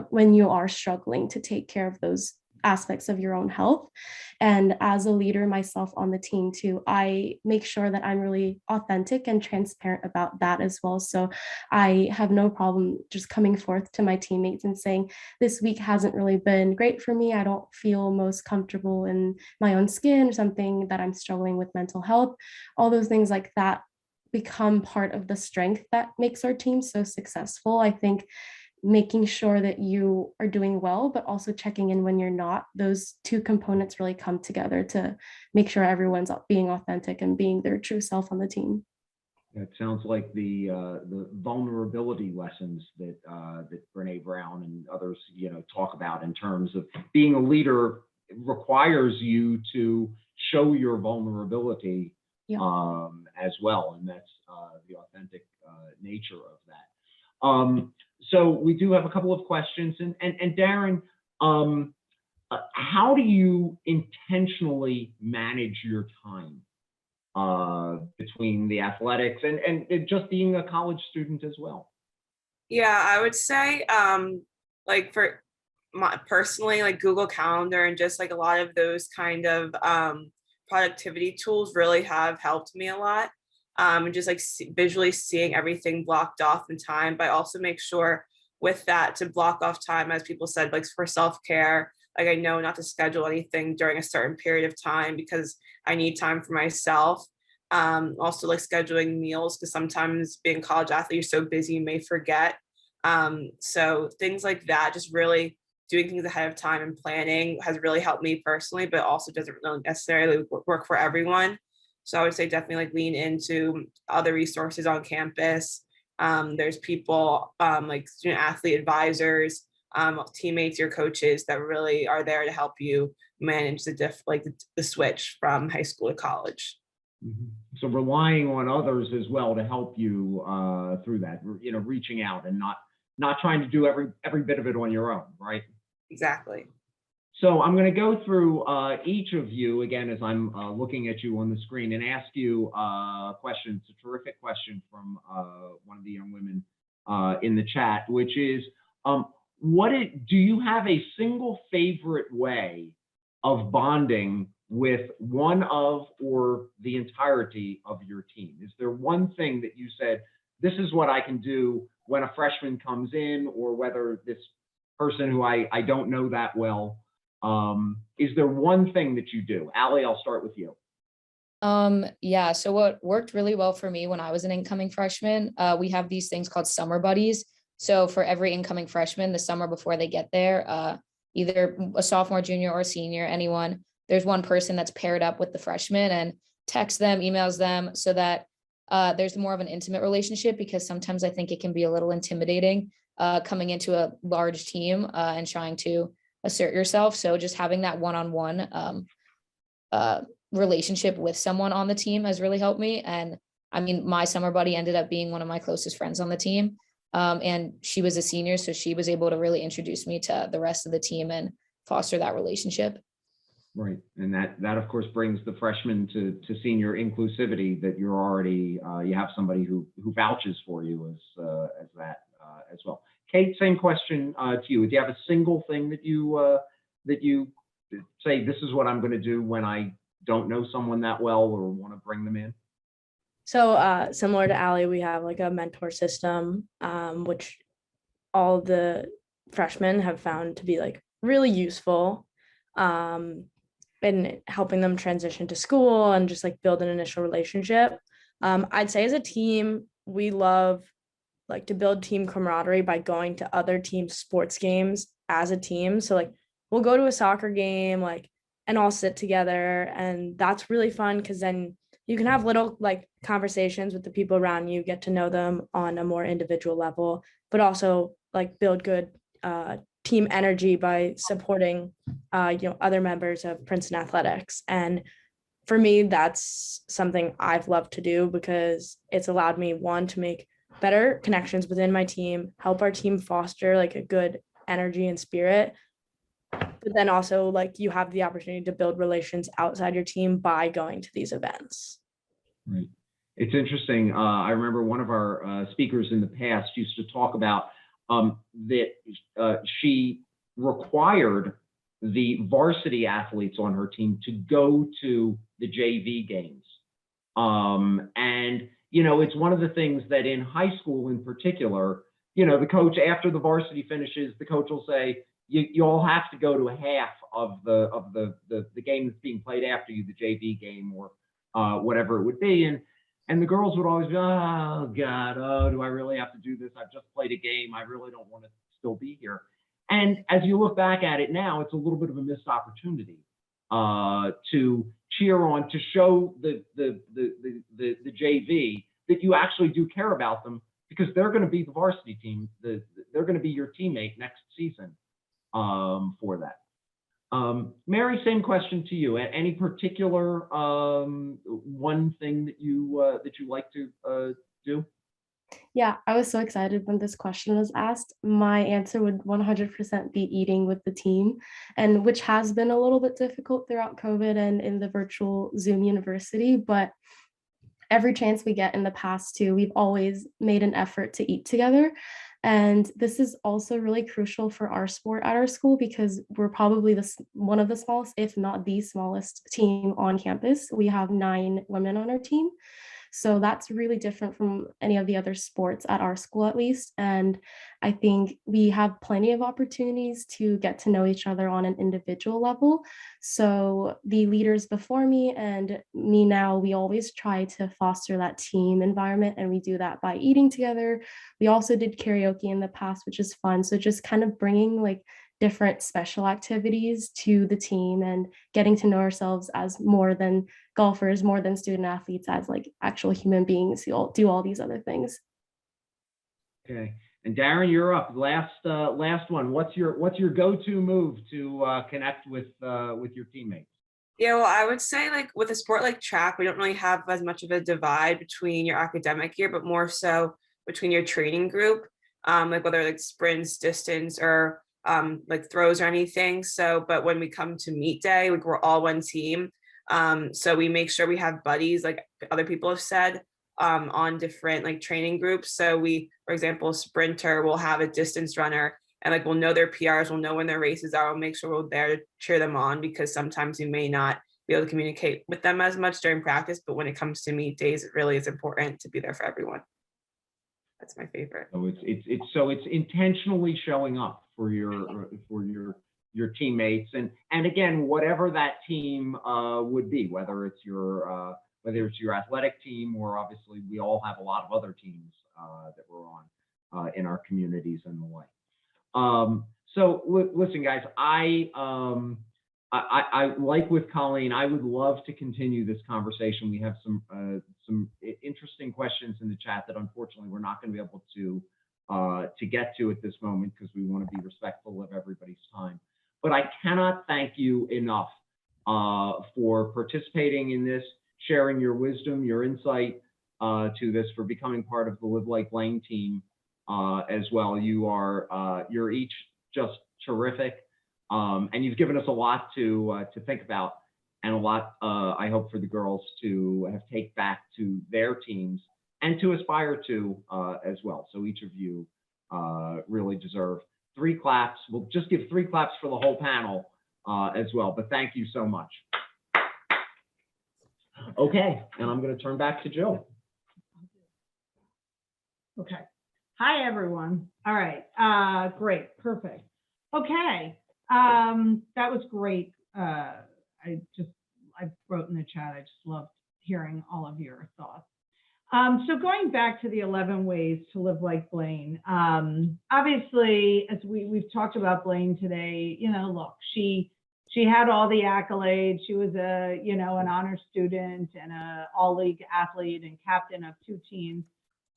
when you are struggling to take care of those aspects of your own health. And as a leader myself on the team too, I make sure that I'm really authentic and transparent about that as well. So I have no problem just coming forth to my teammates and saying, this week hasn't really been great for me. I don't feel most comfortable in my own skin, or something that I'm struggling with mental health. All those things like that become part of the strength that makes our team so successful. I think making sure that you are doing well, but also checking in when you're not, those two components really come together to make sure everyone's being authentic and being their true self on the team. It sounds like the vulnerability lessons that Brene Brown and others, you know, talk about in terms of being a leader requires you to show your vulnerability, as well, and that's the authentic nature of that. So we do have a couple of questions, and Darren, how do you intentionally manage your time between the athletics and just being a college student as well? Yeah, I would say like for personally, like Google Calendar and just like a lot of those kind of productivity tools really have helped me a lot. And just like visually seeing everything blocked off in time, but I also make sure with that to block off time, as people said, like for self-care. Like I know not to schedule anything during a certain period of time because I need time for myself. Also like scheduling meals, because sometimes being a college athlete, you're so busy you may forget. So things like that, just really doing things ahead of time and planning has really helped me personally, but also doesn't really necessarily work for everyone. So I would say definitely like lean into other resources on campus. There's people like student athlete advisors, teammates, your coaches that really are there to help you manage the switch from high school to college. So relying on others as well to help you through that, reaching out and not trying to do every bit of it on your own, right? Exactly. So I'm going to go through each of you again as I'm looking at you on the screen and ask you a question. It's a terrific question from one of the young women in the chat, which is, do you have a single favorite way of bonding with one of or the entirety of your team? Is there one thing that you said, this is what I can do when a freshman comes in, or whether this person who I don't know that well, is there one thing that you do? Allie, I'll start with you. Yeah, so what worked really well for me when I was an incoming freshman, we have these things called summer buddies. So for every incoming freshman, the summer before they get there, either a sophomore, junior, or senior, anyone, there's one person that's paired up with the freshman and texts them, emails them, so that there's more of an intimate relationship, because sometimes I think it can be a little intimidating coming into a large team and trying to assert yourself. So just having that one-on-one relationship with someone on the team has really helped me. And I mean, my summer buddy ended up being one of my closest friends on the team. And she was a senior, so she was able to really introduce me to the rest of the team and foster that relationship. Right, and that of course brings the freshman to senior inclusivity, that you're already you have somebody who vouches for you as that as well. Kate, same question to you. Do you have a single thing that you say, this is what I'm going to do when I don't know someone that well or want to bring them in? So similar to Allie, we have like a mentor system, which all the freshmen have found to be like really useful in helping them transition to school and just like build an initial relationship. I'd say as a team, we love like to build team camaraderie by going to other team sports games as a team. So like we'll go to a soccer game and all sit together, and that's really fun because then you can have little like conversations with the people around you, get to know them on a more individual level, but also like build good team energy by supporting other members of Princeton athletics. And for me, that's something I've loved to do because it's allowed me, one, to make better connections within my team, help our team foster like a good energy and spirit, but then also like you have the opportunity to build relations outside your team by going to these events. Right. It's interesting. I remember one of our speakers in the past used to talk about that she required the varsity athletes on her team to go to the JV games. And, it's one of the things that in high school in particular, the coach, after the varsity finishes, the coach will say, you all have to go to a half of the game that's being played after you, the JV game or whatever it would be. And the girls would always be, oh God, do I really have to do this? I've just played a game. I really don't want to still be here. And as you look back at it now, it's a little bit of a missed opportunity to cheer on, to show the JV that you actually do care about them, because they're going to be the varsity team. They're going to be your teammate next season for that. Mary, same question to you. Any particular one thing that you like to do? Yeah, I was so excited when this question was asked. My answer would 100% be eating with the team, and which has been a little bit difficult throughout COVID and in the virtual Zoom university, but every chance we get in the past too, we've always made an effort to eat together. And this is also really crucial for our sport at our school because we're probably one of the smallest, if not the smallest team on campus. We have 9 women on our team. So that's really different from any of the other sports at our school, at least. And I think we have plenty of opportunities to get to know each other on an individual level. So the leaders before me and me now, we always try to foster that team environment, and we do that by eating together. We also did karaoke in the past, which is fun. So just kind of bringing like different special activities to the team and getting to know ourselves as more than golfers, more than student athletes, as like actual human beings who do all these other things. Okay, and Darren, you're up. Last one. What's your go-to move to connect with your teammates? Yeah, well, I would say like with a sport like track, we don't really have as much of a divide between your academic year, but more so between your training group, like whether like sprints, distance, or like throws or anything. So, but when we come to meet day, like we're all one team. So we make sure we have buddies, like other people have said, on different like training groups. So we, for example, sprinter will have a distance runner, and like we'll know their PRs, we'll know when their races are, we'll make sure we're there to cheer them on, because sometimes we may not be able to communicate with them as much during practice, but when it comes to meet days, it really is important to be there for everyone. That's my favorite. So it's intentionally showing up for your teammates, and again, whatever that team would be, whether it's your athletic team, or obviously we all have a lot of other teams that we're on in our communities and the like. So listen, guys, I like with Colleen, I would love to continue this conversation. We have some interesting questions in the chat that unfortunately we're not going to be able to get to at this moment, because we want to be respectful of everybody's time. But I cannot thank you enough for participating in this, sharing your wisdom, your insight to this, for becoming part of the Live Like Blaine team as well. You're each just terrific, and you've given us a lot to think about, and a lot I hope for the girls to take back to their teams and to aspire to as well. So each of you really deserve 3 claps. We'll just give 3 claps for the whole panel as well, but thank you so much. Okay, and I'm going to turn back to Jill. Okay. Hi, everyone. All right. Great. Perfect. Okay. That was great. I wrote in the chat, I just loved hearing all of your thoughts. So going back to the 11 ways to live like Blaine, obviously, as we've talked about Blaine today, you know, look, she had all the accolades. She was an honor student and a all-league athlete and captain of 2 teams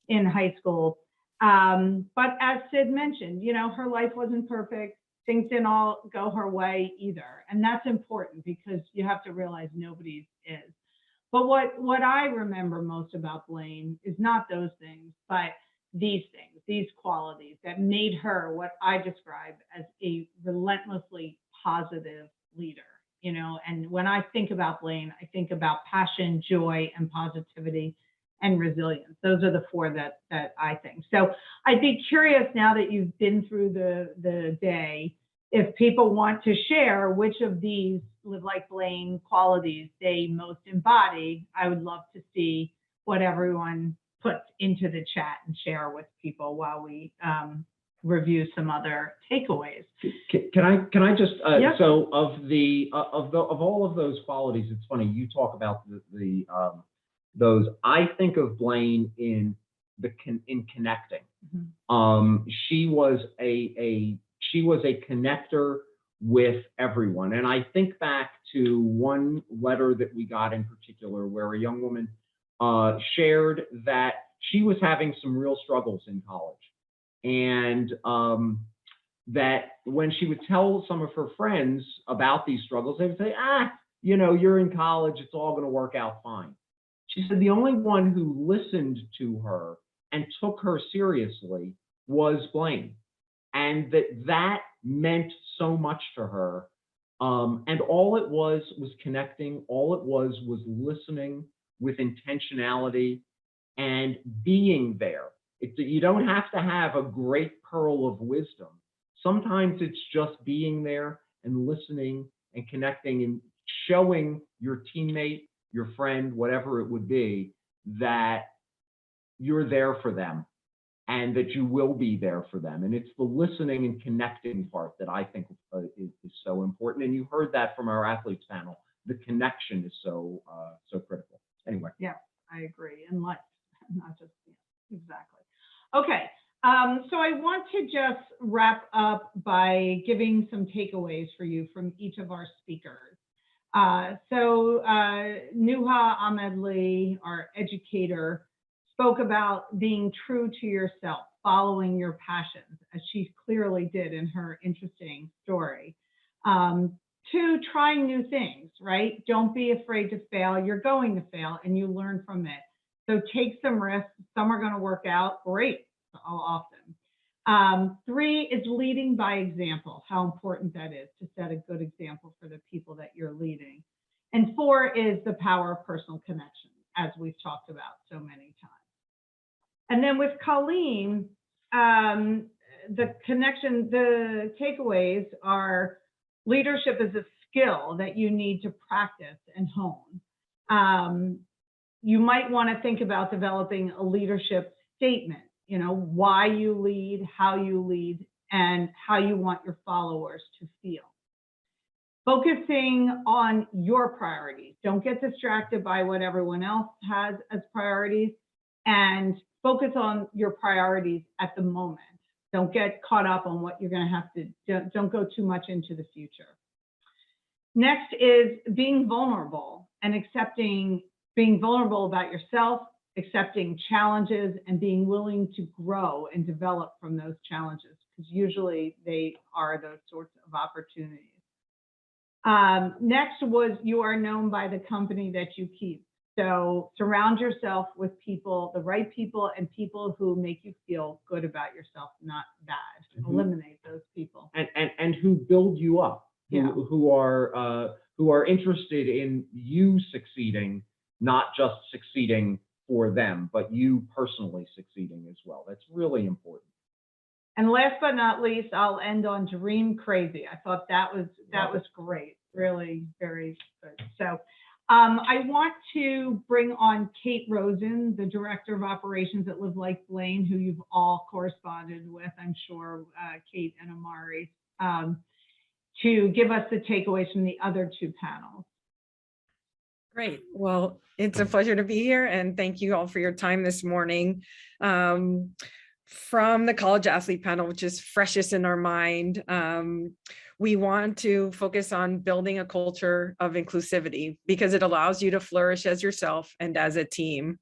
in high school. But as Sid mentioned, you know, her life wasn't perfect. Things didn't all go her way either. And that's important, because you have to realize nobody's is. But what I remember most about Blaine is not those things, but these things, these qualities that made her what I describe as a relentlessly positive leader. You know, and when I think about Blaine, I think about passion, joy, and positivity, and resilience. Those are the 4 that I think. So I'd be curious, now that you've been through the day, if people want to share which of these Live Like Blaine qualities they most embody. I would love to see what everyone puts into the chat and share with people while we review some other takeaways. Can I just Yep. So of all of those qualities, it's funny you talk about those. I think of Blaine in connecting. Mm-hmm. She was a connector with everyone, and I think back to one letter that we got in particular, where a young woman shared that she was having some real struggles in college, and that when she would tell some of her friends about these struggles, they would say, you know, you're in college, it's all going to work out fine. She said the only one who listened to her and took her seriously was Blaine, and that meant so much to her. And all it was connecting. All it was listening with intentionality and being there You don't have to have a great pearl of wisdom. Sometimes it's just being there and listening and connecting and showing your teammate, your friend, whatever it would be, that you're there for them and that you will be there for them. And it's the listening and connecting part that I think is so important. And you heard that from our athletes panel. The connection is so critical. Anyway. Yeah, I agree. In life, not just, exactly. Okay. So I want to just wrap up by giving some takeaways for you from each of our speakers. Nuha Ahmedli, our educator, spoke about being true to yourself, following your passions, as she clearly did in her interesting story. 2, trying new things, right? Don't be afraid to fail. You're going to fail and you learn from it. So take some risks. Some are going to work out great, often. 3 is leading by example, how important that is to set a good example for the people that you're leading. And 4 is the power of personal connection, as we've talked about so many times. And then with Colleen, the connection, the takeaways are leadership is a skill that you need to practice and hone. You might want to think about developing a leadership statement, why you lead, how you lead, and how you want your followers to feel. Focusing on your priorities. Don't get distracted by what everyone else has as priorities, and focus on your priorities at the moment. Don't get caught up on what you're going to have to, don't go too much into the future. Next is being vulnerable and being vulnerable about yourself, accepting challenges, and being willing to grow and develop from those challenges, because usually they are those sorts of opportunities. Next was you are known by the company that you keep. So surround yourself with people, the right people, and people who make you feel good about yourself, not bad. Mm-hmm. Eliminate those people. And who build you up, who are interested in you succeeding, not just succeeding for them, but you personally succeeding as well. That's really important. And last but not least, I'll end on Dream Crazy. I thought that was great, really very good. So I want to bring on Kate Rosen, the Director of Operations at Live Like Blaine, who you've all corresponded with, I'm sure, Kate and Amari, to give us the takeaways from the other 2 panels. Great. Well, it's a pleasure to be here, and thank you all for your time this morning. From the college athlete panel, which is freshest in our mind, we want to focus on building a culture of inclusivity because it allows you to flourish as yourself and as a team,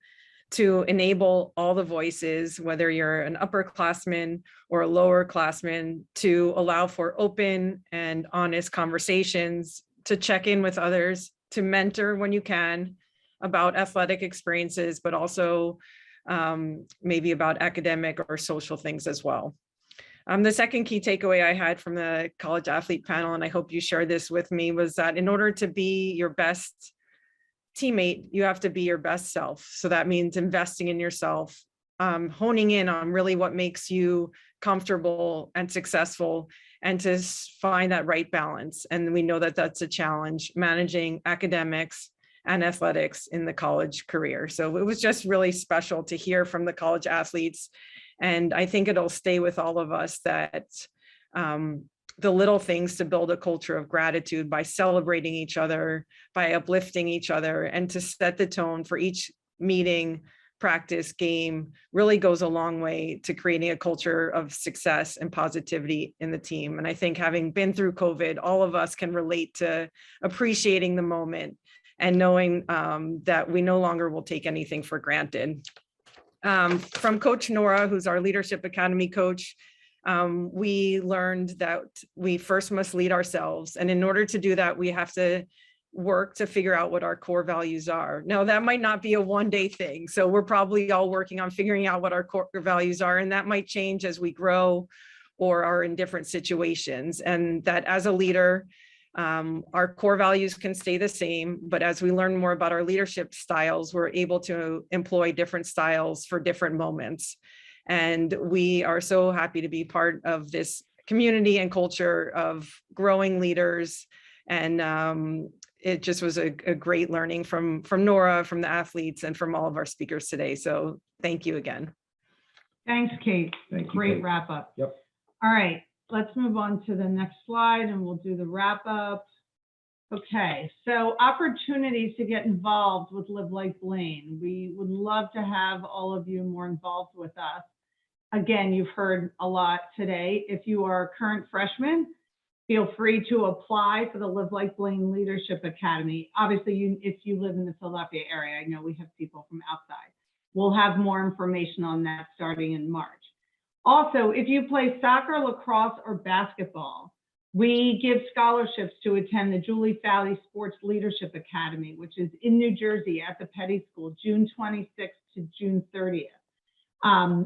to enable all the voices, whether you're an upperclassman or a lowerclassman, to allow for open and honest conversations, to check in with others, to mentor when you can about athletic experiences, but also maybe about academic or social things as well. The second key takeaway I had from the college athlete panel, and I hope you share this with me, was that in order to be your best teammate, you have to be your best self. So that means investing in yourself, honing in on really what makes you comfortable and successful, and to find that right balance. And we know that that's a challenge, managing academics and athletics in the college career. So it was just really special to hear from the college athletes. And I think it'll stay with all of us that the little things to build a culture of gratitude by celebrating each other, by uplifting each other, and to set the tone for each meeting, practice, game really goes a long way to creating a culture of success and positivity in the team. And I think having been through COVID, all of us can relate to appreciating the moment and knowing that we no longer will take anything for granted. From Coach Nora, who's our Leadership Academy coach, we learned that we first must lead ourselves. And in order to do that, we have to work to figure out what our core values are. Now, that might not be a one-day thing. So we're probably all working on figuring out what our core values are, and that might change as we grow or are in different situations. And that as a leader, our core values can stay the same, but as we learn more about our leadership styles, we're able to employ different styles for different moments. And we are so happy to be part of this community and culture of growing leaders. And it just was a great learning from Nora, from the athletes, and from all of our speakers today. So thank you again. Thanks, Kate. Thank you, Great Kate. wrap up. Yep. All right, let's move on to the next slide and we'll do the wrap up. Okay, so opportunities to get involved with Live Like Blaine. We would love to have all of you more involved with us. Again, you've heard a lot today. If you are a current freshman, feel free to apply for the Live Like Blaine Leadership Academy. Obviously, if you live in the Philadelphia area, I know we have people from outside. We'll have more information on that starting in March. Also, if you play soccer, lacrosse, or basketball, we give scholarships to attend the Julie Fowley Sports Leadership Academy, which is in New Jersey at the Petty School, June 26th to June 30th.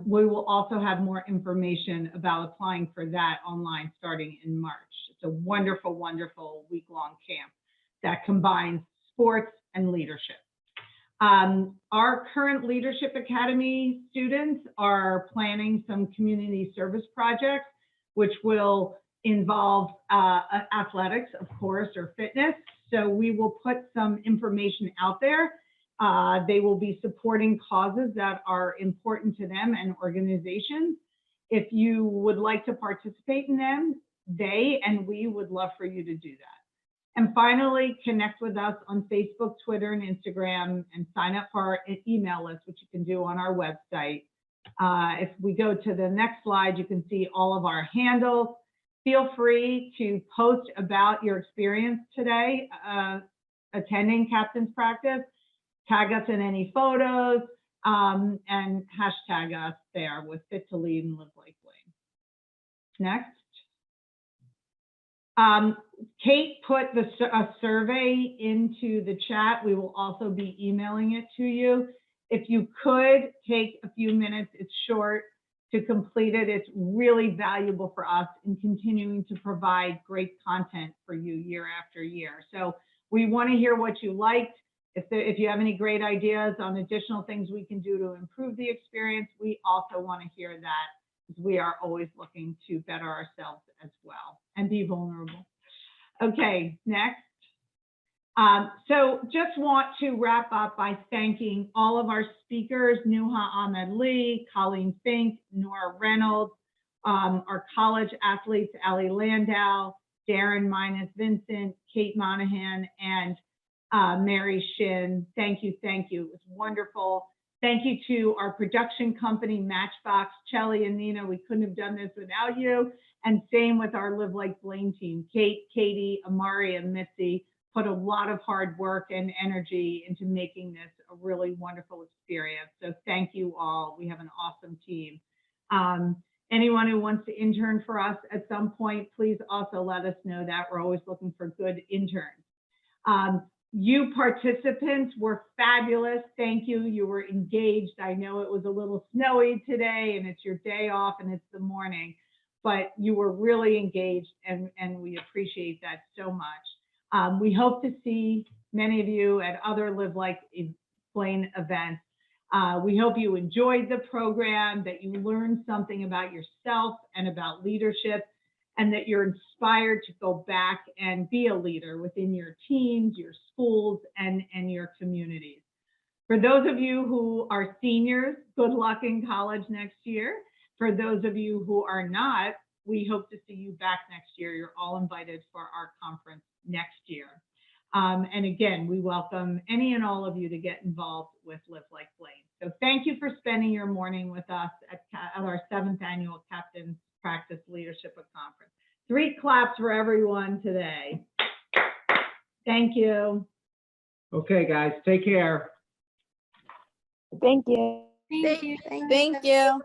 We will also have more information about applying for that online starting in March. It's a wonderful, wonderful week-long camp that combines sports and leadership. Our current Leadership Academy students are planning some community service projects, which will involve athletics, of course, or fitness. So we will put some information out there. They will be supporting causes that are important to them and organizations. If you would like to participate in them, they and we would love for you to do that. And finally, connect with us on Facebook, Twitter, and Instagram, and sign up for our email list, which you can do on our website. If we go to the next slide, you can see all of our handles. Feel free to post about your experience today attending Captain's Practice. Tag us in any photos and hashtag us there with Fit to Lead and Live Like Blaine. Next. Kate put a survey into the chat. We will also be emailing it to you. If you could take a few minutes, it's short, to complete it. It's really valuable for us in continuing to provide great content for you year after year. So we want to hear what you liked. If you have any great ideas on additional things we can do to improve the experience, we also want to hear that, because we are always looking to better ourselves as well and be vulnerable. Okay, next. So just want to wrap up by thanking all of our speakers, Nuha Ahmed Lee, Colleen Fink, Nora Reynolds, our college athletes, Ali Landau, Darren Minus Vincent, Kate Monahan, and Mary Shin. Thank you, thank you. It was wonderful. Thank you to our production company, Matchbox, Chelly and Nina. We couldn't have done this without you. And same with our Live Like Blaine team. Kate, Katie, Amari, and Mitzi put a lot of hard work and energy into making this a really wonderful experience. So thank you all. We have an awesome team. Anyone who wants to intern for us at some point, please also let us know that. We're always looking for good interns. You participants were fabulous. Thank you. You were engaged. I know it was a little snowy today and it's your day off and it's the morning, but you were really engaged and we appreciate that so much. We hope to see many of you at other Live Like Blaine events. We hope you enjoyed the program, that you learned something about yourself and about leadership, and that you're inspired to go back and be a leader within your teams, your schools, and your communities. For those of you who are seniors, good luck in college next year. For those of you who are not, we hope to see you back next year. You're all invited for our conference next year. And again, we welcome any and all of you to get involved with Live Like Blaine. So thank you for spending your morning with us at our 7th annual Captain's Practice Leadership Conference. 3 claps for everyone today. Thank you. Okay, guys, take care. Thank you. Thank you. Thank you.